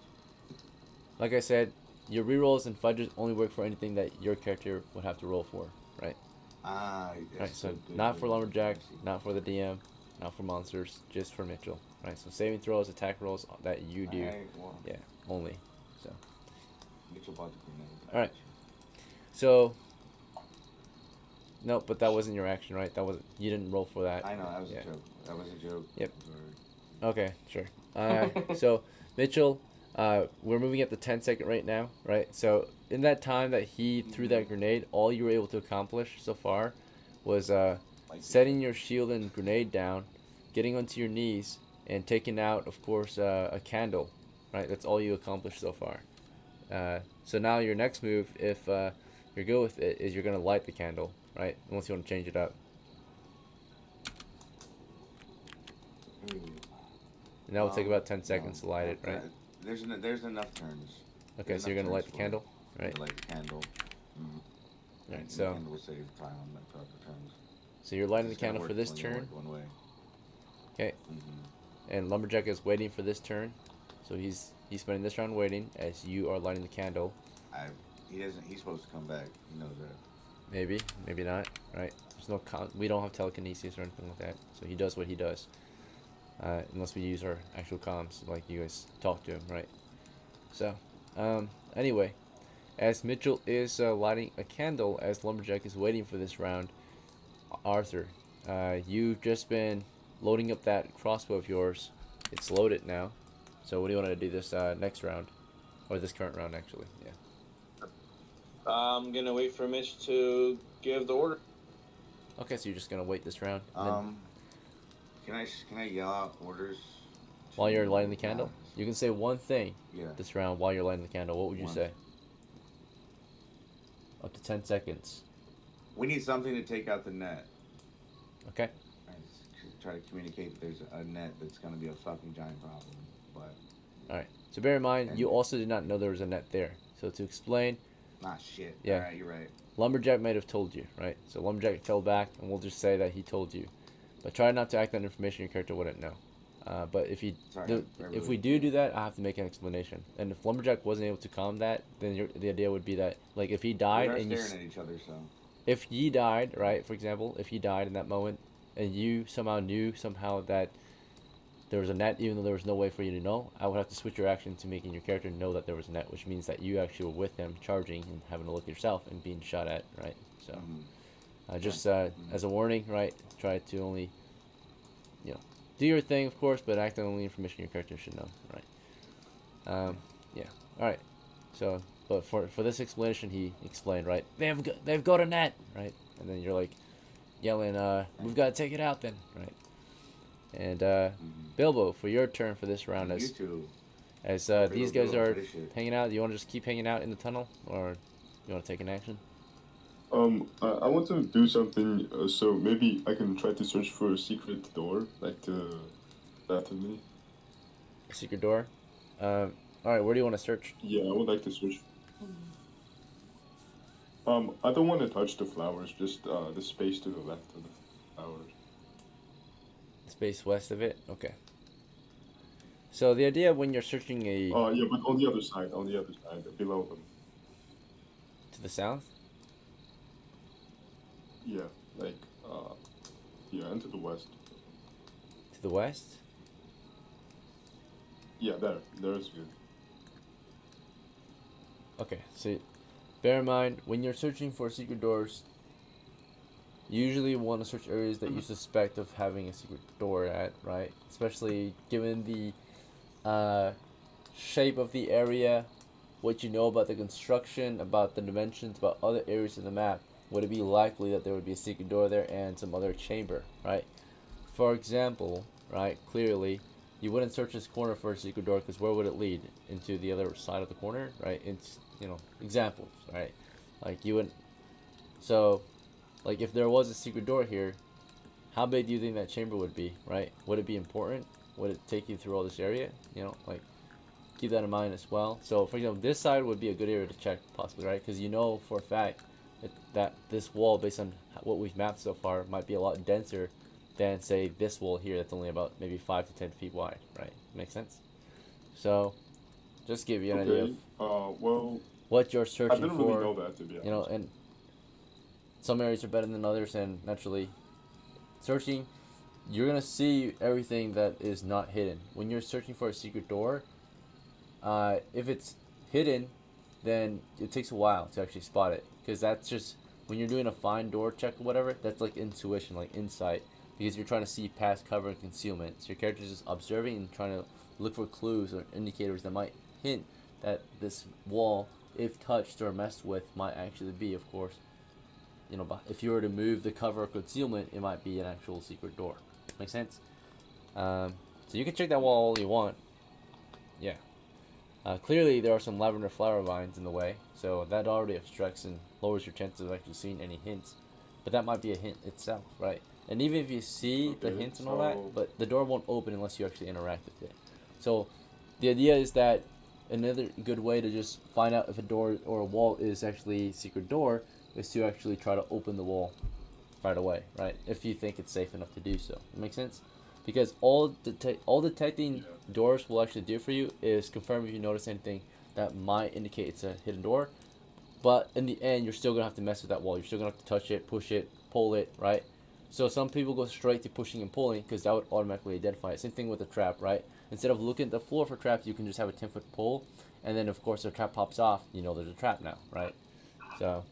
Like I said, your rerolls and fudges only work for anything that your character would have to roll for, right? Right, so not for Lumberjack, not for the DM, not for monsters, just for Mitchell. Right, so saving throws, attack rolls that you do, yeah, only. So. Mitchell bought the grenade. All right. So. Nope, but that wasn't your action, right? That wasn't. You didn't roll for that. I know that was a joke. That was a joke. Yep. Okay, sure. So Mitchell, we're moving at the 10-second rate now, right? So in that time that he threw that grenade, all you were able to accomplish so far was setting your shield and grenade down, getting onto your knees, and taking out, of course, a candle, right? That's all you accomplished so far. So now your next move, if you're good with it, is you're going to light the candle, right? Unless you want to change it up. And that will take about 10 seconds to light it, right? There's enough turns. Okay, so you're going to light the candle, right? Light the candle. Alright, so... The candle will save time on the proper turns. So you're lighting the candle for this turn. One way. Okay. And Lumberjack is waiting for this turn. So he's spending this round waiting as you are lighting the candle. He's supposed to come back. He knows that. Maybe, maybe not. Right? There's no we don't have telekinesis or anything like that. So he does what he does. Unless we use our actual comms, like you guys talk to him, right? So, anyway, as Mitchell is lighting a candle as Lumberjack is waiting for this round, Arthur, you've just been loading up that crossbow of yours. It's loaded now. So what do you want to do this next round? Or this current round, actually. Yeah. I'm gonna wait for Mitch to give the order. Okay, so you're just going to wait this round? and then Can I yell out orders? while you're lighting the candle? You can say one thing Yeah. this round while you're lighting the candle. What would you One. say? Up to 10 seconds. We need something to take out the net. Okay. I just try to communicate that there's a net that's going to be a fucking giant problem. But Alright. So bear in mind, you also did not know there was a net there. So to explain, shit. Yeah. Alright, you're right. Lumberjack might have told you, right? So Lumberjack fell back, and we'll just say that he told you. But try not to act on information your character wouldn't know. But if you if we do that, I have to make an explanation. And if Lumberjack wasn't able to calm that, then the idea would be that, like, if he died We're and you staring at each other, so. if he died, right? For example, if he died in that moment, and you somehow knew that there was a net, even though there was no way for you to know, I would have to switch your action to making your character know that there was a net, which means that you actually were with him, charging and having to look at yourself and being shot at, right? So, just as a warning, right? Try to only, do your thing, of course, but act on only information your character should know, right? Yeah. All right. So, but for this explanation, he explained, right? They've got a net, right? And then you're like yelling, "We've got to take it out, then," right? And Bilbo, for your turn for this round, as these guys are hanging out, do you want to just keep hanging out in the tunnel, or you want to take an action? I want to do something, so maybe I can try to search for a secret door, like to left of me. A secret door? Alright, where do you want to search? Yeah, I would like to search. I don't want to touch the flowers, just the space to the left of the flowers. Space west of it? Okay. So the idea when you're searching a... yeah, but on the other side, below them. To the south? Yeah, like, yeah, and to the west. To the west? Yeah, there's good. Okay, so bear in mind, when you're searching for secret doors, you usually want to search areas that you suspect of having a secret door at, right? Especially given the shape of the area, what you know about the construction, about the dimensions, about other areas of the map. Would it be likely that there would be a secret door there and some other chamber, right? For example, right, clearly, you wouldn't search this corner for a secret door because where would it lead? Into the other side of the corner, right? It's, examples, right? Like, you wouldn't... So, like, if there was a secret door here, how big do you think that chamber would be, right? Would it be important? Would it take you through all this area? Like, keep that in mind as well. So, for example, this side would be a good area to check, possibly, right? Because you know for a fact that this wall, based on what we've mapped so far, might be a lot denser than, say, this wall here that's only about maybe 5 to 10 feet wide, right? Makes sense? So, just give you an idea of well, what you're searching for. I didn't really know that, to be honest. And some areas are better than others, and naturally, searching, you're going to see everything that is not hidden. When you're searching for a secret door, if it's hidden, then it takes a while to actually spot it. Because that's just, when you're doing a find door check or whatever, that's like intuition, like insight. Because you're trying to see past cover and concealment. So your character's just observing and trying to look for clues or indicators that might hint that this wall, if touched or messed with, might actually be, of course, if you were to move the cover or concealment, it might be an actual secret door. Make sense? So you can check that wall all you want. Yeah. Clearly, there are some lavender flower vines in the way, so that already obstructs and lowers your chances of actually seeing any hints. But that might be a hint itself, right? And even if you see the hints and all that, but the door won't open unless you actually interact with it. So the idea is that another good way to just find out if a door or a wall is actually a secret door is to actually try to open the wall right away, right? If you think it's safe enough to do so. That makes sense? Because all detecting doors will actually do for you is confirm if you notice anything that might indicate it's a hidden door. But in the end, you're still going to have to mess with that wall. You're still going to have to touch it, push it, pull it, right? So some people go straight to pushing and pulling because that would automatically identify it. Same thing with the trap, right? Instead of looking at the floor for traps, you can just have a 10-foot pull, and then of course the trap pops off. You know there's a trap now, right? So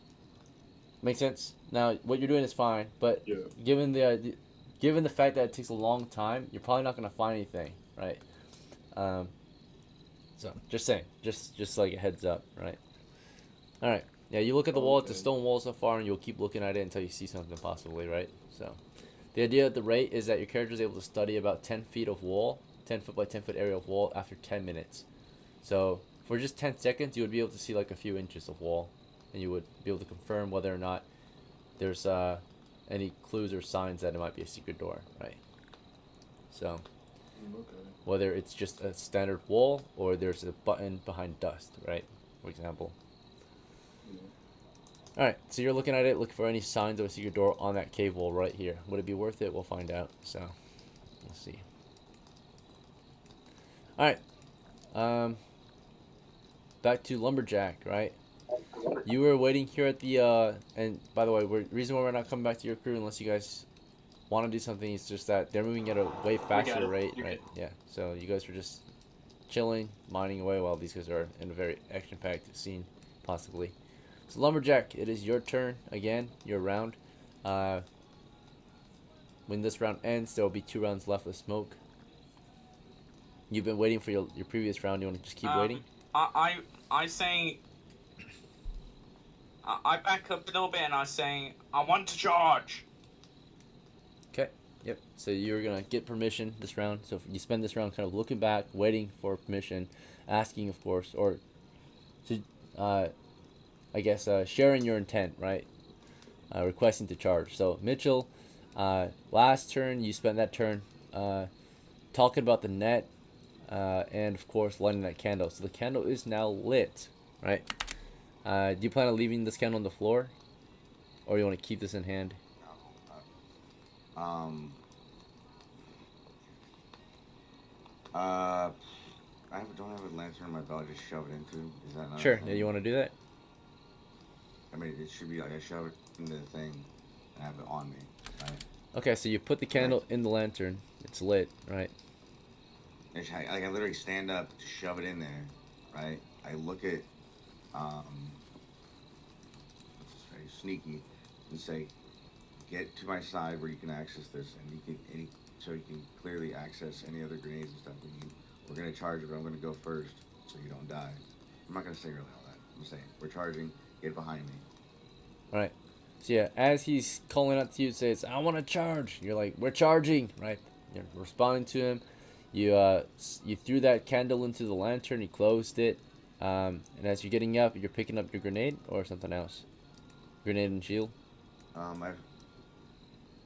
makes sense. Now what you're doing is fine, but Yeah. given the fact that it takes a long time, you're probably not gonna find anything, right? So just saying, just like a heads up, right? All right. Yeah, you look at the wall. It's a stone wall so far, and you'll keep looking at it until you see something possibly, right? So, the idea at the rate is that your character is able to study about 10 feet of wall, 10 foot by 10 foot area of wall after 10 minutes. So, for just 10 seconds, you would be able to see like a few inches of wall, and you would be able to confirm whether or not there's any clues or signs that it might be a secret door, right? So, whether it's just a standard wall or there's a button behind dust, right? For example. Alright, so you're looking at it, looking for any signs of a secret door on that cave wall right here. Would it be worth it? We'll find out. So, we'll see. Alright. Back to Lumberjack, right? You were waiting here at the, and by the way, the reason why we're not coming back to your crew unless you guys want to do something is just that they're moving at a way faster rate, right? Yeah, so you guys were just chilling, mining away while these guys are in a very action-packed scene, possibly. So Lumberjack, it is your turn again, your round. When this round ends, there will be 2 rounds left with smoke. You've been waiting for your previous round. You want to just keep waiting? I saying. I back up a little bit and I saying I want to charge. Okay. Yep. So you're gonna get permission this round. So you spend this round kind of looking back, waiting for permission, asking, of course, or to I guess sharing your intent, right? Requesting to charge. So Mitchell, last turn you spent that turn talking about the net, and of course lighting that candle. So the candle is now lit, right? Do you plan on leaving this candle on the floor, or you want to keep this in hand? I don't have a lantern in my belt. I just shove it into. Is that not? Sure. Yeah, you want to do that? I mean, it should be like I shove it into the thing and have it on me, right? Okay, so you put the candle in the lantern. It's lit, right? I literally stand up to shove it in there, right? I look at, very sneaky, and say, "Get to my side where you can access this, and so you can clearly access any other grenades and stuff. We're gonna charge it, but I'm gonna go first, so you don't die." I'm not gonna say really all that. I'm saying we're charging. Get behind me. Alright. So yeah, as he's calling out to you, says, "I want to charge." You're like, "We're charging," right? You're responding to him. You threw that candle into the lantern. You closed it, and as you're getting up, you're picking up your grenade or something else. Grenade and shield.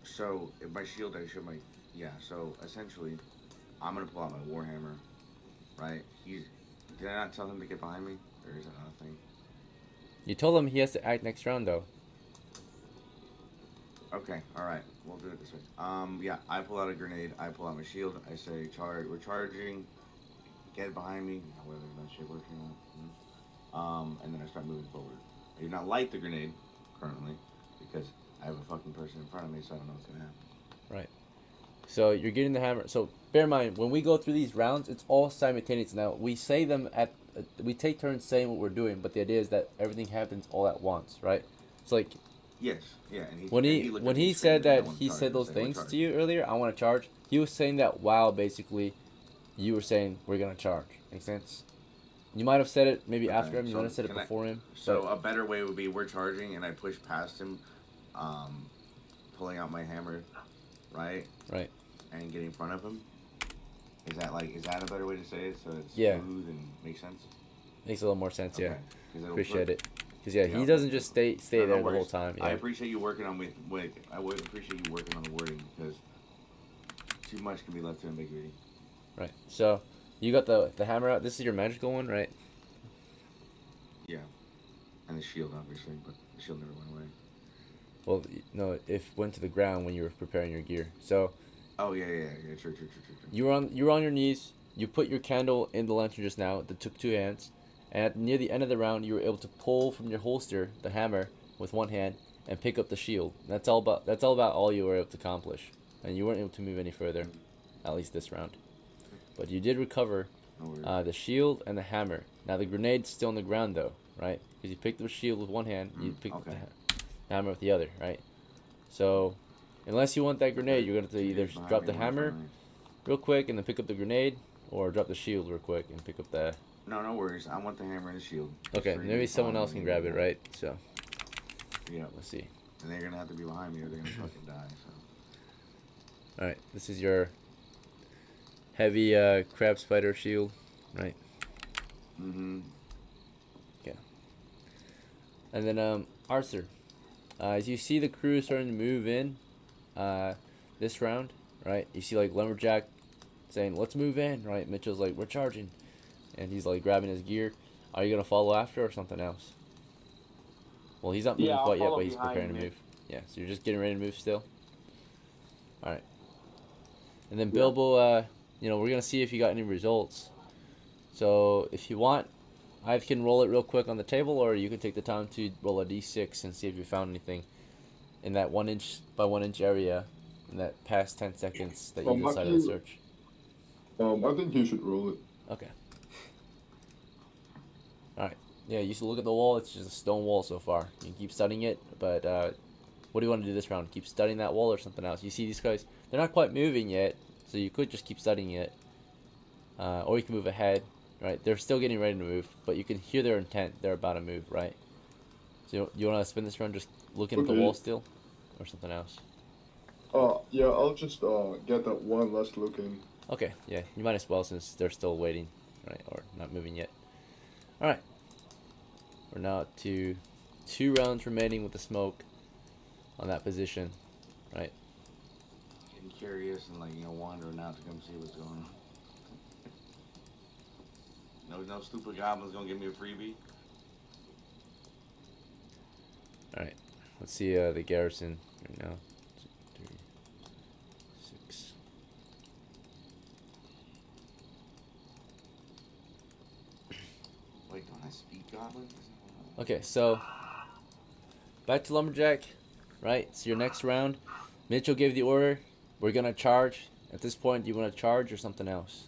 So if my shield, I show my So essentially, I'm gonna pull out my warhammer, right? Did I not tell him to get behind me? Or is that another thing? You told him he has to act next round, though. Okay, alright. We'll do it this way. Yeah, I pull out a grenade. I pull out my shield. I say, we're charging. Get behind me. Whether that shit works or not. And then I start moving forward. I do not light the grenade, currently, because I have a fucking person in front of me, so I don't know what's gonna happen. Right. So you're getting the hammer. So bear in mind, when we go through these rounds, it's all simultaneous. Now, we say them we take turns saying what we're doing, but the idea is that everything happens all at once, right? It's like yes, yeah. And when he said that he said those things to you earlier, I want to charge. He was saying that while basically you were saying we're gonna charge. Make sense? You might have said it maybe after him. You might have said it before him. So a better way would be we're charging, and I push past him, pulling out my hammer, right? Right. And get in front of him. Is that a better way to say it? So it's smooth and makes sense. Makes a little more sense, okay. Yeah. Appreciate it. Because he doesn't just stay there the whole time. Yeah. I appreciate you working on I would appreciate you working on the wording because too much can be left to ambiguity. Right. So you got the hammer out. This is your magical one, right? Yeah. And the shield, obviously, but the shield never went away. Well, no, it went to the ground when you were preparing your gear. So. Oh yeah, true. You were on your knees. You put your candle in the lantern just now. That took 2 hands, and near the end of the round, you were able to pull from your holster the hammer with one hand, and pick up the shield. That's all about all you were able to accomplish, and you weren't able to move any further, at least this round. But you did recover the shield and the hammer. Now the grenade's still on the ground though, right? Because you picked up the shield with one hand, you picked up the hammer with the other, right? So unless you want that grenade, you're gonna have to either drop the hammer real quick and then pick up the grenade, or drop the shield real quick and pick up the. No, no worries. I want the hammer and the shield. Okay, maybe someone else can grab it, right? So. Yeah. Let's see. And they're gonna have to be behind me, or they're gonna fucking die. So. All right, this is your heavy crab spider shield, right? Mm-hmm. Okay. And then Arthur, as you see the crew starting to move in, this round, right? You see like Lumberjack saying, "Let's move in," right? Mitchell's like, "We're charging," and he's like grabbing his gear. Are you gonna follow after or something else? Well, he's not moving quite yet, but he's preparing to move. Yeah, so you're just getting ready to move still. All right. And then Bilbo, you know, we're gonna see if you got any results. So if you want, I can roll it real quick on the table, or you can take the time to roll a d6 and see if you found anything in that 1 inch by 1 inch area in that past 10 seconds that you decided to search. I think you should roll it. Okay. Alright. Yeah, you should look at the wall. It's just a stone wall so far. You can keep studying it, but what do you want to do this round? Keep studying that wall or something else? You see these guys, they're not quite moving yet, so you could just keep studying it. Or you can move ahead, right? They're still getting ready to move, but you can hear their intent. They're about to move, right? So you want to spend this round just looking at the wall still, or something else? Yeah, I'll just get that one last look in. Okay, yeah, you might as well since they're still waiting, right? Or not moving yet. Alright. We're now up to 2 rounds remaining with the smoke on that position, right? Getting curious and, like, you know, wandering out to come see what's going on. No stupid goblin's gonna give me a freebie. Alright, let's see the garrison right now. 2, 3, 6. Wait, don't I speak goblin? Okay, so back to Lumberjack, right? So your next round, Mitchell gave the order. We're gonna charge. At this point, do you want to charge or something else?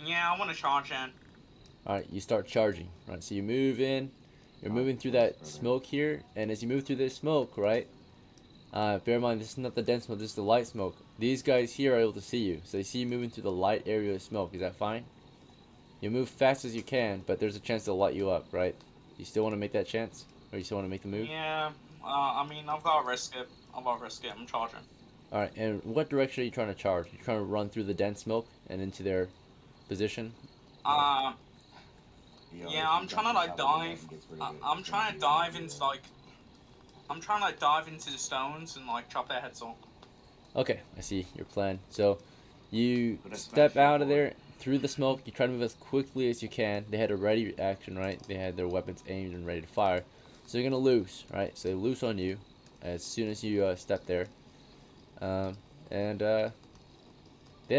Yeah, I want to charge in. Alright, you start charging, right? So you move in. You're moving through that smoke here, and as you move through this smoke, right? Bear in mind, this is not the dense smoke, this is the light smoke. These guys here are able to see you, so they see you moving through the light area of smoke. Is that fine? You move fast as you can, but there's a chance they'll light you up, right? You still want to make that chance? Or you still want to make the move? Yeah, I mean, I've got to risk it. I'm charging. Alright, and what direction are you trying to charge? You're trying to run through the dense smoke and into their position? Yeah, I'm trying to, like, dive. I'm trying to dive into, like... I'm trying to, like, dive into the stones and, like, chop their heads off. Okay, I see your plan. So, you step out of there, through the smoke, you try to move as quickly as you can. They had a ready action, right? They had their weapons aimed and ready to fire. So you're going to loose, right? So they loose on you as soon as you step there. They had a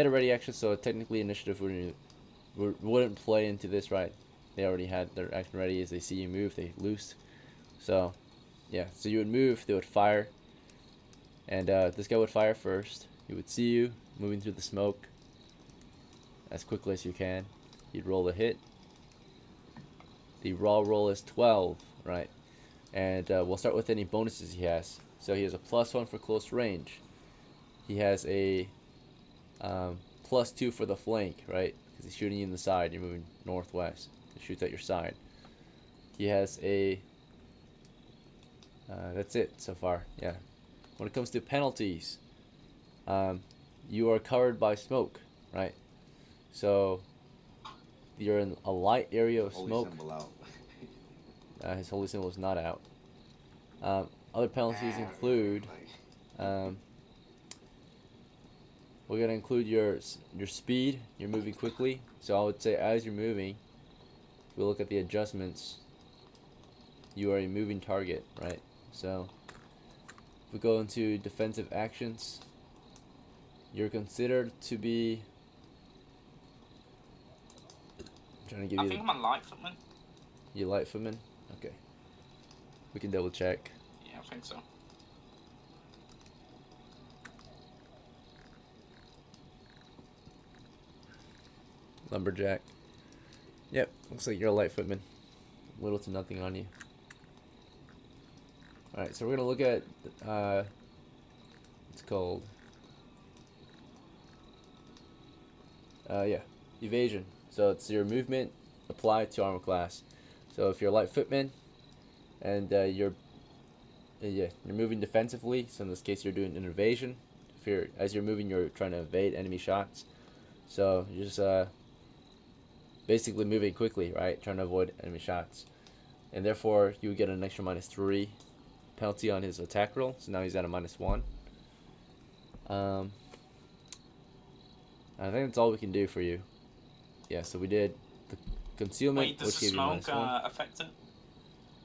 ready action, so technically initiative wouldn't play into this, right? They already had their action ready. As they see you move, they loose. So, yeah. So you would move, they would fire. And this guy would fire first. He would see you moving through the smoke as quickly as you can. He'd roll a hit. The raw roll is 12, right? And we'll start with any bonuses he has. So he has a +1 for close range. He has a +2 for the flank, right? Because he's shooting you in the side. You're moving northwest. He shoots at your side. He has a... that's it so far, yeah. When it comes to penalties, you are covered by smoke, right? So you're in a light area of smoke. His holy symbol is not out. Other penalties include we're gonna include your speed. You're moving quickly, so I would say as you're moving, if we look at the adjustments, you are a moving target, right? So if we go into defensive actions, you're considered to be... I'm trying to give I think I'm a light footman. You light footman? Okay. We can double check. Yeah, I think so. Lumberjack. Yep, looks like you're a light footman. Little to nothing on you. Alright, so we're gonna look at it's called yeah, evasion. So it's your movement applied to armor class. So if you're a light footman and you're moving defensively, so in this case you're doing an evasion. If as you're moving, you're trying to evade enemy shots. So you're just basically moving quickly, right? Trying to avoid enemy shots. And therefore, you would get an extra -3 penalty on his attack roll. So now he's at a -1. I think that's all we can do for you. Yeah, so we did the concealment, Wait, does which the gave you smoke -1. affect it?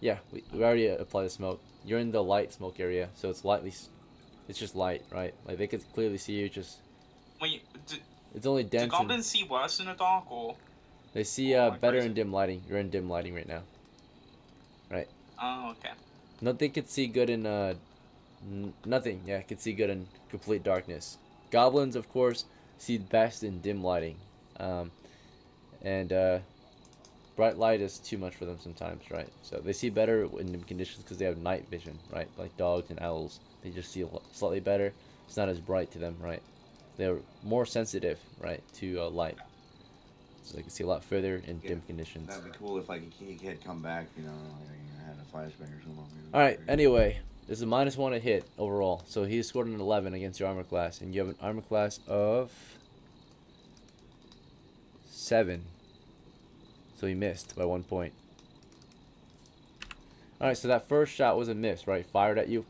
Yeah, we already applied the smoke. You're in the light smoke area, so it's it's just light, right? Like they could clearly see you. Just Wait, it's only do dense. goblins see worse in the dark, or? They see better in dim lighting. You're in dim lighting right now. Right. Oh, okay. Nothing could see good in nothing. Yeah, could see good in complete darkness. Goblins, of course, see best in dim lighting, and bright light is too much for them sometimes, right? So they see better in dim conditions because they have night vision, right? Like dogs and owls, they just see slightly better. It's not as bright to them, right? They're more sensitive, right, to light. So they can see a lot further in dim conditions. That'd be cool if like he had come back, you know, like I had a flashbang or something. Alright, anyway, this is a -1 a hit overall. So he scored an 11 against your armor class, and you have an armor class of 7. So he missed by 1 point. Alright, so that first shot was a miss, right? Fired at you.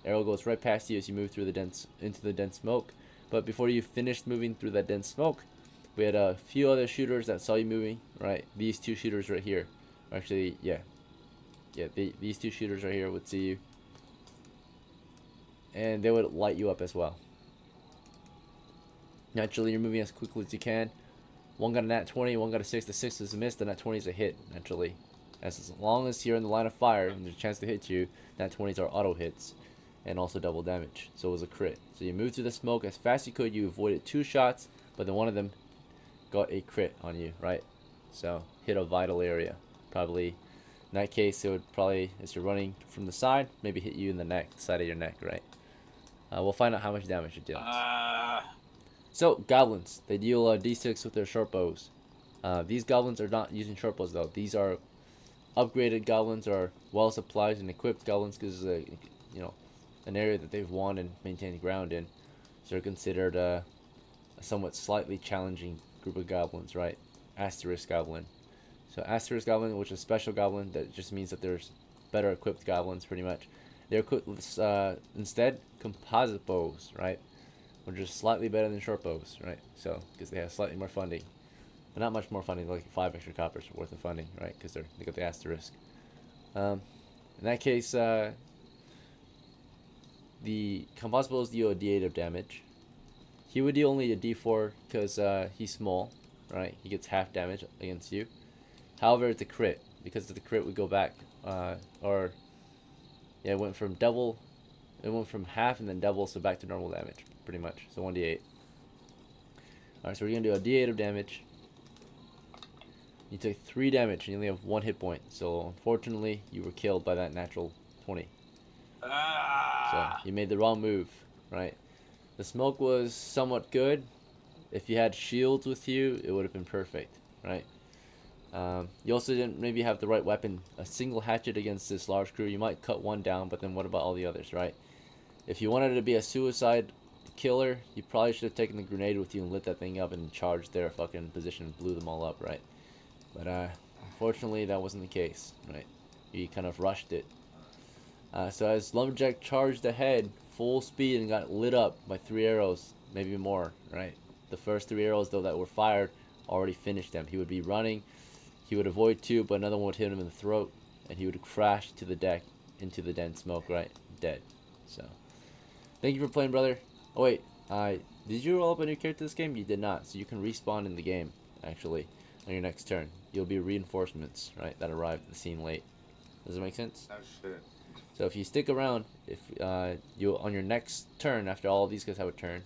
Arrow goes right past you as you move through into the dense smoke. But before you finished moving through that dense smoke, we had a few other shooters that saw you moving, right? These two shooters right here. Actually, yeah. Yeah, these two shooters right here would see you. And they would light you up as well. Naturally, you're moving as quickly as you can. One got a nat 20, one got a 6. The 6 is a miss, the nat 20 is a hit, naturally. As long as you're in the line of fire and there's a chance to hit you, nat 20s are auto hits. And also double damage. So it was a crit. So you moved through the smoke as fast as you could. You avoided 2 shots, but then one of them got a crit on you, right? So hit a vital area. Probably, in that case, it would probably, as you're running from the side, maybe hit you in the neck, side of your neck, right? We'll find out how much damage it deals. So, goblins. They deal d6 with their short bows. These goblins are not using short bows, though. These are upgraded goblins, or well supplied and equipped goblins, because, you know, an area that they've won and maintained ground in. So they're considered a somewhat slightly challenging group of goblins, right? Asterisk goblin. So asterisk goblin, which is a special goblin, that just means that there's better equipped goblins, pretty much. They're equipped with instead composite bows, right? Which is slightly better than short bows, right? So because they have slightly more funding, but not much more funding, like 5 extra coppers worth of funding, right? Because they got the asterisk. In that case, the composite bows deal a d8 of damage. He would deal only a d4 because he's small, right? He gets half damage against you. However, it's a crit. Because of the crit, we go back, or yeah, it went from double, it went from half and then double, so back to normal damage, pretty much. So 1d8. Alright, so we're gonna do a d8 of damage. You took 3 damage and you only have 1 hit point. So unfortunately, you were killed by that natural 20. So you made the wrong move, right? The smoke was somewhat good. If you had shields with you, it would have been perfect, right? You also didn't maybe have the right weapon. A single hatchet against this large crew, you might cut one down, but then what about all the others, right? If you wanted to be a suicide killer, you probably should have taken the grenade with you and lit that thing up and charged their fucking position and blew them all up, right? But unfortunately, that wasn't the case, right? You kind of rushed it. So as Lumberjack charged ahead, full speed, and got lit up by 3 arrows, maybe more, right? The first 3 arrows, though, that were fired already finished them. He would be running, he would avoid 2, but another one would hit him in the throat, and he would crash to the deck into the dense smoke, right? Dead. So, thank you for playing, brother. Oh, wait, did you roll up a new character this game? You did not, so you can respawn in the game, actually, on your next turn. You'll be reinforcements, right, that arrived at the scene late. Does it make sense? Oh shit. So if you stick around, if you on your next turn after all of these guys have a turn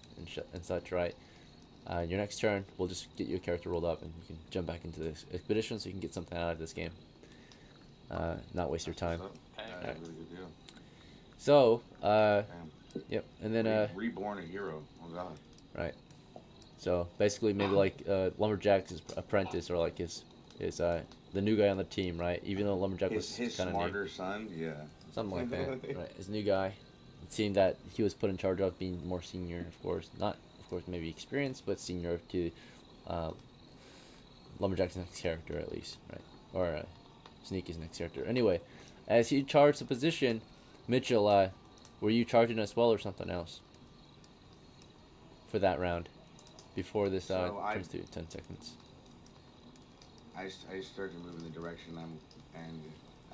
and such, right? Your next turn, we'll just get you a character rolled up, and you can jump back into this expedition, so you can get something out of this game. Not waste your time. Yeah, that's a really good deal. So, Damn. yep, and then reborn a hero. Oh god. right. So basically, maybe like Lumberjack's apprentice, or like his the new guy on the team, right? Even though Lumberjack was His kind of smarter son, yeah. something like that, right? His new guy, it seemed that he was put in charge of being more senior, of course, not of course maybe experienced, but senior to Lumberjack's next character at least, right? Or Sneaky's next character. Anyway, as he charged the position, Mitchell, were you charging as well or something else for that round before this turns to 10 seconds? I start to move in the direction and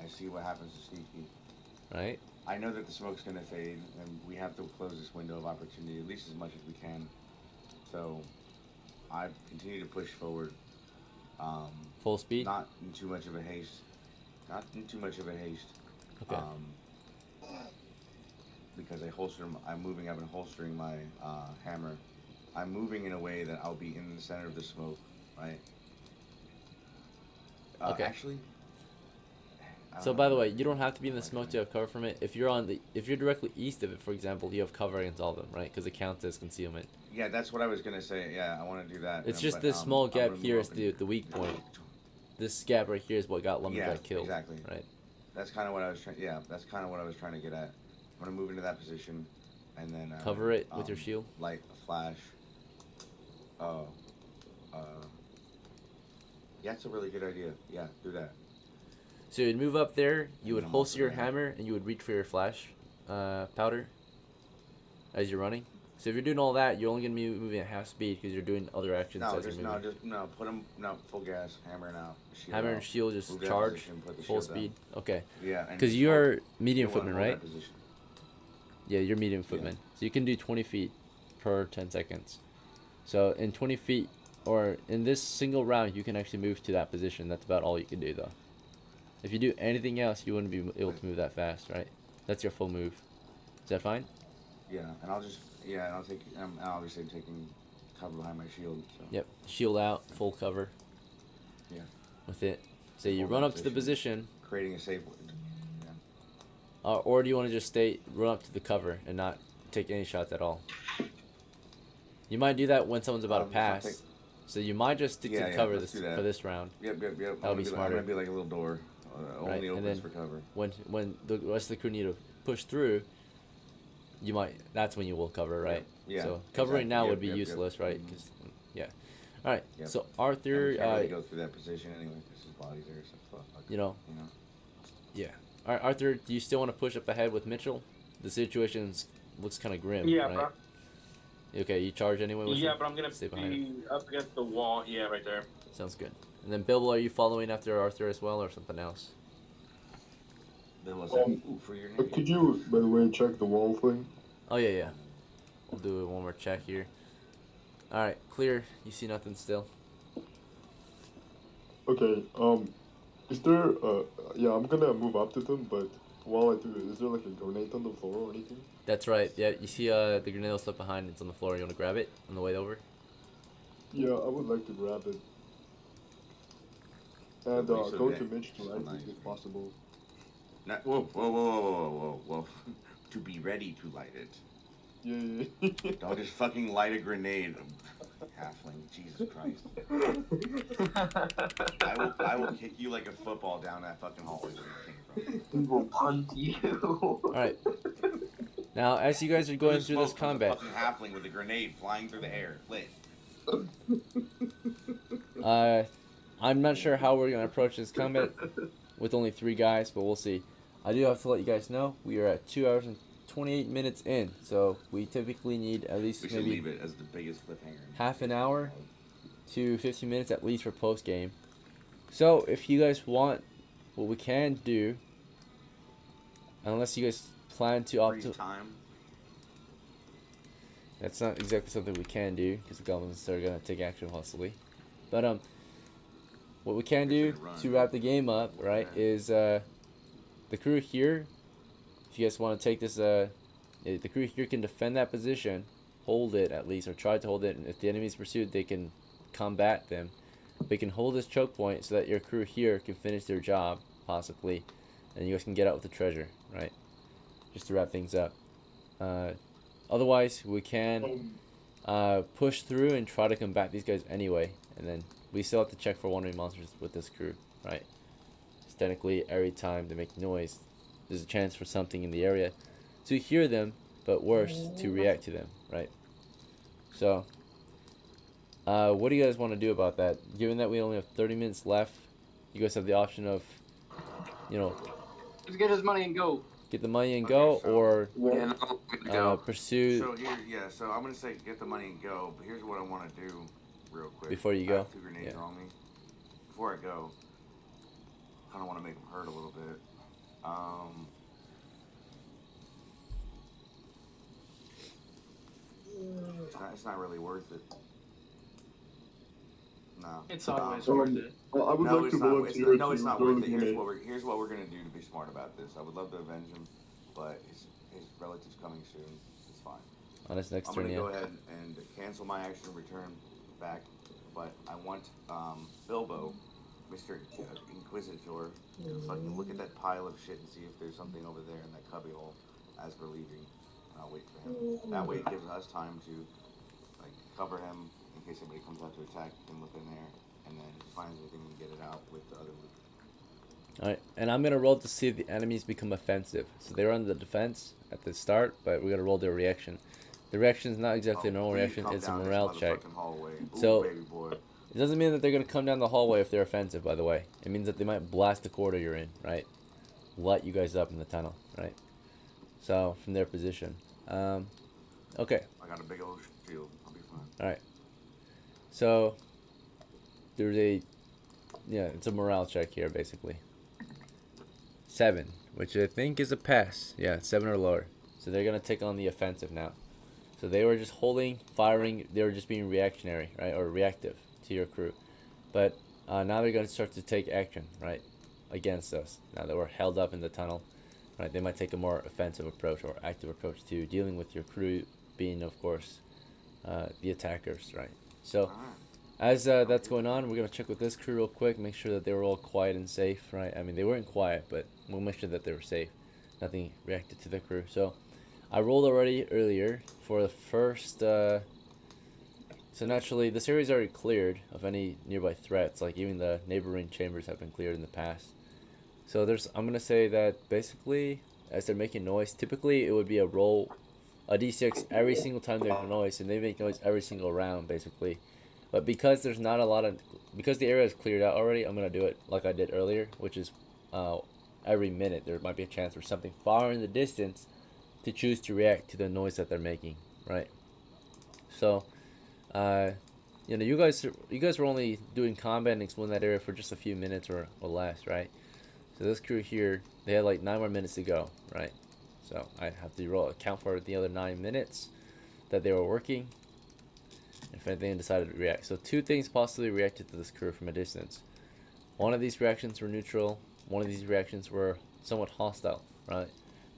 I see what happens to Sneaky. Right. I know that the smoke's gonna fade, and we have to close this window of opportunity at least as much as we can. So, I continue to push forward. Full speed. Not in too much of a haste. Not in too much of a haste. Okay. Because I'm moving up and holstering my hammer. I'm moving in a way that I'll be in the center of the smoke, right? Okay. Actually. So by the way, you don't have to be in the smoke to have cover from it. If you're directly east of it, for example, you have cover against all of them, right? Because it counts as concealment. Yeah, that's what I was gonna say. Yeah, I want to do that. It's just this small gap here is the weak point. This gap right here is what got Lumberjack killed. Exactly. Right. That's kind of what I was trying. Yeah, that's kind of what I was trying to get at. I'm gonna move into that position, and then cover it with your shield. Light a flash. Yeah, it's a really good idea. Yeah, do that. So you'd move up there, you would holster your hammer, and you would reach for your flash powder as you're running. So if you're doing all that, you're only gonna be moving at half speed because you're doing other actions. No, as you're moving. put them full gas, hammer now. Hammer and shield just charge, full speed. Okay. Yeah. Because you're medium footman, right? Yeah, you're medium footman. So you can do 20 feet per 10 seconds. So in 20 feet, or in this single round, you can actually move to that position. That's about all you can do, though. If you do anything else, you wouldn't be able to move that fast, right? That's your full move. Is that fine? Yeah, and I'm obviously taking cover behind my shield. So. Yep, shield out, full cover. Yeah. With it. So you run up to the position. Creating a safe. Yeah. Or do you want to just run up to the cover and not take any shots at all? You might do that when someone's about to pass. So you might just stick to the cover for this round. Yep. That would be smarter. I'm gonna be like a little door. Only opens for cover. When the rest of the crew need to push through, that's when you will cover, right? Yeah. So covering now would be useless, right? Yeah. All right. Yep. So Arthur. Can't really go through that position anyway because his body's there. So fuck. You know. Yeah. All right, Arthur. Do you still want to push up ahead with Mitchell? The situation looks kind of grim. Yeah, right? bro. Okay, you charge anyway with Yeah, him? but I'm gonna be up against the wall. Yeah, right there. Sounds good. And then Bilbo, are you following after Arthur as well, or something else? For your name. Could you, by the way, check the wall thing? Oh yeah. We'll do one more check here. All right, clear. You see nothing still? Okay. Is there? Yeah, I'm gonna move up to them, but while I do it, is there like a grenade on the floor or anything? That's right. Yeah, you see the grenade was left behind. It's on the floor. You want to grab it on the way over? Yeah, I would like to grab it. And go to Mitch to light it if possible. Whoa. To be ready to light it. Yeah. Don't just fucking light a grenade. Halfling, Jesus Christ. I will kick you like a football down that fucking hallway where you came from. We will punt you. Alright. Now, as you guys are going through this combat... Fucking halfling with a grenade flying through the air. Lit. I'm not sure how we're going to approach this combat with only 3 guys, but we'll see. I do have to let you guys know, we are at 2 hours and 28 minutes in, so we typically need at least we should maybe leave it as the biggest cliffhanger. half an hour to 15 minutes at least for post game. So if you guys want, what we can do, unless you guys plan to time. That's not exactly something we can do because the goblins are gonna take action hostily. But what we can do to wrap the game up, right, is the crew here, if you guys want to take this, the crew here can defend that position, hold it at least, or try to hold it. And if the enemy is pursued, they can combat them. They can hold this choke point so that your crew here can finish their job, possibly, and you guys can get out with the treasure, right? Just to wrap things up. Otherwise, we can push through and try to combat these guys anyway, and then we still have to check for wandering monsters with this crew, right? Technically, every time they make noise, there's a chance for something in the area to hear them, but worse, to react to them, right? So, what do you guys want to do about that? Given that we only have 30 minutes left, you guys have the option of, you know, Let's get his money and go. get the money and go, Okay, so- or Yeah, no, pursue So here, yeah. So I'm gonna say get the money and go. But here's what I want to do, real quick. Before you I go? have 2 grenades on me. Before I go, I kind of want to make them hurt a little bit. It's not really worth it. No. It's always Um, worth it. I would No, like it's to not. volunteer No, it's to not throw worth the it. grenade. Here's what we're gonna do to be smart about this. I would love to avenge him, but his relative's coming soon. It's fine. on this next I'm turn, gonna yeah. go ahead and cancel my action, return back, but I want Bilbo, Mr. Inquisitor, to fucking look at that pile of shit and see if there's something over there in that cubby hole as we're leaving. And I'll wait for him. That way it gives us time to like cover him in case anybody comes out to attack. He can look in there, and then if he finds anything, we can get it out with the other loot. Alright, and I'm gonna roll to see if the enemies become offensive. So they were on the defense at the start, but we're gonna roll their reaction. The reaction is not exactly a normal please reaction, come it's a down this morale check. motherfucking hallway. Ooh, So- baby boy. It doesn't mean that they're gonna come down the hallway if they're offensive, by the way. It means that they might blast the corridor you're in, right? Light you guys up in the tunnel, right? So, from their position. Okay, I got a big old shield. I'll be fine. alright. So, there's it's a morale check here, basically. 7, which I think is a pass. Yeah, 7 or lower. So they're gonna take on the offensive now. So they were just holding, firing, they were just being reactionary, right? Or reactive to your crew. But now they're gonna start to take action, right? Against us. Now that we're held up in the tunnel, right? They might take a more offensive approach or active approach to dealing with your crew being, of course, the attackers, right? So, Alright. as that's going on, we're going to check with this crew real quick, make sure that they were all quiet and safe, right? I mean, they weren't quiet, but we'll make sure that they were safe. Nothing reacted to the crew. So, I rolled already earlier for the first, so naturally, this area is already cleared of any nearby threats, like even the neighboring chambers have been cleared in the past. So I'm going to say that basically, as they're making noise, typically it would be a roll, a d6 every single time they make noise, and they make noise every single round, basically. But because there's not a lot of, because the area is cleared out already, I'm going to do it like I did earlier, which is every minute there might be a chance for something far in the distance to choose to react to the noise that they're making, right? So, you guys were only doing combat and exploring that area for just a few minutes or less, right? So this crew here, they had like 9 more minutes to go, right? So I have to count for the other 9 minutes that they were working. If anything decided to react. So 2 things possibly reacted to this crew from a distance. One of these reactions were neutral. One of these reactions were somewhat hostile, right?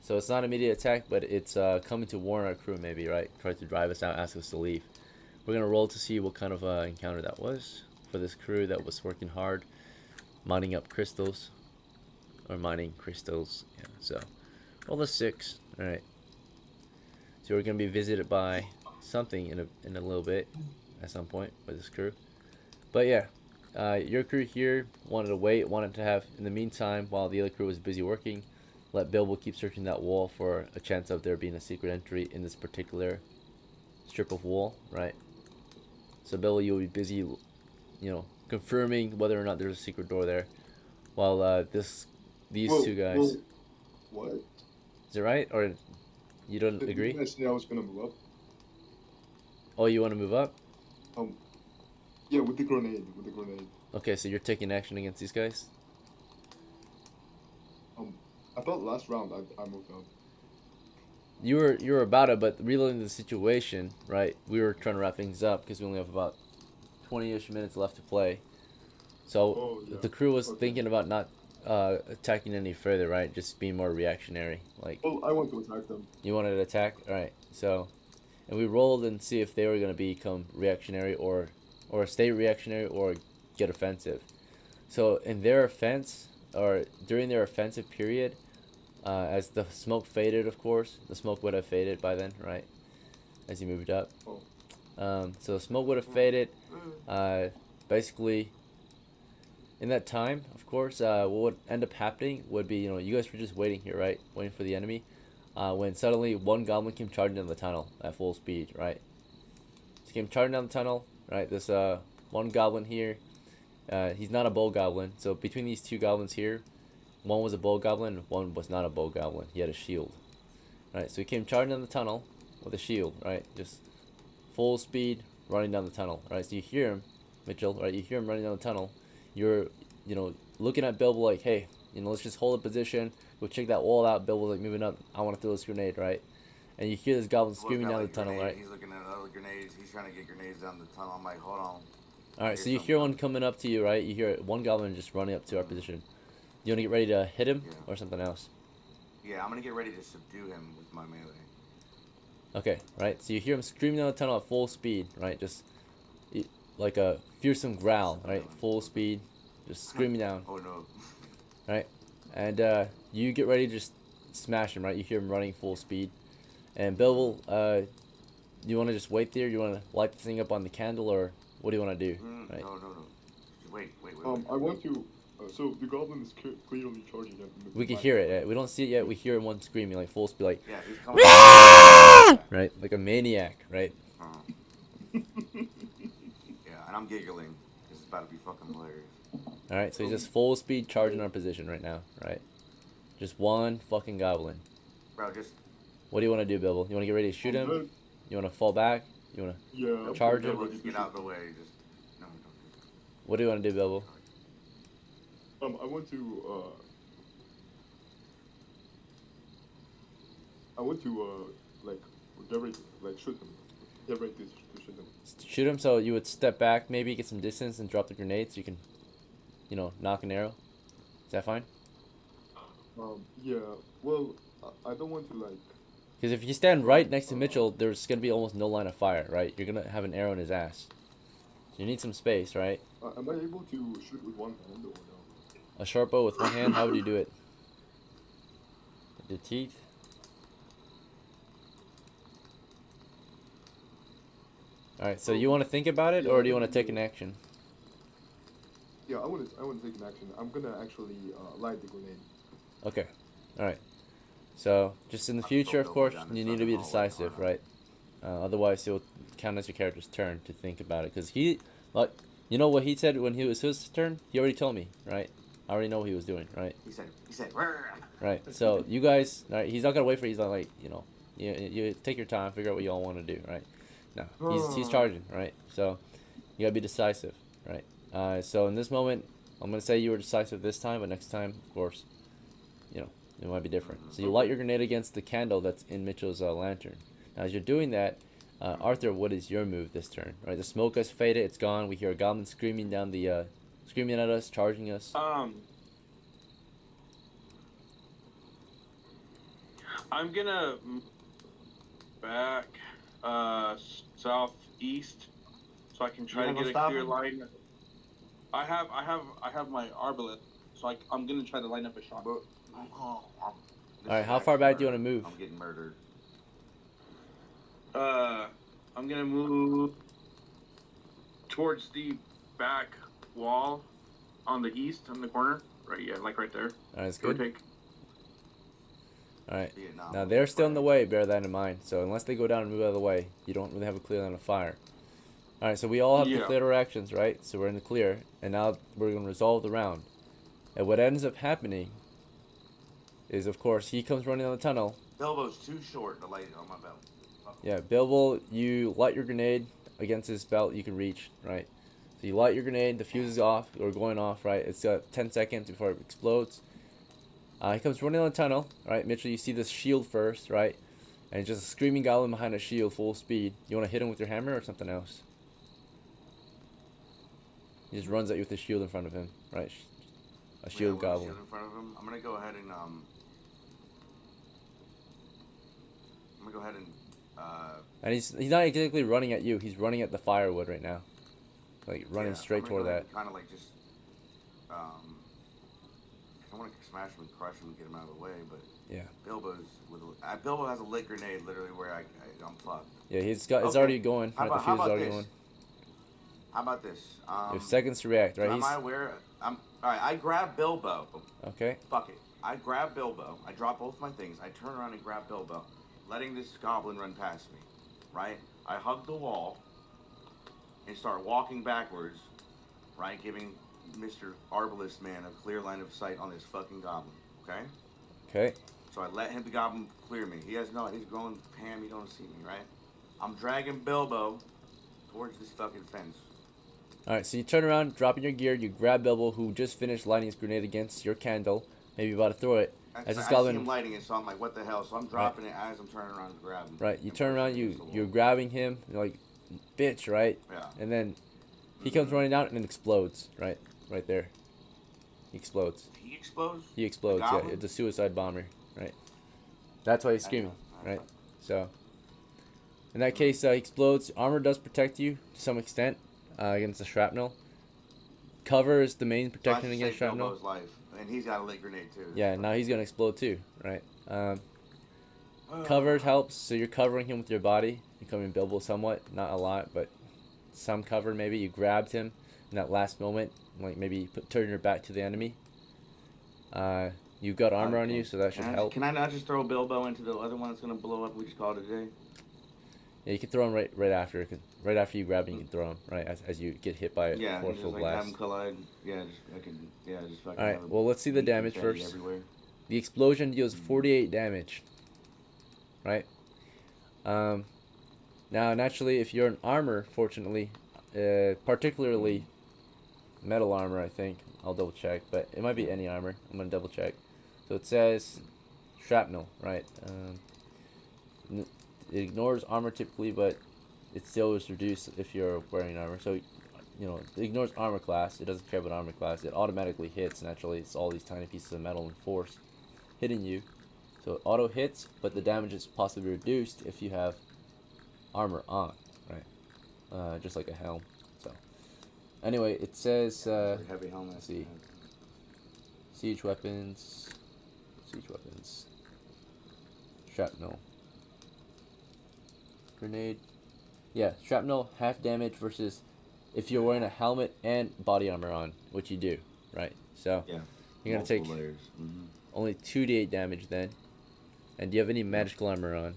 So it's not immediate attack, but it's coming to warn our crew maybe, right? Try to drive us out, ask us to leave. We're going to roll to see what kind of encounter that was for this crew that was working hard, mining up crystals. Or mining crystals, yeah, so roll the 6, alright. So we're going to be visited by something in a little bit, at some point, with this crew. But yeah, your crew here wanted to wait, wanted to have, in the meantime, while the other crew was busy working, let Bilbo keep searching that wall for a chance of there being a secret entry in this particular strip of wall, right? So Bilbo, you'll be busy, confirming whether or not there's a secret door there, while these 2 guys. What? Is it right, or you don't Did agree? you guys say I was gonna move up? Oh, you want to move up? Yeah, with the grenade. Okay, so you're taking action against these guys? I thought last round I moved up. You were about it, but reloading the situation, right? We were trying to wrap things up because we only have about 20-ish minutes left to play. So Oh, yeah. the crew was Okay. thinking about not attacking any further, right? Just being more reactionary. Like, Well, I want to attack them. you wanted to attack? Alright, so. And we rolled and see if they were going to become reactionary or stay reactionary or get offensive. So in their offense, or during their offensive period, as the smoke faded, of course, the smoke would have faded by then, right? As you moved up. So the smoke would have faded. Basically, in that time, of course, what would end up happening would be, you guys were just waiting here, right? Waiting for the enemy. When suddenly one goblin came charging down the tunnel at full speed, right? He came charging down the tunnel, right? This one goblin here, he's not a bull goblin. So between these two goblins here, one was a bull goblin and one was not a bull goblin. He had a shield, right? So he came charging down the tunnel with a shield, right? Just full speed running down the tunnel, right? So you hear him, Mitchell, right? You hear him running down the tunnel. You're, looking at Bilbo like, hey, let's just hold a position. We'll check that wall out. Bilbo's like moving up. I want to throw this grenade, right? And you hear this goblin screaming down the tunnel, right? He's looking at other grenades. He's trying to get grenades down the tunnel. I'm like, hold on. Alright, so you hear one coming up to you, right? You hear one goblin just running up to our position. You want to get ready to hit him or something else? Yeah, I'm going to get ready to subdue him with my melee. Okay, right? So you hear him screaming down the tunnel at full speed, right? Just like a fearsome growl, right? Full speed, just screaming down. Oh no. Right? And you get ready to just smash him, right? You hear him running full speed. And Bilbo, you want to just wait there? You want to light the thing up on the candle, or what do you want to do? Right? No. Wait. I want to. So the goblin is clearly charging at We can hear it. We don't see it yet. We hear one screaming like full speed, like, yeah, he's coming. right? Like a maniac, right? Yeah, and I'm giggling. This is about to be fucking hilarious. Alright, so he's just full speed charging our position right now, right? Just one fucking goblin. Bro, just... What do you want to do, Bilbo? You want to get ready to shoot him? You want to fall back? You want to charge him? Just get out of the way. Just... No, don't do that. What do you want to do, Bilbo? I want to, like, get ready, like, shoot him. Get ready to shoot him. Shoot him, so you would step back, maybe get some distance and drop the grenade so you can, knock an arrow. Is that fine? Yeah, well, I don't want to, like... Because if you stand right next to Mitchell, there's going to be almost no line of fire, right? You're going to have an arrow in his ass. So you need some space, right? Am I able to shoot with one hand or no? A short bow with one hand? How would you do it? With your teeth? Alright, so you want to think about it, or do you want to take an action? Yeah, I want to take an action. I'm gonna actually light the grenade. Okay. Alright. So, just in the future, of course, you need to be decisive, right? Otherwise, it'll count as your character's turn to think about it. Because he, like, you know what he said when it was his turn? He already told me, right? I already know what he was doing, right? He said, Rrr. Right. So, you guys, right, he's not going to wait for you. He's not like, you take your time, figure out what you all want to do, right? No, he's charging, right? So, you got to be decisive, right? So, in this moment, I'm going to say you were decisive this time, but next time, of course, it might be different. So you light your grenade against the candle that's in Mitchell's lantern. Now, as you're doing that, Arthur, what is your move this turn? Right, the smoke has faded; it's gone. We hear a goblin screaming down the, screaming at us, charging us. I'm gonna back southeast, so I can try to get a clear line. I have my arbalest, so I'm gonna try to line up a shot. Alright, how far back do you want to move? I'm getting murdered. I'm gonna move towards the back wall on the east, on the corner. Right, yeah, like right there. Alright, that's good. Take. Alright, now they're still in the way, bear that in mind. So unless they go down and move out of the way, you don't really have a clear line of fire. Alright, so we all have declared our actions, right? So we're in the clear, and now we're going to resolve the round. And what ends up happening is, of course, he comes running down the tunnel. Bilbo's too short to light it on my belt. Yeah, Bilbo, you light your grenade against his belt you can reach, right? So you light your grenade, the fuse is off, or going off, right? It's got 10 seconds before it explodes. He comes running down the tunnel, right? Mitchell, you see this shield first, right? And just a screaming goblin behind a shield, full speed. You want to hit him with your hammer or something else? He just runs at you with the shield in front of him, right? a shield with a goblin. shield in front of him. I'm gonna go ahead and And he's not exactly running at you. He's running at the firewood right now, like running straight toward that. Kind of like just I want to smash him and crush him and get him out of the way, but Yeah. Bilbo has a lit grenade literally where I'm fucked. Yeah, it's already going. Right, the fuse is already going. How about this? You have seconds to react, right? Am I aware? All right. I grab Bilbo. Okay. Fuck it. I grab Bilbo. I drop both my things. I turn around and grab Bilbo, letting this goblin run past me. Right? I hug the wall and start walking backwards. Right, giving Mr. Arbalist Man a clear line of sight on this fucking goblin. Okay. Okay. So I let the goblin clear me. He's going ham. He don't see me. Right? I'm dragging Bilbo towards this fucking fence. Alright, so you turn around, dropping your gear, you grab Bilbo, who just finished lighting his grenade against your candle, maybe about to throw it. I see him lighting it, so I'm like, what the hell? So I'm dropping it as I'm turning around to grab him. Right, you turn around, you're grabbing him, you're like, bitch, right? Yeah. And then he comes running out and it explodes, right? Right there. He explodes. He explodes? He explodes, yeah. It's a suicide bomber, right? That's why he's screaming, right? So, in that case, he explodes. Armor does protect you to some extent. Against the shrapnel. Cover is the main protection against shrapnel. Bilbo's life, and he's got a lit grenade too. Yeah, now he's gonna explode too, right? Cover helps, so you're covering him with your body. You're covering Bilbo somewhat, not a lot, but some cover maybe. You grabbed him in that last moment, like maybe turn your back to the enemy. You've got armor on you, so that should help. Can I not just throw Bilbo into the other one that's gonna blow up? We just call it a day. Yeah, you can throw him right after. Right after you grab him, you can throw him right as you get hit by a forceful blast. Have him collide. Yeah, just fucking. All right. Well, let's see the damage first. Everywhere. The explosion deals 48 damage. Right. Now, naturally, if you're in armor, fortunately, particularly metal armor, I think I'll double check, but it might be any armor. I'm gonna double check. So it says shrapnel, right? It ignores armor typically, but it still is reduced if you're wearing armor. So, you know, it ignores armor class. It doesn't care about armor class. It automatically hits. Naturally, it's all these tiny pieces of metal and force hitting you. So it auto hits, but the damage is possibly reduced if you have armor on, right? Just like a helm. So, anyway, it says heavy helmet. Let's see. Siege weapons. Shrapnel. Grenade. Yeah, shrapnel, half damage versus if you're wearing a helmet and body armor on, which you do, right? So yeah, you're gonna take only 2d8 damage then. And do you have any magical armor on?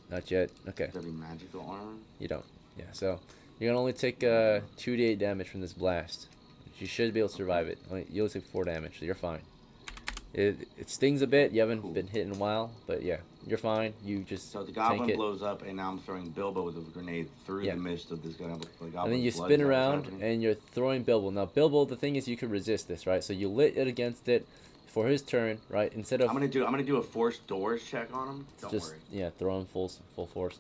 Not yet. Okay. Do you have any magical armor? You don't. Yeah. So you're gonna only take 2d8 damage from this blast. You should be able to survive it. You only take 4 damage, so you're fine. It stings a bit. You haven't been hit in a while, but yeah, you're fine. You just so the goblin blows up, and now I'm throwing Bilbo with a grenade through the mist of this guy. And then you spin around, and you're throwing Bilbo. Now Bilbo, the thing is, you can resist this, right? So you lit it against it for his turn, right? Instead of I'm gonna do a forced doors check on him. Don't worry. Yeah, throw him full force.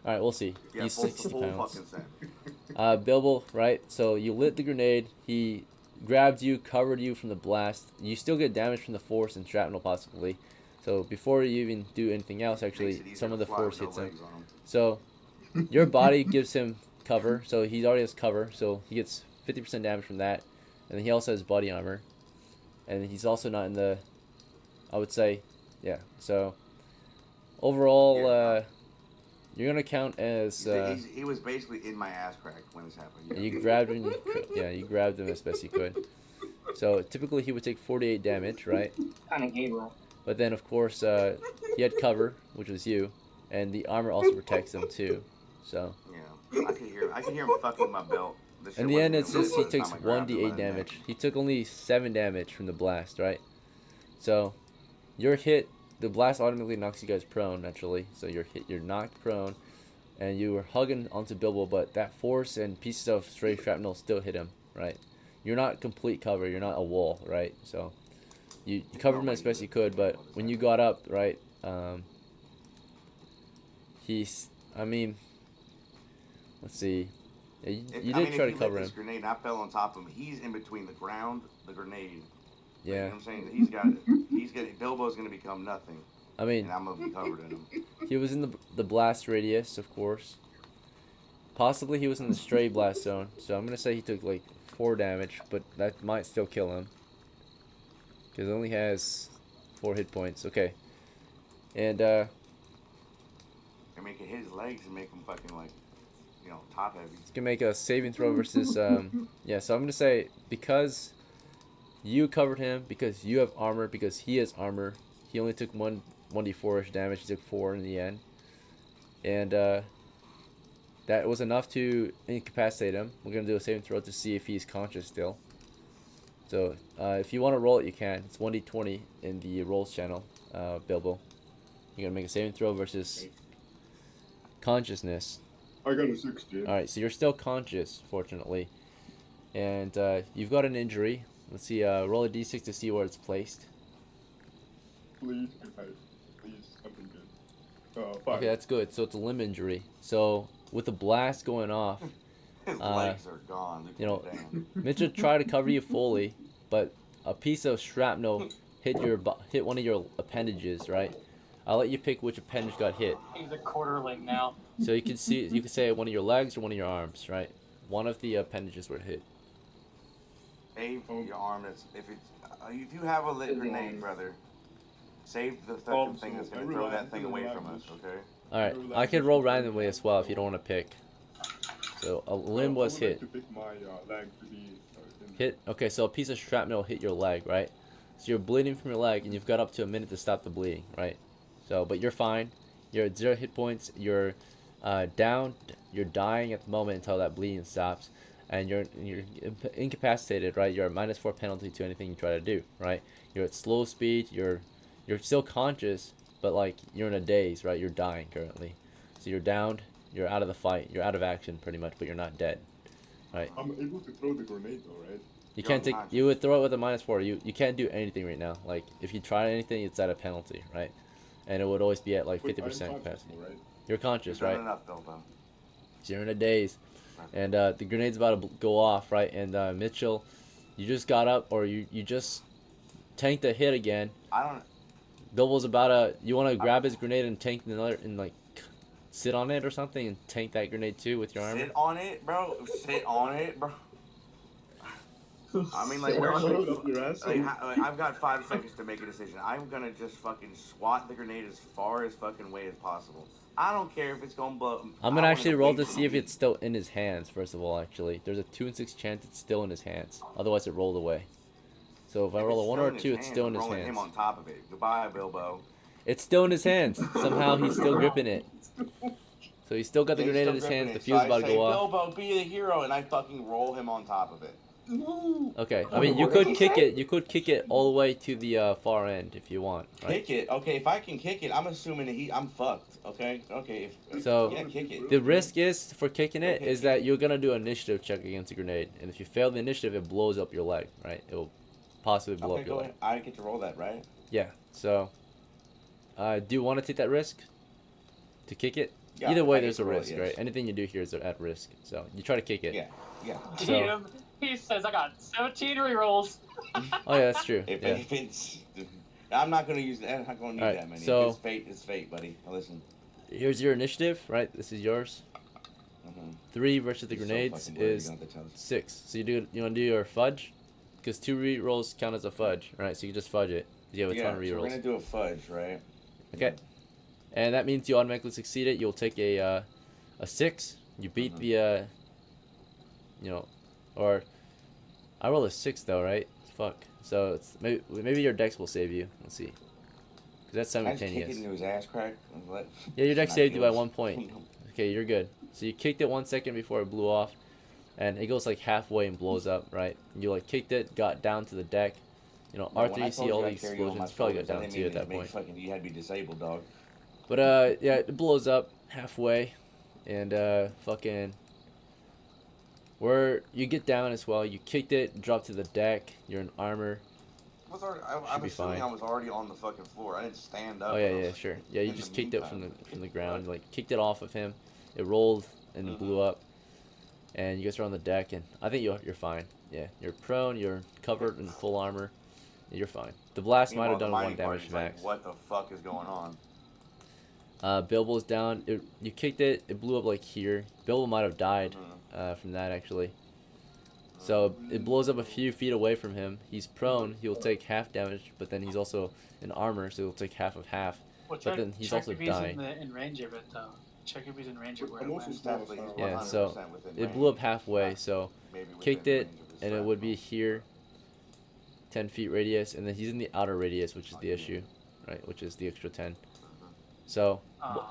All right, we'll see. Yeah, He's full 60 fucking pounds. send. Bilbo, right? So you lit the grenade. He grabbed you, covered you from the blast. You still get damage from the force and shrapnel possibly. So before you even do anything else, actually, some of the force hits him. So your body gives him cover. So he already has cover. So he gets 50% damage from that. And then he also has body armor. And he's also not in the, I would say, yeah. So overall, you're gonna count as. He was basically in my ass crack when this happened. Yeah. You grabbed him. You grabbed him as best you could. So typically he would take 48 damage, right? Kind of Gabriel. But then of course he had cover, which was you, and the armor also protects him too. So. Yeah, I can hear him fucking my belt. In the end, it's just he takes 1d8 damage. He took only 7 damage from the blast, right? So, you're hit. The blast automatically knocks you guys prone, naturally. So you're knocked prone, and you were hugging onto Bilbo, but that force and pieces of stray shrapnel still hit him, right? You're not complete cover. You're not a wall, right? So, you covered him as best you could, but when you got up, right? Let's see. Yeah, you I did mean, try if to he lit cover this him. grenade and I fell on top of him, he's in between the ground, the grenade. You know Yeah. what I'm saying? Bilbo's gonna become nothing, I mean, and I'm gonna be covered in him. he was in the blast radius, of course. Possibly he was in the stray blast zone, so I'm gonna say he took like 4 damage, but that might still kill him. Because it only has 4 hit points. Okay. And, I mean, it can hit his legs and make him fucking, like, you know, top heavy. he's gonna make a saving throw versus, yeah, so I'm gonna say because you covered him, because you have armor, because he has armor, he only took 1d4-ish damage, he took 4 in the end. And, that was enough to incapacitate him. We're gonna do a saving throw to see if he's conscious still. So, if you want to roll it, you can. It's 1d20 in the rolls channel, Bilbo. You're gonna make a saving throw versus consciousness. I got a 16. Alright, so you're still conscious, fortunately. And you've got an injury. Let's see, roll a d6 to see where it's placed. Please, please, something good. 5. Okay, that's good. So it's a limb injury. So, with the blast going off, His legs are gone. you know, Damn. Mitchell tried to cover you fully, but a piece of shrapnel hit one of your appendages, right? I'll let you pick which appendage got hit. He's a quarterling now. So you can say one of your legs or one of your arms, right? One of the appendages were hit. Save your arm. If you have a lit grenade, brother, save the fucking thing that's gonna throw that thing away from us. Okay. All right, I can roll randomly as well if you don't want to pick. So a limb was hit. To pick my leg to be Hit. Okay, so a piece of shrapnel hit your leg, right? So you're bleeding from your leg, and you've got up to a minute to stop the bleeding, right? So, but you're fine. You're at 0 hit points. You're down. You're dying at the moment until that bleeding stops, and you're incapacitated, right? You're at -4 penalty to anything you try to do, right? You're at slow speed. You're still conscious, but like you're in a daze, right? You're dying currently. So you're downed. You're out of the fight. You're out of action pretty much, but you're not dead, right? I'm able to throw the grenade though, right? You can't take. You would throw it with a -4. You can't do anything right now. Like if you try anything, it's at a penalty, right? And it would always be at like 50% capacity. Right? You're conscious, You've right? done enough, Bilbo. So you're in a daze, and the grenade's about to go off, right? And Mitchell, you just got up, or you just tanked a hit again. I don't. Bilbo's about to. You want to grab his grenade and tank another, and like sit on it or something, and tank that grenade too with your armor. Sit on it, bro. Sit on it, bro. I mean, like, I've got 5 seconds to make a decision. I'm gonna just fucking swat the grenade as far as fucking way as possible. I don't care if it's gonna blow. I'm gonna actually roll to see if it's still in his hands. First of all, actually, there's a 2 in 6 chance it's still in his hands. Otherwise, it rolled away. So if I roll a 1 or a 2, it's still in his hands. Him on top of it. Goodbye, Bilbo. It's still in his hands. Somehow he's still gripping it. So he's still got the grenade in his hands. The fuse is about to go off. Bilbo, be the hero, and I fucking roll him on top of it. Okay, I mean you could kick it. You could kick it all the way to the far end if you want. Right? Kick it. Okay, if I can kick it, I'm assuming that I'm fucked. Okay. Okay. So yeah, kick it. the risk is for kicking it is that you're gonna do an initiative check against a grenade, and if you fail the initiative, it blows up your leg. Right? It will possibly blow up your leg. I get to roll that, right? Yeah. So, do you want to take that risk to kick it? Yeah, Either way, I there's get a to roll it, risk, yes. right? Anything you do here is at risk. So you try to kick it. Yeah. Yeah. So, He says I got 17 rerolls. oh yeah, that's true. If Yeah. it's, I'm not gonna use that. I'm not gonna need Alright, that many. so- It's fate. It's fate, buddy. Now listen. Here's your initiative, right? This is yours. 3 versus the He's so grenades fucking worried, is you don't have to tell us. 6. So you want to do your fudge, because 2 rerolls count as a fudge, right? So you can just fudge it. 'Cause you have a ton of So we're rerolls. gonna do a fudge, right? Okay. And that means you automatically succeed it. You'll take a 6. You beat the or I roll a 6 though, right? Fuck. So it's maybe your dex will save you. Let's see. Cause that's Can I just kick it simultaneous. into his ass crack? And let- Yeah, your dex not saved you by kills. 1 point. Okay, you're good. So you kicked it 1 second before it blew off, and it goes like halfway and blows up, right? You like kicked it, got down to the deck. You know, No, when Arthur, I you see told all I these carry you on my explosions. Probably got shoulders, I down didn't to you at mean that make point. fucking, you had to be disabled, dog. But yeah, it blows up halfway, and fucking. Where you get down as well, you kicked it, dropped to the deck. You're in armor. I'm be assuming fine. I was already on the fucking floor. I didn't stand up. Oh yeah, I yeah, was sure. Yeah, you in just the kicked it from meantime. the ground, like kicked it off of him. It rolled and it blew up. and you guys are on the deck, and I think you're fine. Yeah, you're prone, you're covered in full armor, you're fine. The blast might have done Meanwhile, the 1 mining damage party's max. Like, what the fuck is going on? Bilbo's down. You kicked it. It blew up like here. Bilbo might have died Mm-hmm. from that actually. So it blows up a few feet away from him. He's prone. He'll take half damage, but then he's also in armor, so he'll take half of half. Well, But then he's check also if he's dying. in range of it, though. Check if he's in range of where I'm it also went. Definitely, he's Yeah, 100% so within it range. blew up halfway. So Maybe within kicked it, range of his and it threat. would be here. 10 feet radius, and then he's in the outer radius, which is the issue, right? Which is the extra 10. So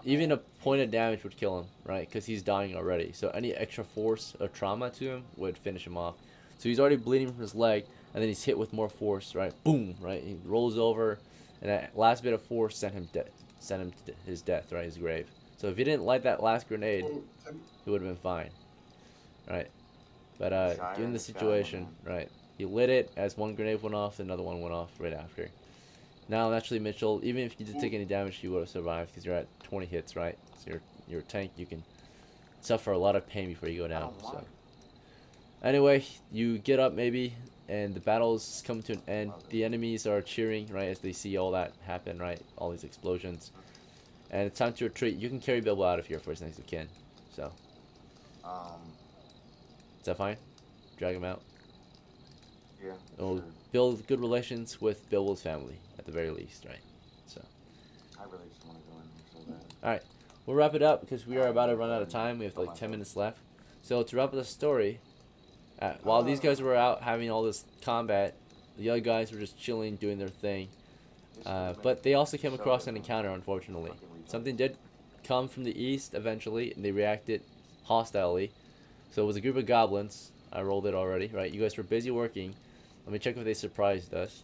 even a point of damage would kill him, right? Because he's dying already. So any extra force or trauma to him would finish him off. So he's already bleeding from his leg, and then he's hit with more force, right? Boom, right? He rolls over, and that last bit of force sent him to his death, right? His grave. So if he didn't light that last grenade, he would have been fine, right? But given the situation, right? He lit it as one grenade went off, another one went off right after. Now, naturally, Mitchell, even if you did take any damage, you would have survived because you're at 20 hits, right? So you're a tank. You can suffer a lot of pain before you go down. So anyway, you get up maybe, and the battle's come to an end. The enemies are cheering, right, as they see all that happen, right? All these explosions. And it's time to retreat. You can carry Bilbo out of here for as next you can. So, is that fine? Drag him out. Yeah. We'll Sure. build good relations with Bilbo's family, at the very least, right? So. I really just want to go in here so bad. Alright, we'll wrap it up because we are about to run out of time. We have like 10 minutes left. So to wrap up the story, while these guys were out having all this combat, the other guys were just chilling, doing their thing. But they also came across an encounter, unfortunately. Something did come from the east eventually, and they reacted hostilely. So it was a group of goblins. I rolled it already, right? You guys were busy working. Let me check if they surprised us.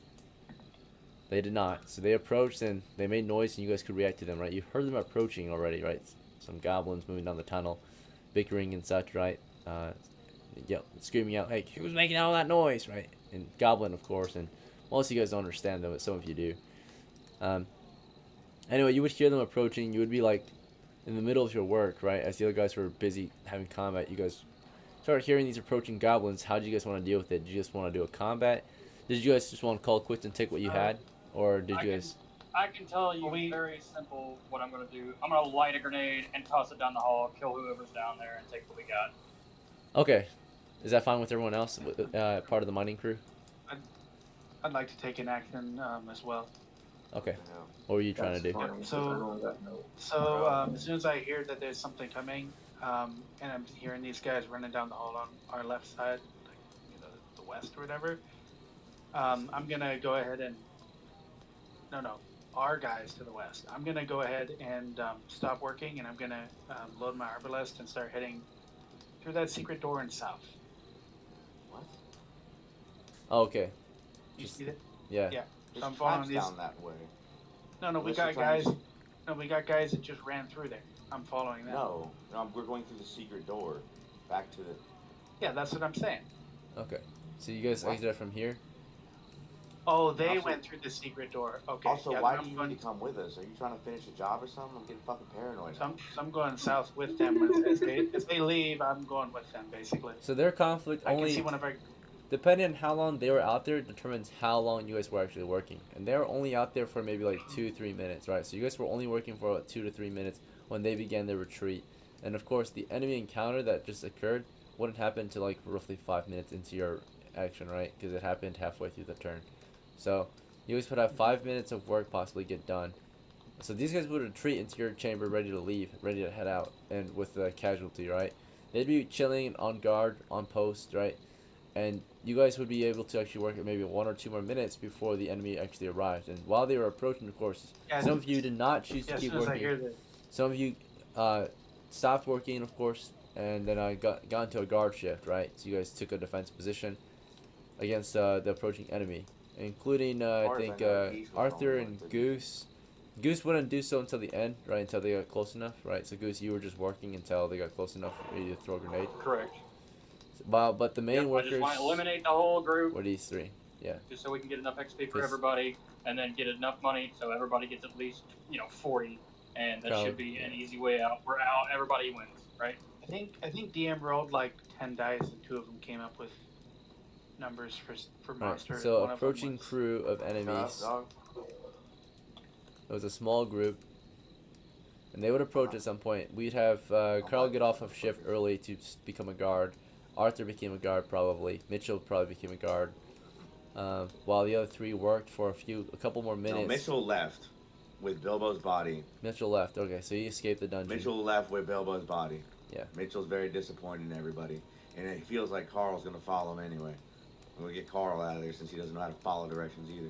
They did not. So they approached and they made noise, and you guys could react to them, right? You heard them approaching already, right? Some goblins moving down the tunnel, bickering and such, right? Screaming out, hey, who's making all that noise, right? And goblin, of course, and most of you guys don't understand them, but some of you do. Anyway, you would hear them approaching. You would be like in the middle of your work, right? As the other guys were busy having combat, you guys started hearing these approaching goblins. How did you guys want to deal with it? Did you just want to do a combat? Did you guys just want to call quits and take what you had? Or did you guys... I can tell you very simple what I'm going to do. I'm going to light a grenade and toss it down the hall, kill whoever's down there, and take what we got. Okay. Is that fine with everyone else, part of the mining crew? I'd like to take an action as well. Okay. What were you trying to do? Yeah, as soon as I hear that there's something coming, and I'm hearing these guys running down the hall on our left side, like, the west or whatever, I'm gonna go ahead and our guys to the west. I'm gonna go ahead and stop working, and I'm gonna load my arbalest and start heading through that secret door in south. What? Oh, okay. You see that? Yeah. Yeah. There's So I'm following traps these. down that way. No, we Unless got you're trying guys. to- No, we got guys that just ran through there. I'm following them. No, we're going through the secret door, back to the. Yeah, that's what I'm saying. Okay. So you guys exited from here? Oh, they Also- went through the secret door. Okay. Also, yeah, why I'm do you going, need to come with us? Are you trying to finish a job or something? I'm getting fucking paranoid. so I'm going south with them. As they leave, I'm going with them, basically. So their conflict I can only... see one of our. Depending on how long they were out there determines how long you guys were actually working. And they were only out there for maybe like 2-3 minutes, right? So you guys were only working for about 2 to 3 minutes when they began their retreat. And of course, the enemy encounter that just occurred wouldn't happen until like roughly 5 minutes into your action, right? Because it happened halfway through the turn. So you guys would have 5 minutes of work possibly get done. So these guys would retreat into your chamber ready to leave, ready to head out, and with the casualty, right? They'd be chilling on guard, on post, right? And you guys would be able to actually work at maybe 1 or 2 more minutes before the enemy actually arrived. And while they were approaching, of course, some of you did not choose to keep working. Some of you stopped working, of course, and then I got into a guard shift, right? So you guys took a defense position against the approaching enemy, including I think Arthur and Goose. Goose wouldn't do so until the end, right? Until they got close enough, right? So Goose, you were just working until they got close enough for you to throw a grenade. Correct. But the main workers... I just want to eliminate the whole group. Were these 3, yeah. Just so we can get enough XP for everybody, and then get enough money so everybody gets at least 40, and that should be an easy way out. We're out. Everybody wins, right? I think DM rolled like 10 dice, and 2 of them came up with numbers for Alright, monsters. so One of them approaching was- crew of enemies. It was a small group, and they would approach at some point. We'd have Carl get off of shift early to become a guard. Arthur became a guard probably. Mitchell probably became a guard. While the other 3 worked for a couple more minutes. No, Mitchell left with Bilbo's body. Mitchell left. Okay, so he escaped the dungeon. Mitchell left with Bilbo's body. Yeah. Mitchell's very disappointed in everybody, and it feels like Carl's gonna follow him anyway. I'm gonna get Carl out of there since he doesn't know how to follow directions either.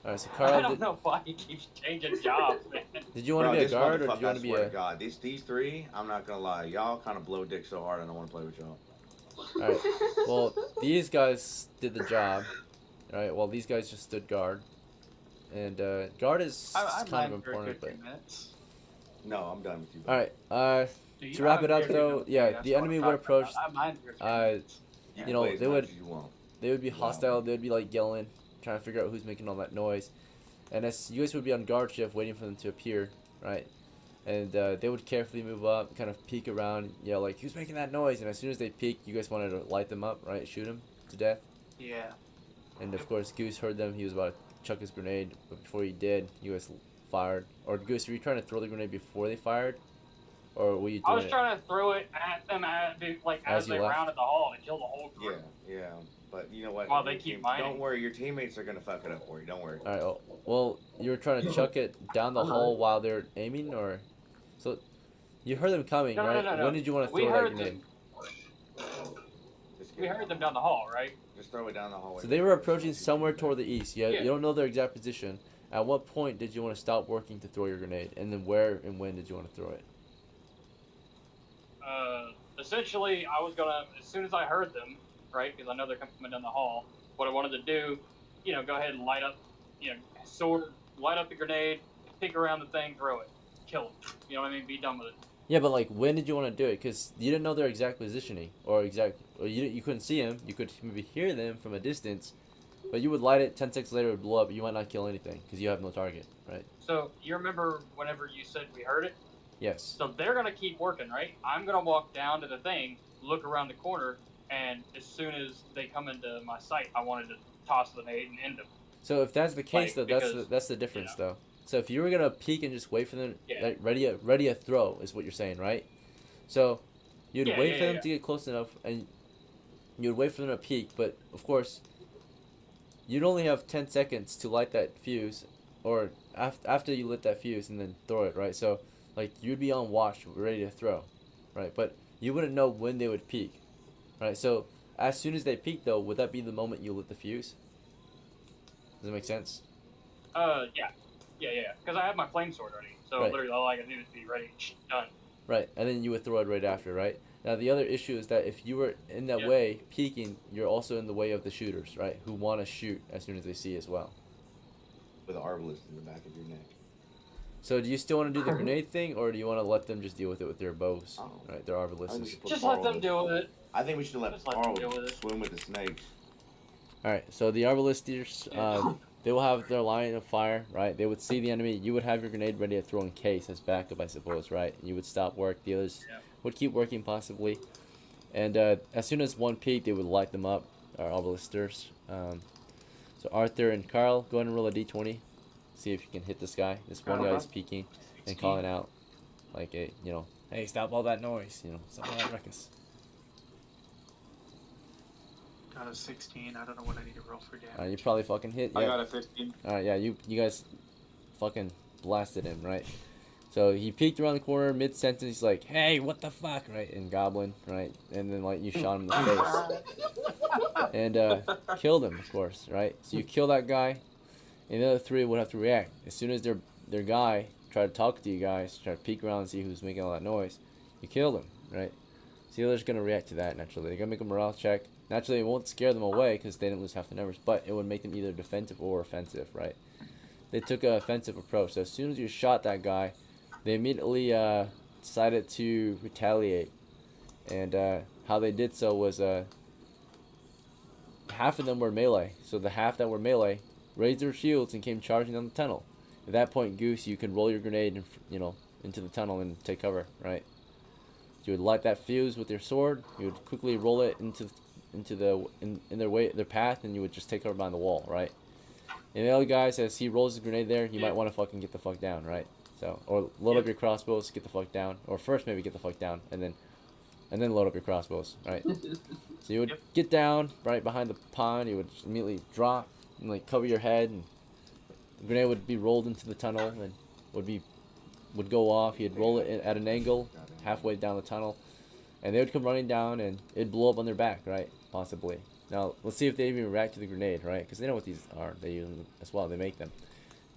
Alright, so I Carl, don't know why he keeps changing jobs, man. did you want to be a guard or did you want to be a... God, these 3, I'm not gonna lie, y'all kind of blow dick so hard I don't want to play with y'all. Alright, well, these guys did the job. Alright, well, these guys just stood guard. And guard is I kind of mind for a important, good but... 3 minutes. No, I'm done with you. Alright, to wrap it up though, yeah, the enemy would approach. I mind for 3 minutes. You know, play as they much would as you want. they would be hostile. They would be like yelling, trying to figure out who's making all that noise. And as you guys would be on guard shift, waiting for them to appear, right? And they would carefully move up, kind of peek around, yell like, "Who's making that noise?" And as soon as they peek, you guys wanted to light them up, right? Shoot them to death. Yeah. And of course, Goose heard them. He was about to chuck his grenade, but before he did, you guys fired. Or Goose, were you trying to throw the grenade before they fired, or were you doing I was it? trying to throw it at them as they you left? rounded the hall and kill the whole Yeah, group. yeah. But you know what? While they keep mining. Don't worry, your teammates are gonna fuck it up for you. Don't worry. All right. Well, you were trying to chuck it down the hall while they're aiming, or so you heard them coming, No, right? no. When did you want to We throw that heard grenade? Just We heard them down the hall, right? Just throw it down the hallway. So they were approaching somewhere toward the east. Yeah. You don't know their exact position. At what point did you want to stop working to throw your grenade, and then where and when did you want to throw it? Essentially, I was gonna, as soon as I heard them, right, because I know they're coming down the hall, what I wanted to do, go ahead and light up, light up the grenade, pick around the thing, throw it, kill them. You know what I mean? Be done with it. Yeah, but like when did you want to do it? Because you didn't know their exact positioning or you couldn't see them. You could maybe hear them from a distance, but you would light it. 10 seconds later, it would blow up. You might not kill anything because you have no target, right? So you remember whenever you said we heard it? Yes. So they're gonna keep working, right? I'm gonna walk down to the thing, look around the corner, and as soon as they come into my sight, I wanted to toss the grenade and end them. So if that's the case, Like, though, because, that's the difference, though. So if you were gonna peek and just wait for them, Yeah. like, ready a throw is what you're saying, right? So you'd Yeah, wait yeah, for them yeah. to get close enough, and you'd wait for them to peek. But of course, you'd only have 10 seconds to light that fuse, or after you lit that fuse, and then throw it, right? So like you'd be on watch, ready to throw, right? But you wouldn't know when they would peek, right? So as soon as they peek, though, would that be the moment you lit the fuse? Does that make sense? Yeah. Because I have my flame sword ready, so Right. literally all I can do is be ready, done. Right, and then you would throw it right after, right? Now the other issue is that if you were in that Yeah. way, peeking, you're also in the way of the shooters, right? Who want to shoot as soon as they see as well. With an arbalist in the back of your neck. So do you still want to do the grenade thing, or do you want to let them just deal with it with their bows, Oh. right? Their I think we arbalists. should put Just let Carl them with- deal with it. I think we should let Just let them Carl deal with it. swim with the snakes. All right, so the arbalisters, they will have their line of fire, right? They would see the enemy. You would have your grenade ready to throw in case as backup, I suppose, right? You would stop work. The others Yeah. would keep working possibly, and as soon as one peaked, they would light them up. Our arbalisters. So Arthur and Carl, go ahead and roll a d20. See if you can hit this guy. This one guy is peeking and calling out, like, hey, stop all that noise. Stop all that ruckus. Got a 16. I don't know what I need to roll for damage. You probably fucking hit. Yeah. I got a 15. Yeah, you guys fucking blasted him, right? So he peeked around the corner mid-sentence. He's like, hey, what the fuck, right? In Goblin, right? And then, like, you shot him in the face. And killed him, of course, right? So you kill that guy, and the other 3 would have to react. As soon as their guy tried to talk to you guys, try to peek around and see who's making all that noise, you killed him, right? So the other's going to react to that, naturally. They're going to make a morale check. Naturally, it won't scare them away because they didn't lose half the numbers, but it would make them either defensive or offensive, right? They took an offensive approach. So as soon as you shot that guy, they immediately decided to retaliate. And how they did so was half of them were melee. So the half that were melee raised their shields and came charging down the tunnel. At that point, Goose, you can roll your grenade and, into the tunnel and take cover, right? You would light that fuse with your sword. You would quickly roll it into their path, and you would just take over behind the wall, right? And the other guys, as he rolls his grenade there, you might want to fucking get the fuck down, right? So, or load up your crossbows, get the fuck down, or first maybe get the fuck down, and then load up your crossbows, right? So you would get down right behind the pond. You would immediately drop and like cover your head, and the grenade would be rolled into the tunnel and would go off. You'd roll it at an angle halfway down the tunnel, and they would come running down, and it'd blow up on their back, right? Possibly. Now let's see if they even react to the grenade, right? Because they know what these are. They use them as well. They make them,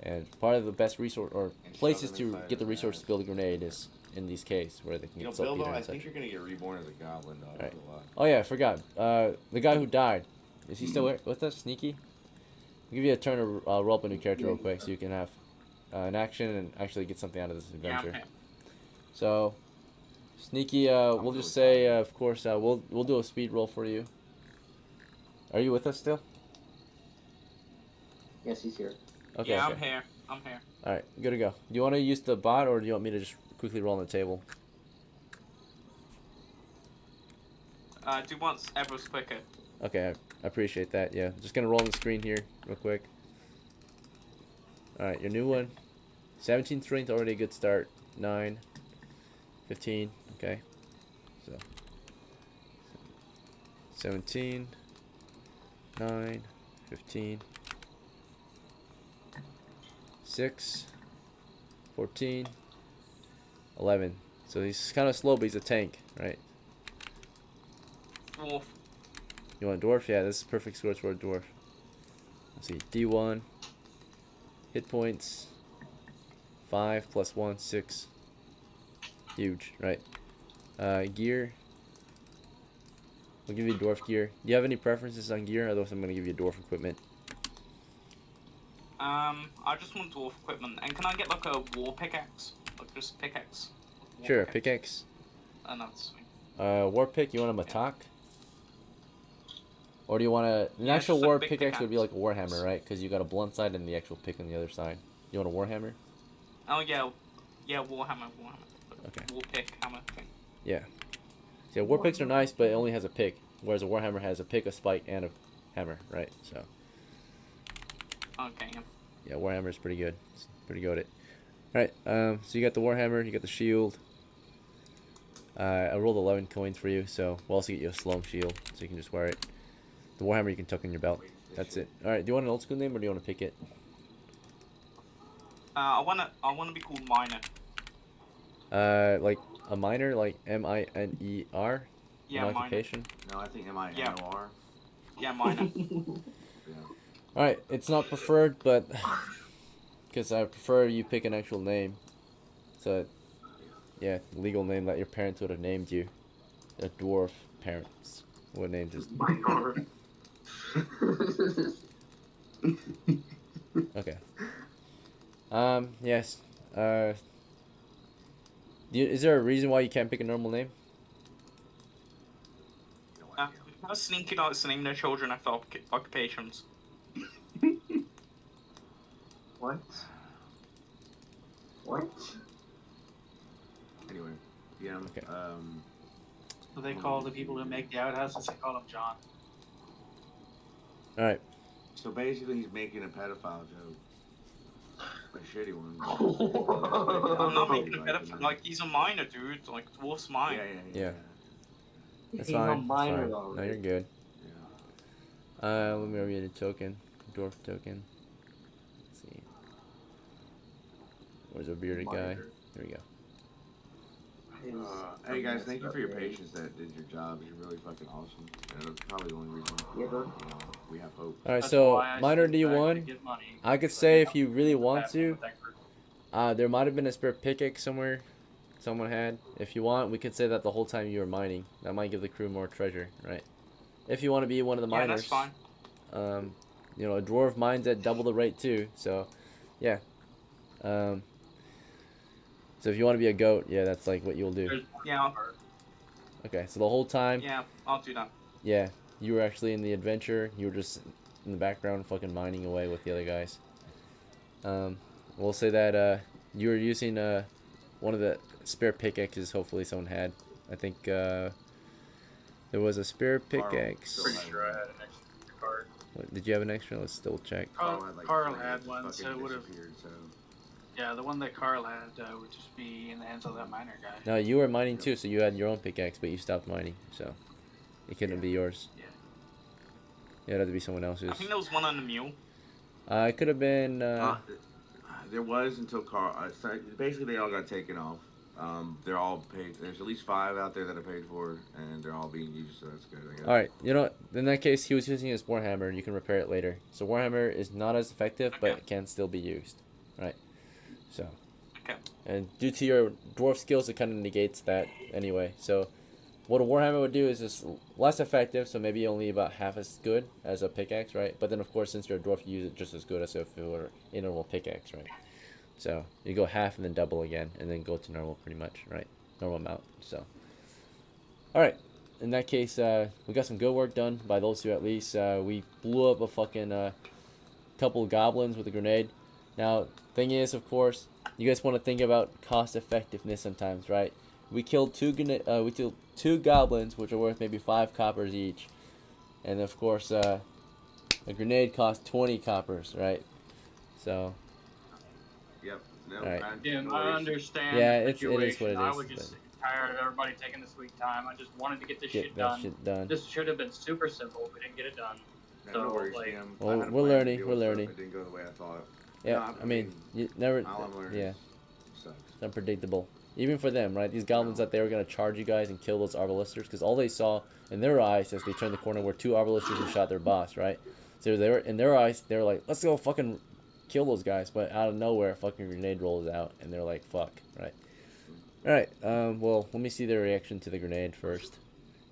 and part of the best resource or places to get the resources to build a grenade is in these caves where they can get Bilbo, saltpeter I and such. think you're gonna get reborn as a goblin, dog. Right. Oh yeah, I forgot. The guy who died, is he still with us? Sneaky? I'll give you a turn to roll up a new character real quick so you can have an action and actually get something out of this adventure. Yeah, okay. So, Sneaky, we'll just say, of course, we'll do a speed roll for you. Are you with us still? Yes, he's here. Okay. Yeah, okay. I'm here. All right, good to go. Do you want to use the bot, or do you want me to just quickly roll on the table? Do whatever's quicker. Okay, I appreciate that. Yeah, just gonna roll on the screen here real quick. All right, your new one. 17 strength, already a good start. 9, 15. Okay, so 17, 9, 15, 6, 14, 11. So he's kind of slow, but he's a tank, right? Wolf. You want a dwarf? Yeah, this is perfect score for a dwarf. Let's see, D1. Hit points. 5 plus 1, 6. Huge, right? Gear. We'll give you dwarf gear. Do you have any preferences on gear? Otherwise, I'm going to give you dwarf equipment. I just want dwarf equipment. And can I get like a war pickaxe? Like just pickaxe? Sure, pickaxe. That's sweet. War pick, you want a matak? Or do you want an Yeah, actual just a war big pickaxe would be like pickaxe. a warhammer, right? Because you got a blunt side and the actual pick on the other side. You want a warhammer? Oh yeah, Warhammer. Okay. War pick hammer thing. Yeah. See, war picks are nice, but it only has a pick, whereas a warhammer has a pick, a spike, and a hammer, right? So. Okay. Yeah. Yeah, warhammer is pretty good. It's pretty good at it. All right. So you got the warhammer, you got the shield. I rolled 11 coins for you, so we'll also get you a Sloan shield, so you can just wear it. The warhammer you can tuck in your belt. That's it. All right. Do you want an old school name or do you want to pick it? I wanna be called Miner. Like a miner, like M-I-N-E-R. Yeah, An Miner. occupation. No, I think M-I-N-O-R. Yeah, Miner. Yeah. All right. It's not preferred, but because I prefer you pick an actual name. So, yeah, legal name that your parents would have named you. A dwarf parents would have named his. Okay. Yes. Is there a reason why you can't pick a normal name? How sneaky likes to name their children after occupations. What? What? Anyway, yeah. Okay. So they call the people who make the outhouses, they call them John. All right. So basically, he's making a pedophile joke. A shitty one. I'm not making a pedophile. Like, he's a miner, dude. Like, dwarf's mine. Yeah. That's He's fine. a That's miner fine. No, already. you're good. Let me read a token. Dwarf token. Let's see. Where's a bearded guy? Here we go. Hey guys, thank you for your patience that did your job. You're really fucking awesome. And that's probably the only reason we have hope. All right, That's so why I minor stay back to D1. get money, I could so say can if you really want pass to, with that group. there might have been a spare pickaxe somewhere. Someone had. If you want, we could say that the whole time you were mining. That might give the crew more treasure, right? If you want to be one of the Yeah, miners. that's fine. You know, a dwarf mines at double the rate too. So, yeah. So if you want to be a goat, yeah, that's like what you'll do. Yeah. Okay, so the whole time, Yeah, I'll do that. yeah, you were actually in the adventure. You were just in the background, fucking mining away with the other guys. We'll say that you were using one of the spare pickaxes. Hopefully, someone had. I think there was a spare Carl pickaxe. still Pretty had sure I one. had an extra card. What, did you have an extra? Let's still check. Carl, had, like, Carl three had that one, fucking so it would have. disappeared, so. Yeah, the one that Carl had would just be in the hands of that miner guy. No, you were mining too, so you had your own pickaxe, but you stopped mining, so it couldn't be yours. Yeah. It had to be someone else's. I think there was one on the mule. It could have been. There was until Carl. Basically, they all got taken off. They're all paid. There's at least 5 out there that are paid for, and they're all being used, so that's good, I guess. Alright, you know what? In that case, he was using his Warhammer, and you can repair it later. So Warhammer is not as effective, but it can still be used. Right? So. Okay. And due to your dwarf skills, it kind of negates that anyway. So, what a Warhammer would do is just less effective, so maybe only about half as good as a pickaxe, right? But then, of course, since you're a dwarf, you use it just as good as if it were a normal pickaxe, right? So, you go half and then double again, and then go to normal pretty much, right? Normal amount, so. Alright, in that case, we got some good work done by those two at least. We blew up a fucking couple of goblins with a grenade. Now, thing is, of course, you guys want to think about cost effectiveness sometimes, right? We killed two goblins, which are worth maybe 5 coppers each. And of course, a grenade costs 20 coppers, right? So. Yep. No, Alright. Again, I understand Yeah, the it is situation. what it I is, was just tired of everybody taking the sweet time. I just wanted to get this shit Get that done. shit done. This should have been super simple. We didn't get it done. No So, worries, like, Cam. Well, I had a we're plan to learning, deal we're with stuff learning. that didn't go the way I thought. Yeah, No, I mean, you never. all I'm learning Yeah, sucks. it's unpredictable. Even for them, right? These goblins that they were gonna charge you guys and kill those arbalisters, because all they saw in their eyes as they turned the corner were 2 arbalisters who shot their boss, right? So they were in their eyes, they were like, "Let's go fucking kill those guys," but out of nowhere, a fucking grenade rolls out, and they're like, "Fuck," right? All right. Well, let me see their reaction to the grenade first.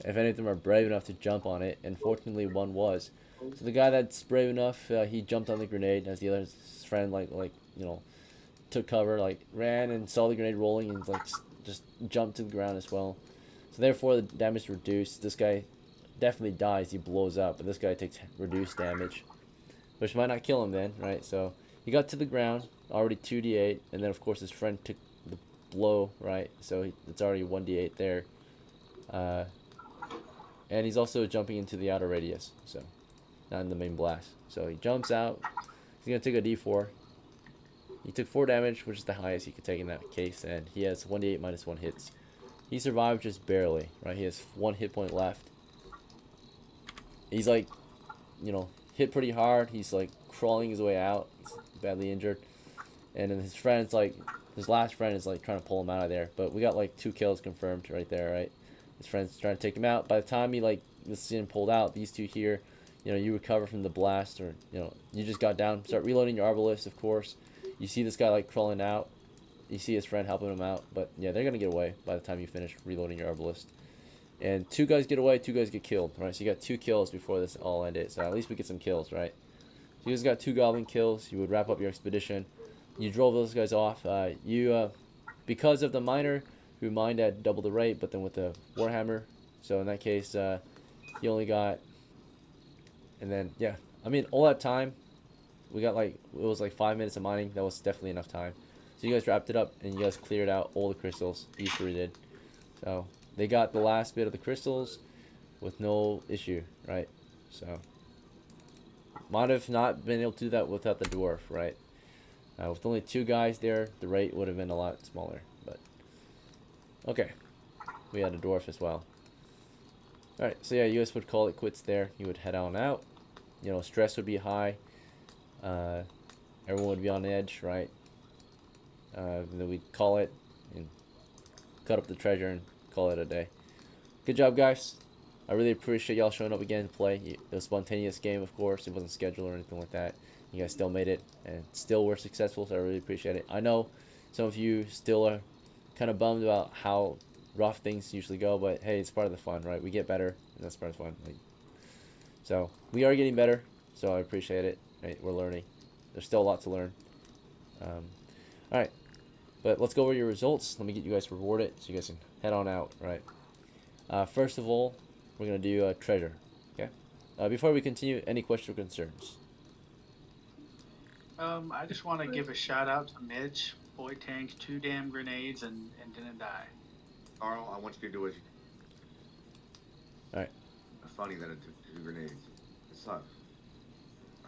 If any of them are brave enough to jump on it, and fortunately one was. So the guy that's brave enough, he jumped on the grenade as the other friend like you know, took cover, like ran and saw the grenade rolling and like just jumped to the ground as well. So therefore the damage is reduced. This guy definitely dies. He blows up, but this guy takes reduced damage, which might not kill him then, right? So he got to the ground, already 2d8, and then of course his friend took the blow, right? So it's already 1d8 there. And he's also jumping into the outer radius, so not in the main blast. So he jumps out. He's gonna take a d4. He took 4 damage, which is the highest he could take in that case, and he has 1d8 minus 1 hits. He survived just barely, right? He has 1 hit point left. He's like, you know, hit pretty hard. He's like crawling his way out. He's badly injured, and then his friend's like, his last friend is like trying to pull him out of there. But we got like 2 kills confirmed right there, right? His friend's trying to take him out. By the time he like this him pulled out, these 2 here, you know, you recover from the blast, or you know, you just got down, start reloading your arbalist, of course. You see this guy like crawling out. You see his friend helping him out, but yeah, they're gonna get away by the time you finish reloading your arbalist. And 2 guys get away, 2 guys get killed, right? So you got 2 kills before this all ended. So at least we get some kills, right? So you guys got 2 goblin kills. You would wrap up your expedition. You drove those guys off. Because of the miner who mined at double the rate, but then with the warhammer. So in that case, he only got. And then yeah, I mean all that time, we got like it was like 5 minutes of mining. That was definitely enough time. So you guys wrapped it up and you guys cleared out all the crystals. These 3 did. So they got the last bit of the crystals with no issue, right? So might have not been able to do that without the dwarf, right? With only 2 guys there, the rate would have been a lot smaller. But okay, we had a dwarf as well. All right, so yeah, you guys would call it quits there. You would head on out. You know, stress would be high. Everyone would be on edge, right? Then we'd call it and cut up the treasure and call it a day. Good job, guys. I really appreciate y'all showing up again to play. It was a spontaneous game, of course. It wasn't scheduled or anything like that. You guys still made it and still were successful, so I really appreciate it. I know some of you still are kind of bummed about how rough things usually go, but hey, it's part of the fun, right? We get better, and that's part of the fun. Like, so we are getting better, so I appreciate it. Right? We're learning. There's still a lot to learn. All right, but let's go over your results. Let me get you guys rewarded so you guys can head on out, right? First of all, we're gonna do treasure. Okay. Before we continue, any questions or concerns? I just want to give a shout out to Mitch. Boy tanked 2 damn grenades and didn't die. Carl, I want you to do what you. Alright. It's funny that it took 2 grenades. It sucks.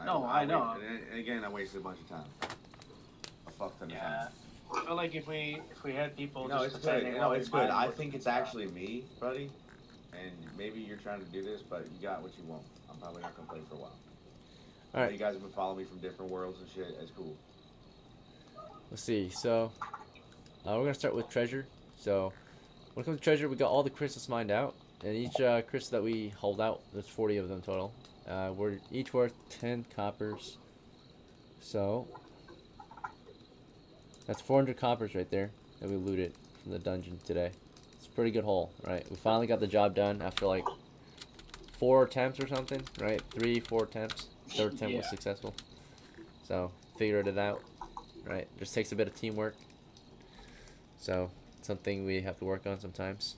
No, I know. And again, I wasted a bunch of time. A fuck ton of Yeah. time. I feel like if we had people No, just it's good. defending No, while we it's good. I buy- think it's actually me, buddy. And maybe you're trying to do this, but you got what you want. I'm probably not gonna play for a while. Alright. You guys have been following me from different worlds and shit. It's cool. Let's see. So, we're gonna start with treasure. So, when it comes to treasure, we got all the crystals mined out, and each crystal that we hold out, there's 40 of them total. We're each worth 10 coppers. So, that's 400 coppers right there that we looted from the dungeon today. It's a pretty good haul, right? We finally got the job done after like 4 attempts or something, right? 3, 4 attempts. Third attempt was successful. So, figured it out, right? Just takes a bit of teamwork. So, something we have to work on sometimes.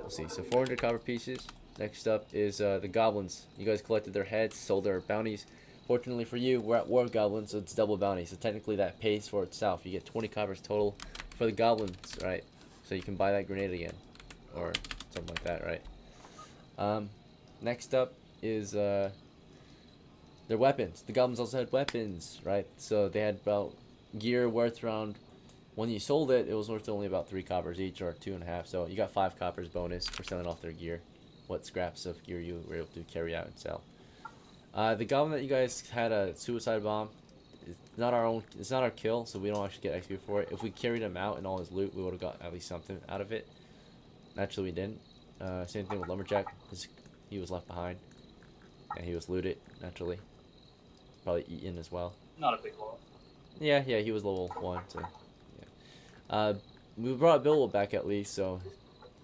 Let's see. So, 400 copper pieces. Next up is the goblins. You guys collected their heads, sold their bounties. Fortunately for you, we're at war with goblins, so it's double bounty. So technically that pays for itself. You get 20 coppers total for the goblins, right? So you can buy that grenade again, or something like that, right? Next up is their weapons. The goblins also had weapons, right? So they had about gear worth around, when you sold it, it was worth only about 3 coppers each, or 2.5. So you got 5 coppers bonus for selling off their gear. What scraps of gear you were able to carry out and sell. The goblin that you guys had a suicide bomb, it's not our own. It's not our kill, so we don't actually get XP for it. If we carried him out and all his loot, we would have got at least something out of it. Naturally, we didn't. Same thing with Lumberjack, because he was left behind, and he was looted. Naturally, probably eaten as well. Not a big loss. Yeah, he was level 1, so yeah. We brought Bilbo back at least, so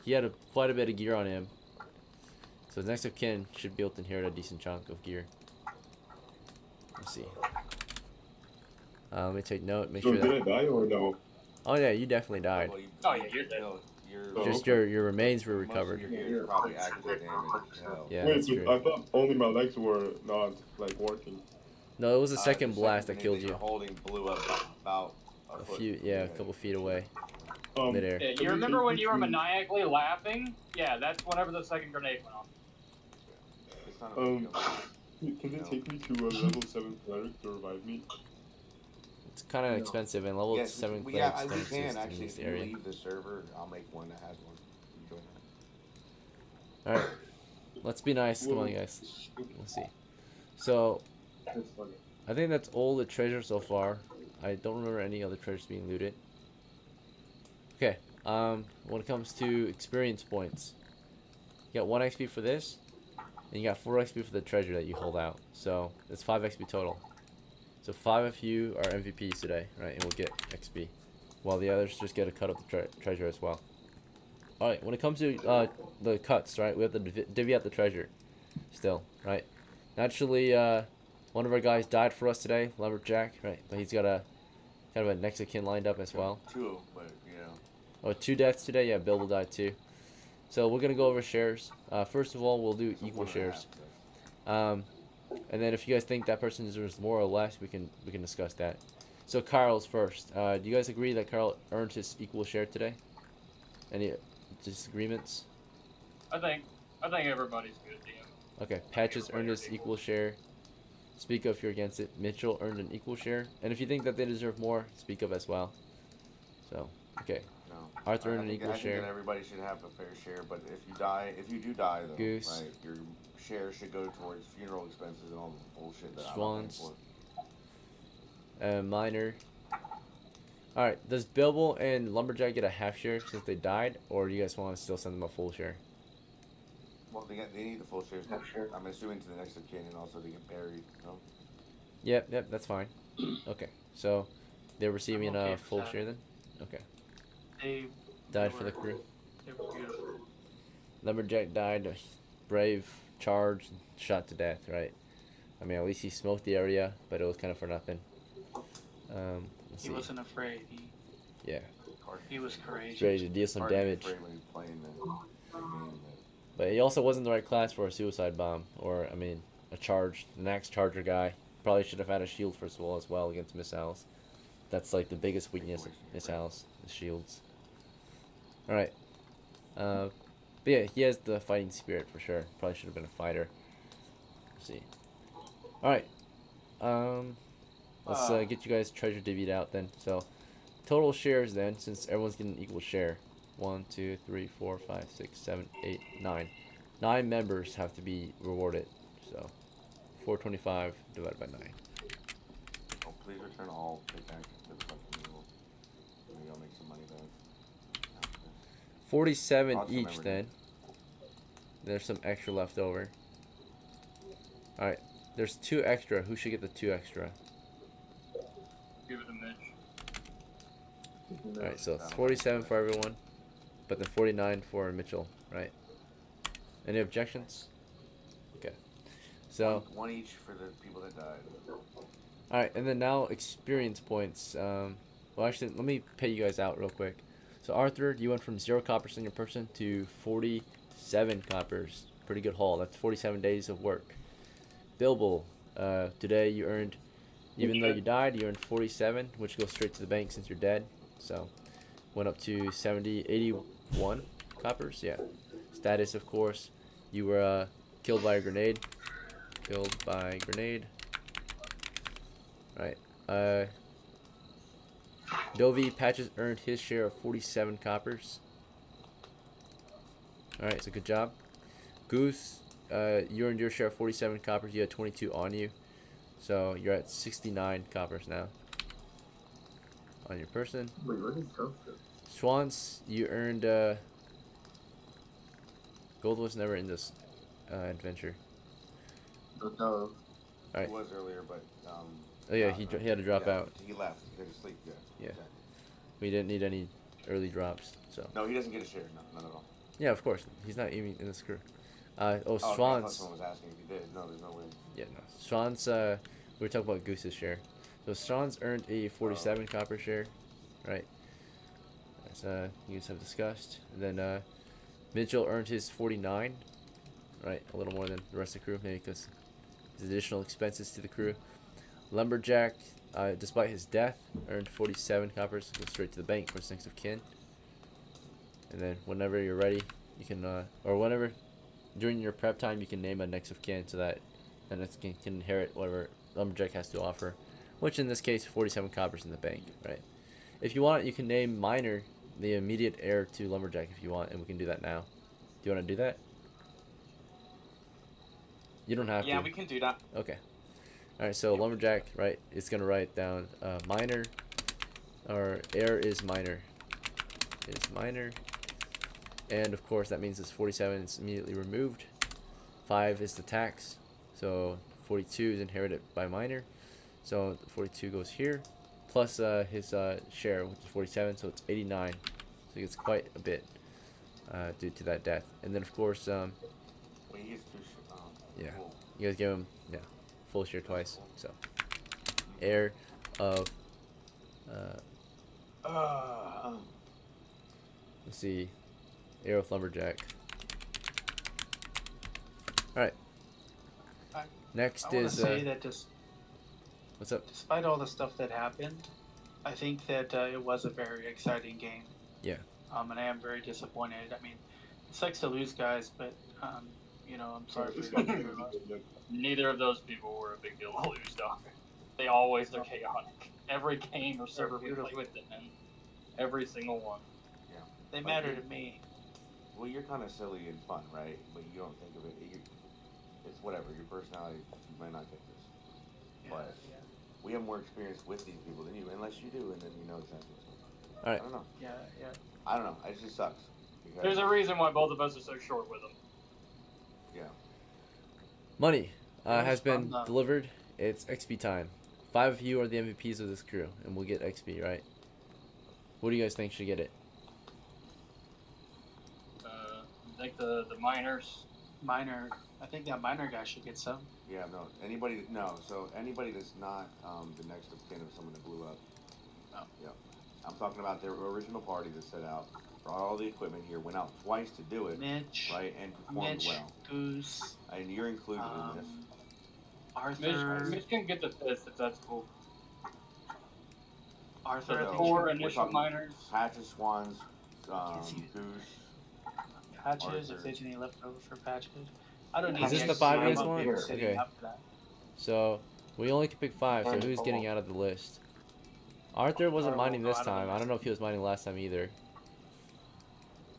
he had quite a bit of gear on him. So the next of kin should be able to inherit a decent chunk of gear. Let's see. Let me take note. Make So sure did that. I die or no? Oh yeah, you definitely died. Well, Oh, yeah, you're dead. Just okay. your remains were Most of recovered. your gear is probably active damage. Hell. Yeah, Wait, that's but true. I thought only my legs were not like working. No, it was the The second blast that grenade killed you're you. holding blew up about a foot. A couple feet away, Um, midair. Yeah, Can you we remember take when me you were to- maniacally laughing? Yeah, that's whenever the second grenade went off. It's not a big deal. Can they take me to a level 7 cleric to revive me? It's kind of expensive, and level Yes, 7 we clerics can don't exist in actually. this If you area. leave the server, I'll make one that has one. You join that. All right, let's be nice. Come on, guys. Let's see. So, I think that's all the treasure so far. I don't remember any other treasures being looted. Okay. When it comes to experience points, you got 1 XP for this, and you got 4 XP for the treasure that you hold out. So that's 5 XP total. So 5 of you are MVPs today, right? And we'll get XP, while the others just get a cut of the treasure as well. All right. When it comes to the cuts, right? We have to divvy out the treasure, still, right? Naturally, one of our guys died for us today, Lumberjack, right? But he's got a kind of a next of kin lined up as well. 2, but you know. Oh, 2 deaths today. Yeah, Bilbo died too. So we're gonna go over shares. First of all, we'll do So equal 1.5, shares. so. And then if you guys think that person deserves more or less, we can discuss that. So Carl's first. Do you guys agree that Carl earned his equal share today? Any disagreements? I think everybody's good, DM. Okay, Patches earned his equal share. Speak up if you're against it. Mitchell earned an equal share. And if you think that they deserve more, speak up as well. So, okay. No. Arthur earned an I think equal that share. everybody should have a fair share, but if you do die though, Goose. right, your share should go towards funeral expenses and all the bullshit that I'm paying SCHWANZ. for. Minor. Alright, does Bilbo and Lumberjack get a half share since they died? Or do you guys want to still send them a full share? Well, they need the full shares. I'm assuming to the next of kin, and also they get buried. No. Yep, that's fine. Okay, so they're receiving okay a with full that. share then? Okay. They Died they for the were- crew. They were beautiful. Lumberjack died, a brave charge, shot to death, right? I mean, at least he smoked the area, but it was kind of for nothing. Let's He see. wasn't afraid. Yeah, He was courageous. ready to deal some Hard to be damage. afraid when you're playing the game, But he also wasn't the right class for a suicide bomb, or, I mean, a charge, an axe charger guy. Probably should have had a shield first of all as well against missiles. That's like the biggest weakness of missiles, the shields. Alright, But yeah, he has the fighting spirit for sure. Probably should have been a fighter. Let's see. All right. Let's get you guys treasure divvied out then. So, total shares then, since everyone's getting an equal share. 1, 2, 3, 4, 5, 6, 7, 8, 9. 9 members have to be rewarded. So, 425 divided by 9. Oh, please return all pickaxes to the fucking mule. Maybe I'll make some money back. 47 Also each remember then. There's some extra left over. Alright, there's 2 extra. Who should get the 2 extra? Give it a Mitch. Alright, so it's 47 for everyone, but then 49 for Mitchell, right? Any objections? Okay. So, one each for the people that died. alright, and then now experience points. Well, actually, let me pay you guys out real quick. So, Arthur, you went from 0 coppers in your person to 47 coppers. Pretty good haul. That's 47 days of work. Bilbo, today you earned, even though you died, you earned 47, which goes straight to the bank since you're dead. So, went up to 81 coppers, yeah. Status, of course, you were killed by a grenade. Killed by grenade. Right. Dovey Patches earned his share of 47 coppers. Alright, so good job. Goose, you earned your share of 47 coppers. You had 22 on you. So you're at 69 coppers now on your person. Wait, where did Ghost go? SCHWANZ, you earned gold was never in this adventure. No. Alright. He was earlier, but Oh yeah, he had to drop out. He left. He had to sleep. Yeah. Yeah. Exactly. We didn't need any early drops, so. No, he doesn't get a share. No, none at all. Yeah, of course. He's not even in this crew. Okay, I thought SCHWANZ. someone was asking if he did. No, there's no way. Yeah, no. SCHWANZ, we were talking about Goose's share. So SCHWANZ earned a 47 copper share, right? As you guys have discussed. And then Mitchell earned his 49, right? A little more than the rest of the crew, maybe because his additional expenses to the crew. Lumberjack, despite his death, earned 47 coppers. Goes straight to the bank for his next of kin. And then whenever you're ready, you can, or whenever during your prep time, you can name a next of kin so that the next of kin can inherit whatever Lumberjack has to offer, which in this case, 47 coppers in the bank, right? If you want, you can name Miner the immediate heir to Lumberjack if you want, and we can do that now. Do you want to do that? You don't have to. Yeah, we can do that. Okay. Alright, so Lumberjack, right, it's going to write down Miner, or heir is Miner. Is Miner. And of course that means this 47 is immediately removed. 5 is the tax. So 42 is inherited by Miner. So 42 goes here. Plus his share, which is 47, so it's 89. So it's quite a bit due to that death. And then of course, Well, he gets yeah, full. you guys give him full share twice. So heir of let's see, heir of Lumberjack. All right. Next I want is to say that what's up? despite all the stuff that happened, I think that it was a very exciting game. Yeah. And I am very disappointed. I mean, it sucks to lose guys, but you know, I'm sorry for you. Neither of those people were a big deal to lose, dog. They always are chaotic. Every game or server we play with them in. Every single one. Yeah. They matter to me. Well, you're kind of silly and fun, right? But you don't think of it. It's whatever. Your personality, you might not get this. But we have more experience with these people than you, unless you do, and then you know exactly what's going on. All right. I don't know. Yeah. I don't know. It just sucks. Because, There's a reason why both of us are so short with them. Yeah. Money has fun, been though. delivered. It's XP time. 5 of you are the MVPs of this crew, and we'll get XP, right? What do you guys think should get it? I think the miners. Miner. I think that miner guy should get some. Yeah, no. So anybody that's not the next of kin of someone that blew up. Oh. Yeah. I'm talking about their original party that set out, brought all the equipment here, went out twice to do it, Mitch. right, and performed Mitch. well. Goose. And you're included in this. Arthur. Mitch can get the 5th if that's cool. Arthur. I So, think Four should- we're initial talking miners. Patches, SCHWANZ, Yes, he- Goose, patches, if Arthur. there's any left over for patches. I don't need Is this the the XP. 5 I'm guys up one? here sitting Okay. up for that. So we only can pick 5. So And who's getting four. out of the list? Arthur wasn't Or mining we'll this go out of the time. I list. don't know if he was mining last time either.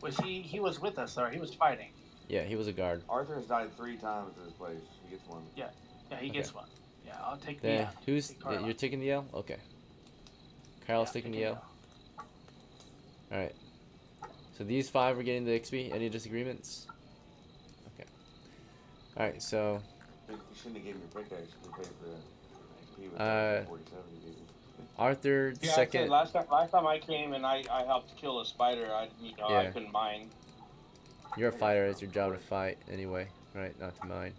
Was he was with us, or he was fighting? Yeah, he was a guard. Arthur has died 3 times to this place. He gets one. Yeah, he Okay. gets one. Yeah, I'll take the Then L. who's Take Carla. you're taking the L? Okay. Kyle's Yeah, taking take the the L. All right. So these 5 are getting the XP. Any disagreements? Okay. All right. So You shouldn't have given your pickaxe. You paid for the XP with 47 you gave him. Arthur Yeah, I second. said last time I came and I helped kill a spider. I Yeah. couldn't mine. You're a fighter. It's your job to fight anyway, right? Not to mine.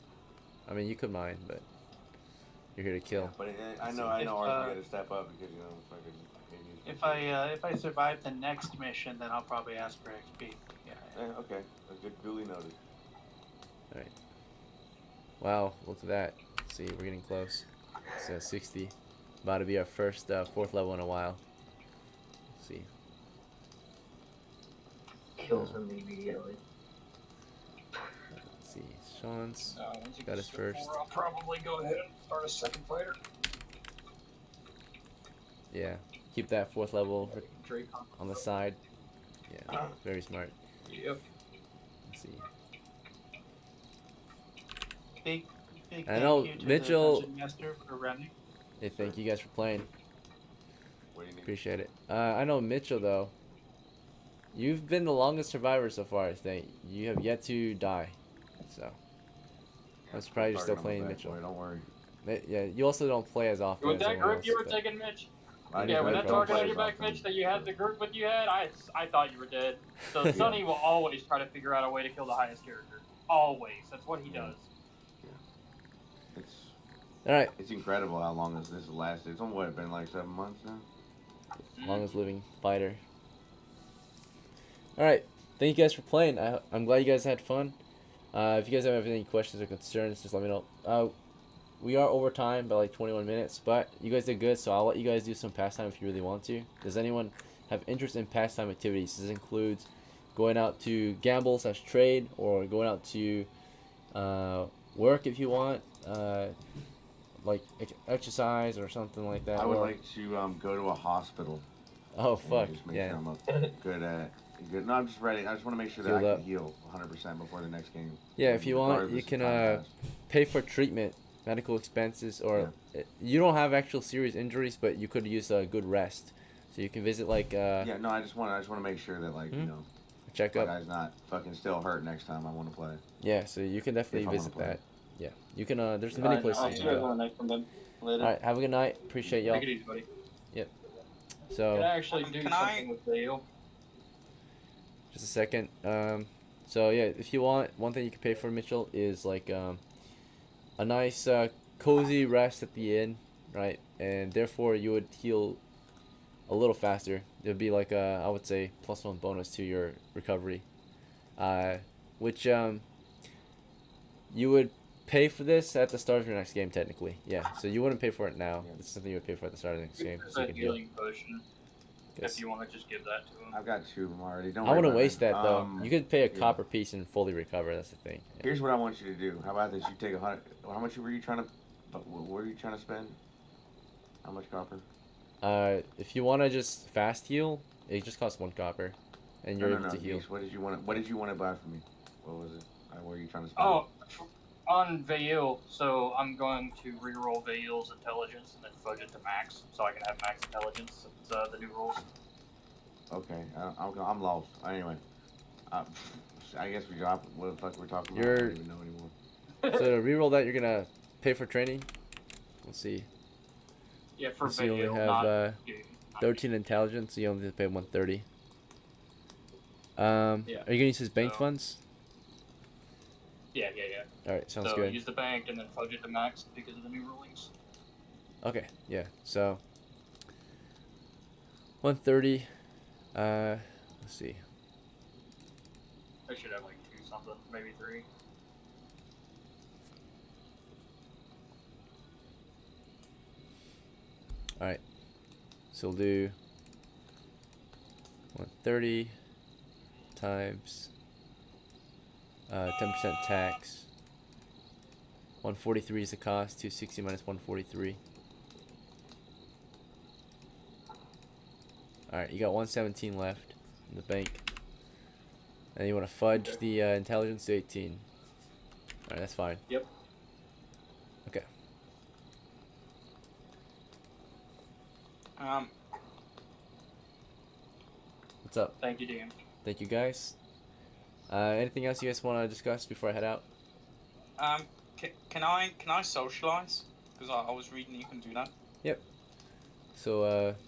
I mean, you could mine, but you're here to kill. But I know If, Arthur got to step up because fucking. if I survive the next mission, then I'll probably ask for XP. Yeah. Okay, that's good. Duly noted. Wow, look at that. See, we're getting close. So 60. About to be our first 4th level in a while. Let's see. Kills him immediately. Let's see. Sean's Once you got get his to first. 4, I'll probably go ahead and start a second fighter. Yeah. Keep that 4th level Drake on the side. Yeah. Very smart. Yep. Let's see. Big I thank know you to Mitchell- the Dungeon Master for running. Hey, thank you guys for playing. What do you need? Appreciate it. I know Mitchell though. You've been the longest survivor so far. I think you have yet to die. So I'm surprised you're still playing Mitchell. Don't worry. Yeah, you also don't play as often With as that everyone group else. you were but- taking, Mitch? I Yeah, when don't that target play on your as back, often. Mitch, that you had the group with you had, I thought you were dead. So Sonny will always try to figure out a way to kill the highest character. Always. That's what he does. It's All right, it's incredible how long this has lasted. It's only been like 7 months now. longest living fighter. All right, thank you guys for playing. I'm glad you guys had fun. If you guys have any questions or concerns, just let me know. We are over time by like 21 minutes, but you guys did good, so I'll let you guys do some pastime if you really want to. Does anyone have interest in pastime activities? This includes going out to gamble / trade, or going out to work if you want, like exercise or something like that. I would or- like to go to a hospital. Oh and fuck Just make yeah! sure I'm good at. Good. No, I'm just ready. I just want to make sure that Healed I up. can heal 100% before the next game. Yeah, if you want, you regardless of can time passed. pay for treatment, medical expenses, or you don't have actual serious injuries, but you could use a good rest. So you can visit like Yeah, no, I just want to make sure that like you know, a checkup. my guy's not fucking still hurt next time I want to play. Yeah, so you can definitely If I wanna visit play. that. Yeah, you can. There's All many right, places I'll you see can you guys go. on the next one then. Later. All right, have a good night. Appreciate y'all. Take it easy, buddy. So Can I actually do Can something with Dale? just a second. So yeah, if you want, one thing you can pay for, Mitchell, is like a nice cozy rest at the inn, right? And therefore you would heal a little faster. It would be like I would say +1 bonus to your recovery, which you would pay for this at the start of your next game technically. Yeah, so you wouldn't pay for it now. This is something you would pay for at the start of the next game. There's So you a can heal. healing potion. Yes. If you want to just give that to him. I've got 2 of them already. Don't I worry wouldn't about it. waste that though. You could pay a yeah. copper piece and fully recover. That's the thing. Yeah. Here's what I want you to do. How about this? You take 100. How much were you trying to? What were you trying to spend? How much copper? If you want to just fast heal, it just costs 1 copper, and you're able to heal. Geese, what did you want? What did you want to buy from me? What was it? What were you trying to spend? Oh, on Vail, so I'm going to reroll Vail's intelligence and then fudge it to max, so I can have max intelligence. It's the new rules. Okay, I'm lost. Anyway, I guess we dropped what the fuck we're talking about. I You're- don't even know anymore. So to reroll that, you're gonna pay for training. We'll see. Yeah, for So you only Vail, have not 13 intelligence, so you only have to pay 130. Yeah. Are you gonna use his bank So- funds? Yeah. All right, sounds so good. use the bank and then fudge it to max because of the new rulings. Okay, yeah. So 130. Let's see. I should have like 2 something, maybe 3. All right. So we'll do 130 times 10% tax. 143 is the cost. 260 minus 143. Alright, you got 117 left in the bank. And you want to fudge the intelligence to 18. Alright, that's fine. Yep. Okay. What's up? Thank you, DM. Thank you, guys. Anything else you guys want to discuss before I head out? Can I socialize? Because I was reading you can do that. Yep. So,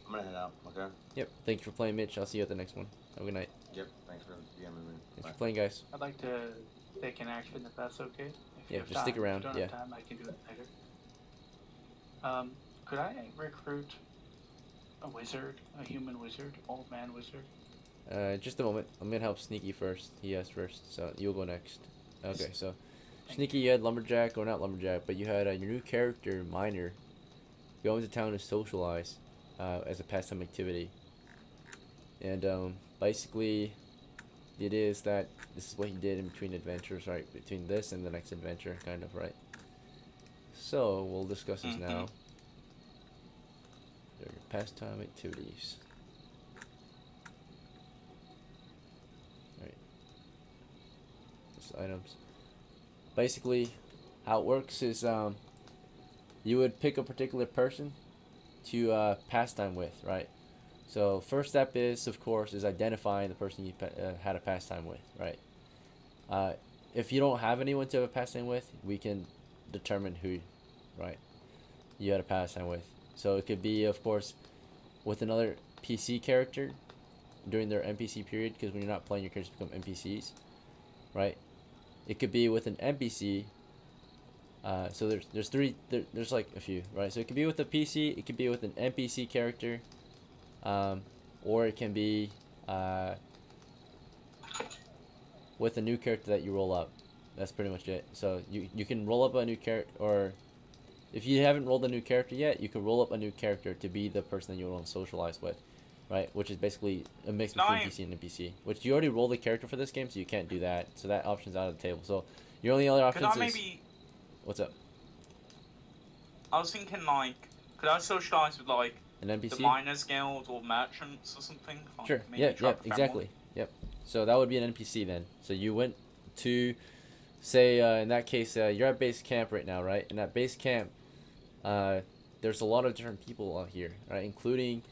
I'm gonna head out, okay? Yep. Thank you for playing, Mitch. I'll see you at the next one. Have a good night. Yep, thanks for DMing me. Thanks Bye. for playing, guys. I'd like to take an action if that's okay. If you Yeah, have just stick time. around, If you don't yeah. have time, I can do it later. Could I recruit a wizard, a human wizard, old man wizard? Just a moment. I'm gonna help Sneaky first. He asked first, so you'll go next. Okay, so Sneaky, you had Lumberjack, or not Lumberjack, but you had your new character, Miner, go into town to socialize as a pastime activity. And basically, it is that this is what he did in between adventures, right? Between this and the next adventure, kind of, right? So we'll discuss this now. There are your pastime activities. Right. Just items. Basically, how it works is you would pick a particular person to pastime with, right? So first step is, of course, is identifying the person you had a pastime with, right? If you don't have anyone to have a pastime with, we can determine who, right, you had a pastime with. So it could be, of course, with another PC character during their NPC period, because when you're not playing, your characters become NPCs, right? It could be with an NPC. So there's like a few, right? So it could be with a PC, it could be with an NPC character, or it can be with a new character that you roll up. That's pretty much it. So you can roll up a new character, or if you haven't rolled a new character yet, you can roll up a new character to be the person that you want to socialize with, right? Which is basically a mix between PC and NPC. Which you already rolled a character for this game, so you can't do that. So that option's out of the table. So your only other option is... What's up? I was thinking, like, could I socialize with, like, an NPC? The Miners Guild or merchants or something? Like, sure. maybe Yeah, exactly. one? Yep. So that would be an NPC then. So you went to, say, in that case, you're at base camp right now, right? And at base camp, there's a lot of different people out here, right? Including,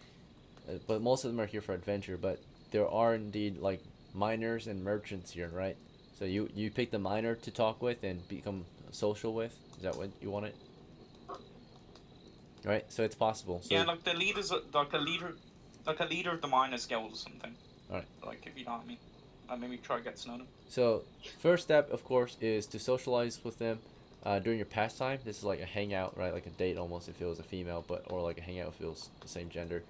but most of them are here for adventure, but there are indeed, like, miners and merchants here, right? So you pick the miner to talk with and become social with. Is that what you wanted? Right, so it's possible. So yeah, like the leaders, like a leader of the Miners Guild or something. All right. Like, if you know what I mean. Maybe try to get to know them. So first step, of course, is to socialize with them during your pastime. This is like a hangout, right? Like a date almost if it was a female, or like a hangout if it was the same gender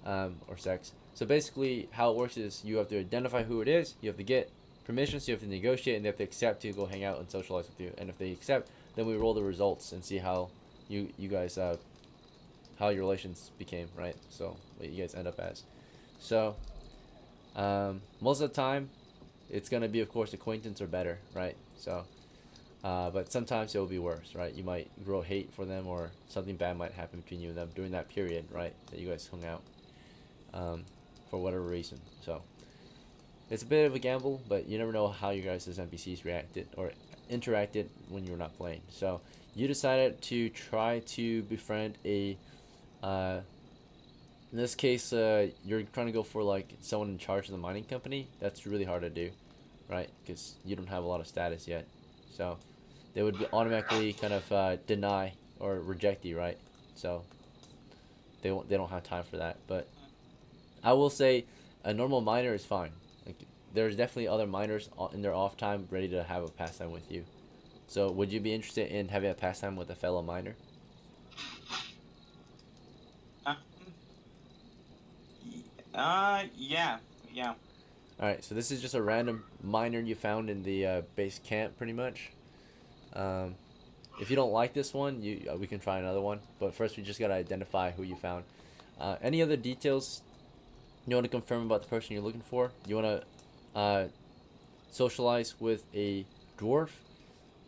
or sex. So basically, how it works is you have to identify who it is. You have to get permissions. You have to negotiate, and they have to accept to go hang out and socialize with you. And if they accept, then we roll the results and see how you guys how your relations became, right? So what you guys end up as. So most of the time it's gonna be, of course, acquaintance or better, right? So but sometimes it will be worse, right? You might grow hate for them, or something bad might happen between you and them during that period, right, that you guys hung out for whatever reason. So it's a bit of a gamble, but you never know how you guys as NPCs reacted or interacted when you were not playing. So you decided to try to befriend a in this case, you're trying to go for like someone in charge of the mining company. That's really hard to do, right? Because you don't have a lot of status yet. So they would automatically kind of deny or reject you, right? So they don't have time for that. But I will say a normal miner is fine. Like, there's definitely other miners in their off time ready to have a pastime with you. So would you be interested in having a pastime with a fellow miner? Yeah. Alright, so this is just a random miner you found in the base camp, pretty much. If you don't like this one, we can try another one. But first, we just gotta identify who you found. Any other details you want to confirm about the person you're looking for? You want to socialize with a dwarf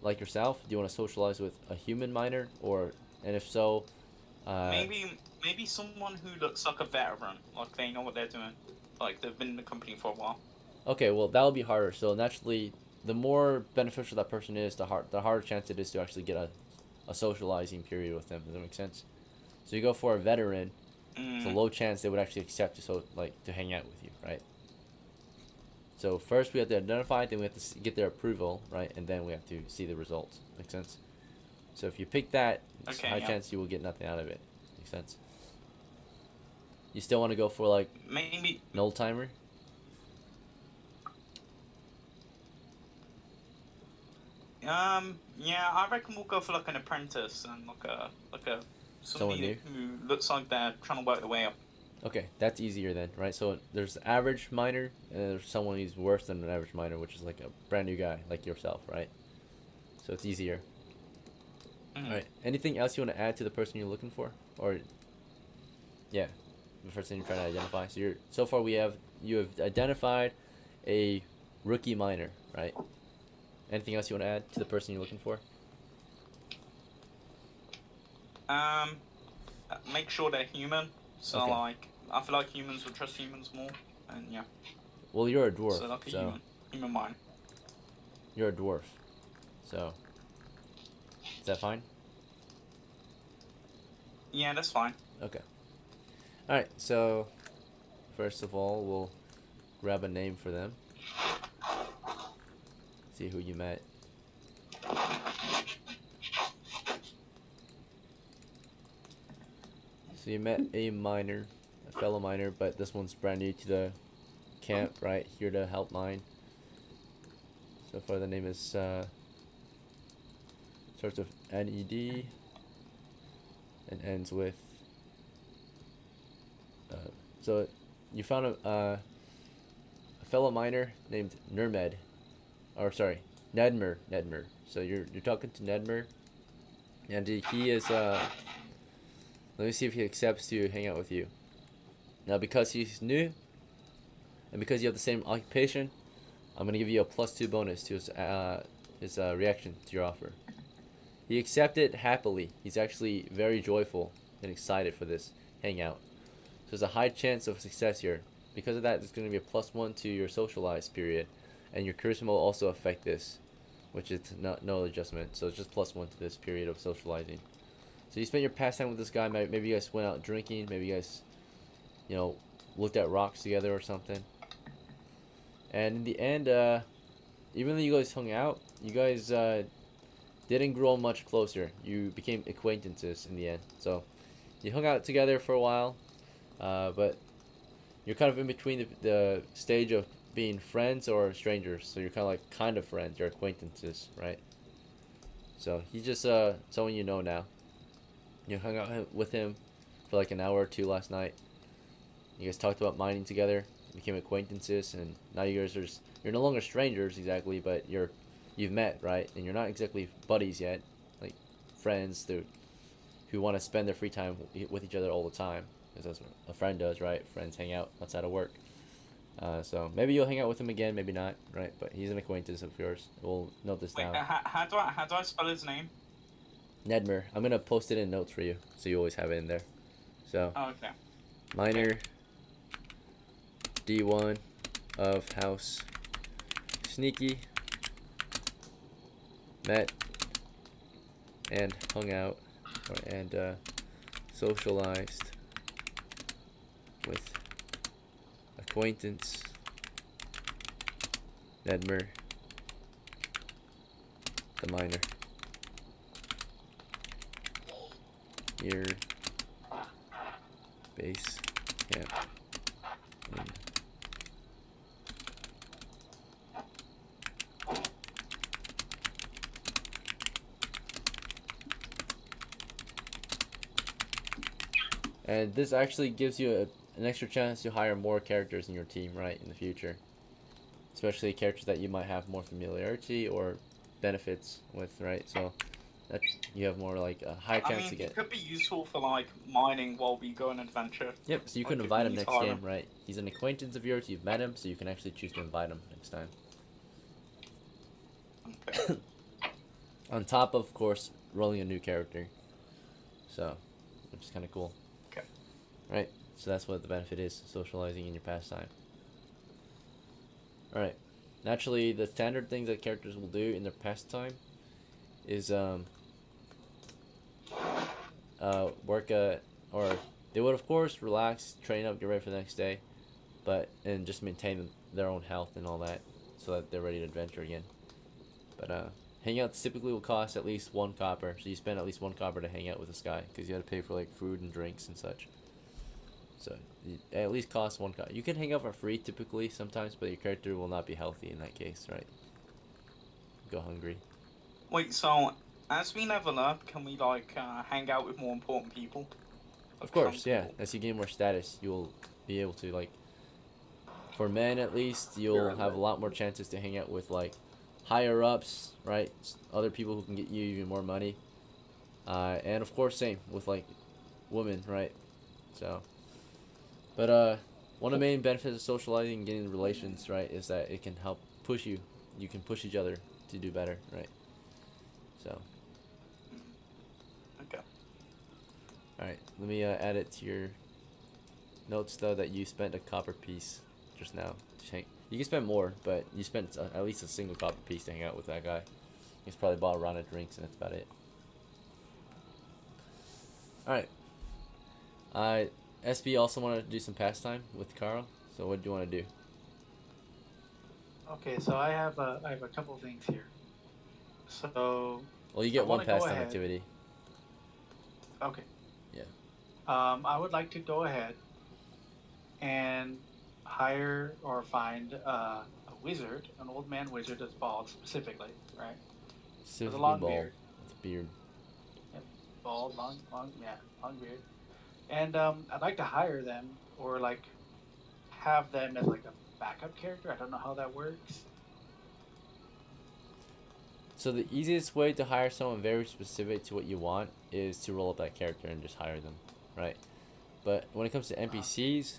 like yourself? Do you want to socialize with a human miner, and if so, maybe someone who looks like a veteran, like they know what they're doing, like they've been in the company for a while. okay, well that'll be harder. So naturally, the more beneficial that person is, the harder chance it is to actually get a socializing period with them. Does that make sense? So you go for a veteran, it's a low chance they would actually accept to hang out with you, right? So first we have to identify, then we have to get their approval, right? And then we have to see the results. Make sense? So if you pick that, it's a high chance you will get nothing out of it. Make sense? You still want to go for like maybe an old timer? Yeah, I reckon we'll go for like an apprentice and like a somebody who looks like they're trying to work their way up. Okay, that's easier then, right? So there's the average miner, and then there's someone who's worse than an average miner, which is like a brand new guy, like yourself, right? So it's easier. All right. Anything else you want to add to the person you're looking for, or yeah, the first thing you're trying to identify? So far you have identified a rookie miner, right? Anything else you want to add to the person you're looking for? Make sure they're human. So Okay. like, I feel like humans would trust humans more, and yeah. Well, you're a dwarf, So like a human mind. You're a dwarf, so is that fine? Yeah, that's fine. Okay. All right. So first of all, we'll grab a name for them. See who you met. So you met a miner, a fellow miner, but this one's brand new to the camp, right? Here to help mine. So far the name is starts with NED and ends with so you found a fellow miner named Nedmer. So you're talking to Nedmer, and he is let me see if he accepts to hang out with you. Now, because he's new, and because you have the same occupation, I'm gonna give you a +2 bonus to his reaction to your offer. He accepted happily. He's actually very joyful and excited for this hangout. So there's a high chance of success here. Because of that, there's gonna be a +1 to your socialize period, and your charisma will also affect this, which is no adjustment. So it's just +1 to this period of socializing. So you spent your past time with this guy. Maybe you guys went out drinking. Maybe you guys, looked at rocks together or something. And in the end, even though you guys hung out, you guys didn't grow much closer. You became acquaintances in the end. So you hung out together for a while, but you're kind of in between the stage of being friends or strangers. So you're kind of friends. You're acquaintances, right? So he's just someone you know now. You hung out with him for like an hour or two last night. You guys talked about mining together, became acquaintances, and now you guys you're no longer strangers exactly, but you've met, right? And you're not exactly buddies yet, like friends who want to spend their free time with each other all the time, because that's what a friend does, right? Friends hang out outside of work. So maybe you'll hang out with him again, maybe not, right? But he's an acquaintance of yours. We'll note this down. How do I spell his name? Nedmer. I'm gonna post it in notes for you, so you always have it in there. So. Oh, okay. Miner. D1 of House Sneaky. Met and hung out and socialized with acquaintance Nedmer the miner. Here base camp in and this actually gives you an extra chance to hire more characters in your team, right, in the future. Especially characters that you might have more familiarity or benefits with, right? So that you have more like a high chance to get. It could be useful for like mining while we go on an adventure. Yep, so you can invite him next game, right? He's an acquaintance of yours, you've met him, so you can actually choose to invite him next time. On top of course, rolling a new character. So, which is kind of cool. Okay. Right. So that's what the benefit is, socializing in your pastime. Alright. Naturally, the standard things that characters will do in their pastime is work or they would of course relax, train up, get ready for the next day, and just maintain their own health and all that, so that they're ready to adventure again. But hangouts typically will cost at least 1 copper, so you spend at least 1 copper to hang out with this guy, because you got to pay for like food and drinks and such. So it at least costs 1 copper. You can hang out for free typically sometimes, but your character will not be healthy in that case, right? Go hungry. Wait, so as we level up, can we like hang out with more important people? Of course, yeah. As you gain more status, you'll be able to, like, for men at least, you'll have a lot more chances to hang out with like higher ups, right? Other people who can get you even more money. And of course, same with like women, right? So, but one of the main benefits of socializing and getting relations, right, is that it can help push you. You can push each other to do better, right? So. Okay. Alright, let me add it to your notes though that you spent a copper piece just now to hang. You can spend more, but you spent at least a single copper piece to hang out with that guy. He's probably bought a round of drinks and that's about it. Alright. SB also wanted to do some pastime with Carl, so what do you want to do? Okay, so I have a couple things here. So. Well, you get one pastime activity. Okay. Yeah. I would like to go ahead and hire or find a wizard, an old man wizard that's bald specifically, right? Specifically with a long bald. beard. With a beard. Yep. Bald, long, long beard. And I'd like to hire them or like have them as like a backup character. I don't know how that works. So the easiest way to hire someone very specific to what you want is to roll up that character and just hire them, right? But when it comes to NPCs,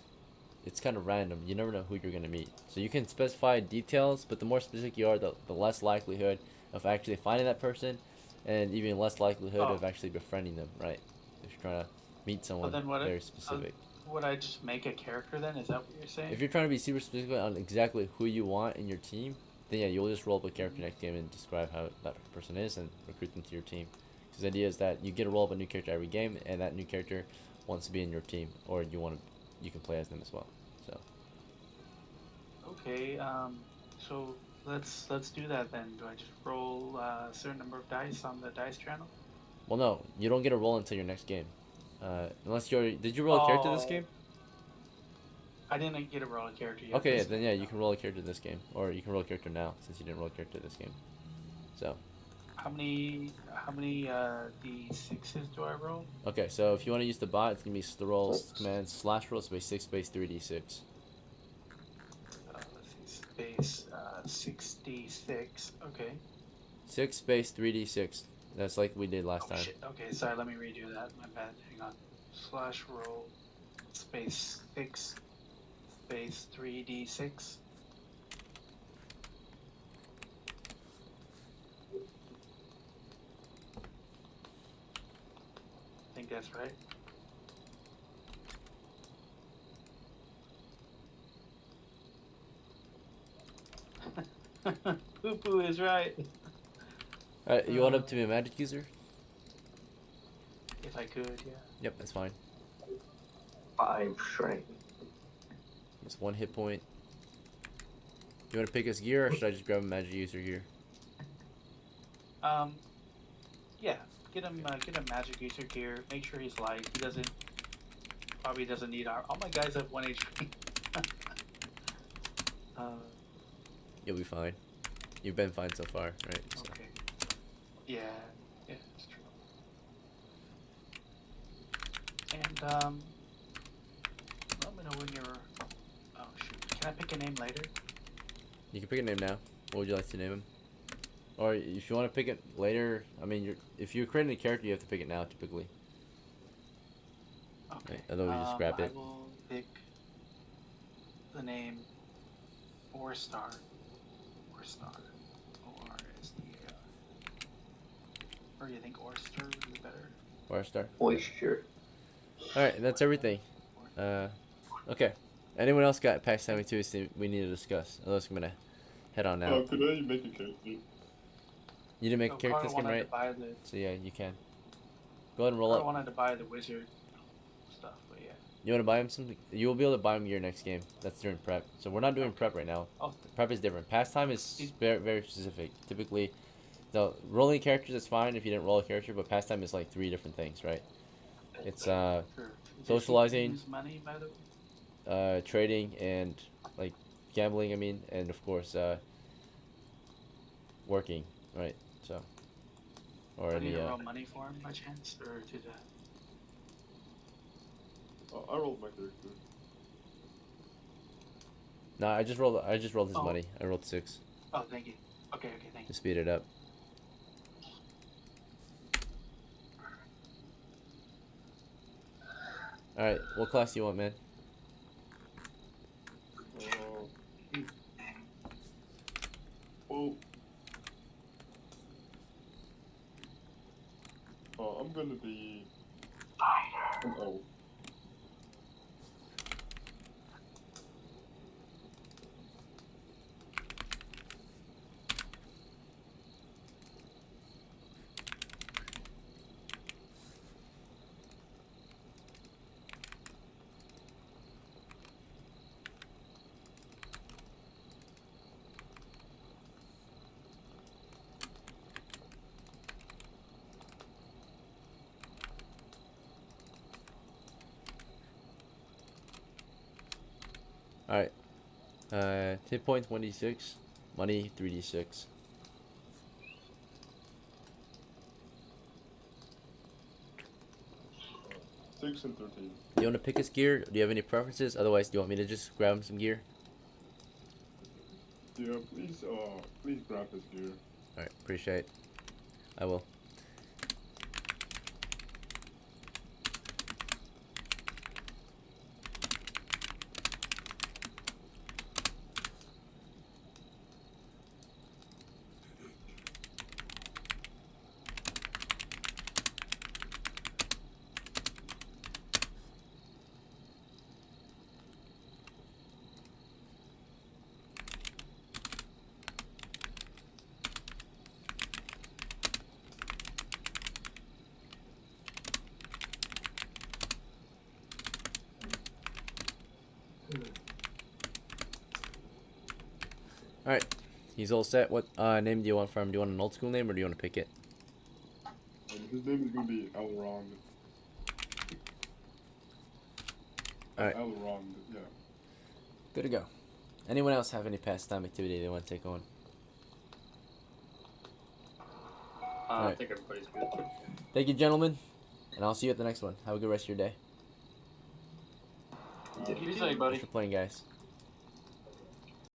it's kind of random. You never know who you're going to meet. So you can specify details, but the more specific you are, the less likelihood of actually finding that person, and even less likelihood of actually befriending them, right? If you're trying to meet someone very specific. Would I just make a character then? Is that what you're saying? If you're trying to be super specific on exactly who you want in your team, then yeah, you'll just roll up a character next game and describe how that person is and recruit them to your team. Because the idea is that you get to roll up a new character every game, and that new character wants to be in your team, or you can play as them as well. So. Okay. So let's do that then. Do I just roll a certain number of dice on the dice channel? Well, no, you don't get a roll until your next game. Unless you already... Did you roll a character this game? I didn't get a roll a character yet. Okay, then yeah, you can roll a character this game. Or you can roll a character now, since you didn't roll a character this game. So. How many D6s do I roll? Okay, so if you want to use the bot, it's going to be the rolls, command, /roll, space 6, space 3d6. Let's see, space 6d6, okay. 6 space 3d6. That's like we did last time. Shit. Okay, sorry, let me redo that. My bad. Hang on. /roll space 6 space 3d6. I think that's right. Poo poo is right. Alright, you want him to be a magic user? If I could, yeah. Yep, that's fine. 5 shrink. It's 1 hit point. You want to pick his gear, or should I just grab a magic user gear? Yeah. Get him magic user gear. Make sure he's light. He probably doesn't need all my guys have 1 HP. You'll be fine. You've been fine so far, right? So. Okay. Yeah, that's true. And let me know when you're. Oh shoot! Can I pick a name later? You can pick a name now. What would you like to name him? Or if you want to pick it later, I mean, if you're creating a character, you have to pick it now, typically. Okay. Right? Otherwise, you just grab it. I will pick the name 4-star. 4-star. ORSTAR. Or do you think oyster would be better? Oyster. Oyster. All right, that's everything. Okay. Anyone else got pastime activities we need to discuss? Otherwise, I'm gonna head on out. Could I make a character? You didn't make a character this game, right? So yeah, you can. Go ahead and roll I up. wanted to buy the wizard stuff, but yeah. You want to buy him something? You will be able to buy him your next game. That's during prep. So we're not doing prep right now. Oh. Prep is different. Pastime is very, very specific. Typically, the rolling characters is fine if you didn't roll a character, but pastime is like 3 different things, right? It's Sure. socializing, Use money, by the way? trading, and like gambling. I mean, and of course, working, right? So, or Do any. you roll money for him by chance, or did I rolled my character. No, I just rolled his Oh. money. I rolled 6 Oh, thank you. Okay, thank to you. speed it up. All right, what class do you want, man? Well, I'm gonna be an O. All right. Hit point 1d6, money 3d6. 6 and 13. Do you want to pick his gear? Do you have any preferences? Otherwise, do you want me to just grab him some gear? Yeah, please grab his gear. All right, appreciate it. I will. Alright, he's all set. What name do you want for him? Do you want an old school name or do you want to pick it? His name is gonna be Elrond. Alright. Elrond, yeah. Good to go. Anyone else have any pastime activity they want to take on? I think everybody's good. Thank you, gentlemen, and I'll see you at the next one. Have a good rest of your day. You say, buddy. Thanks for playing, guys.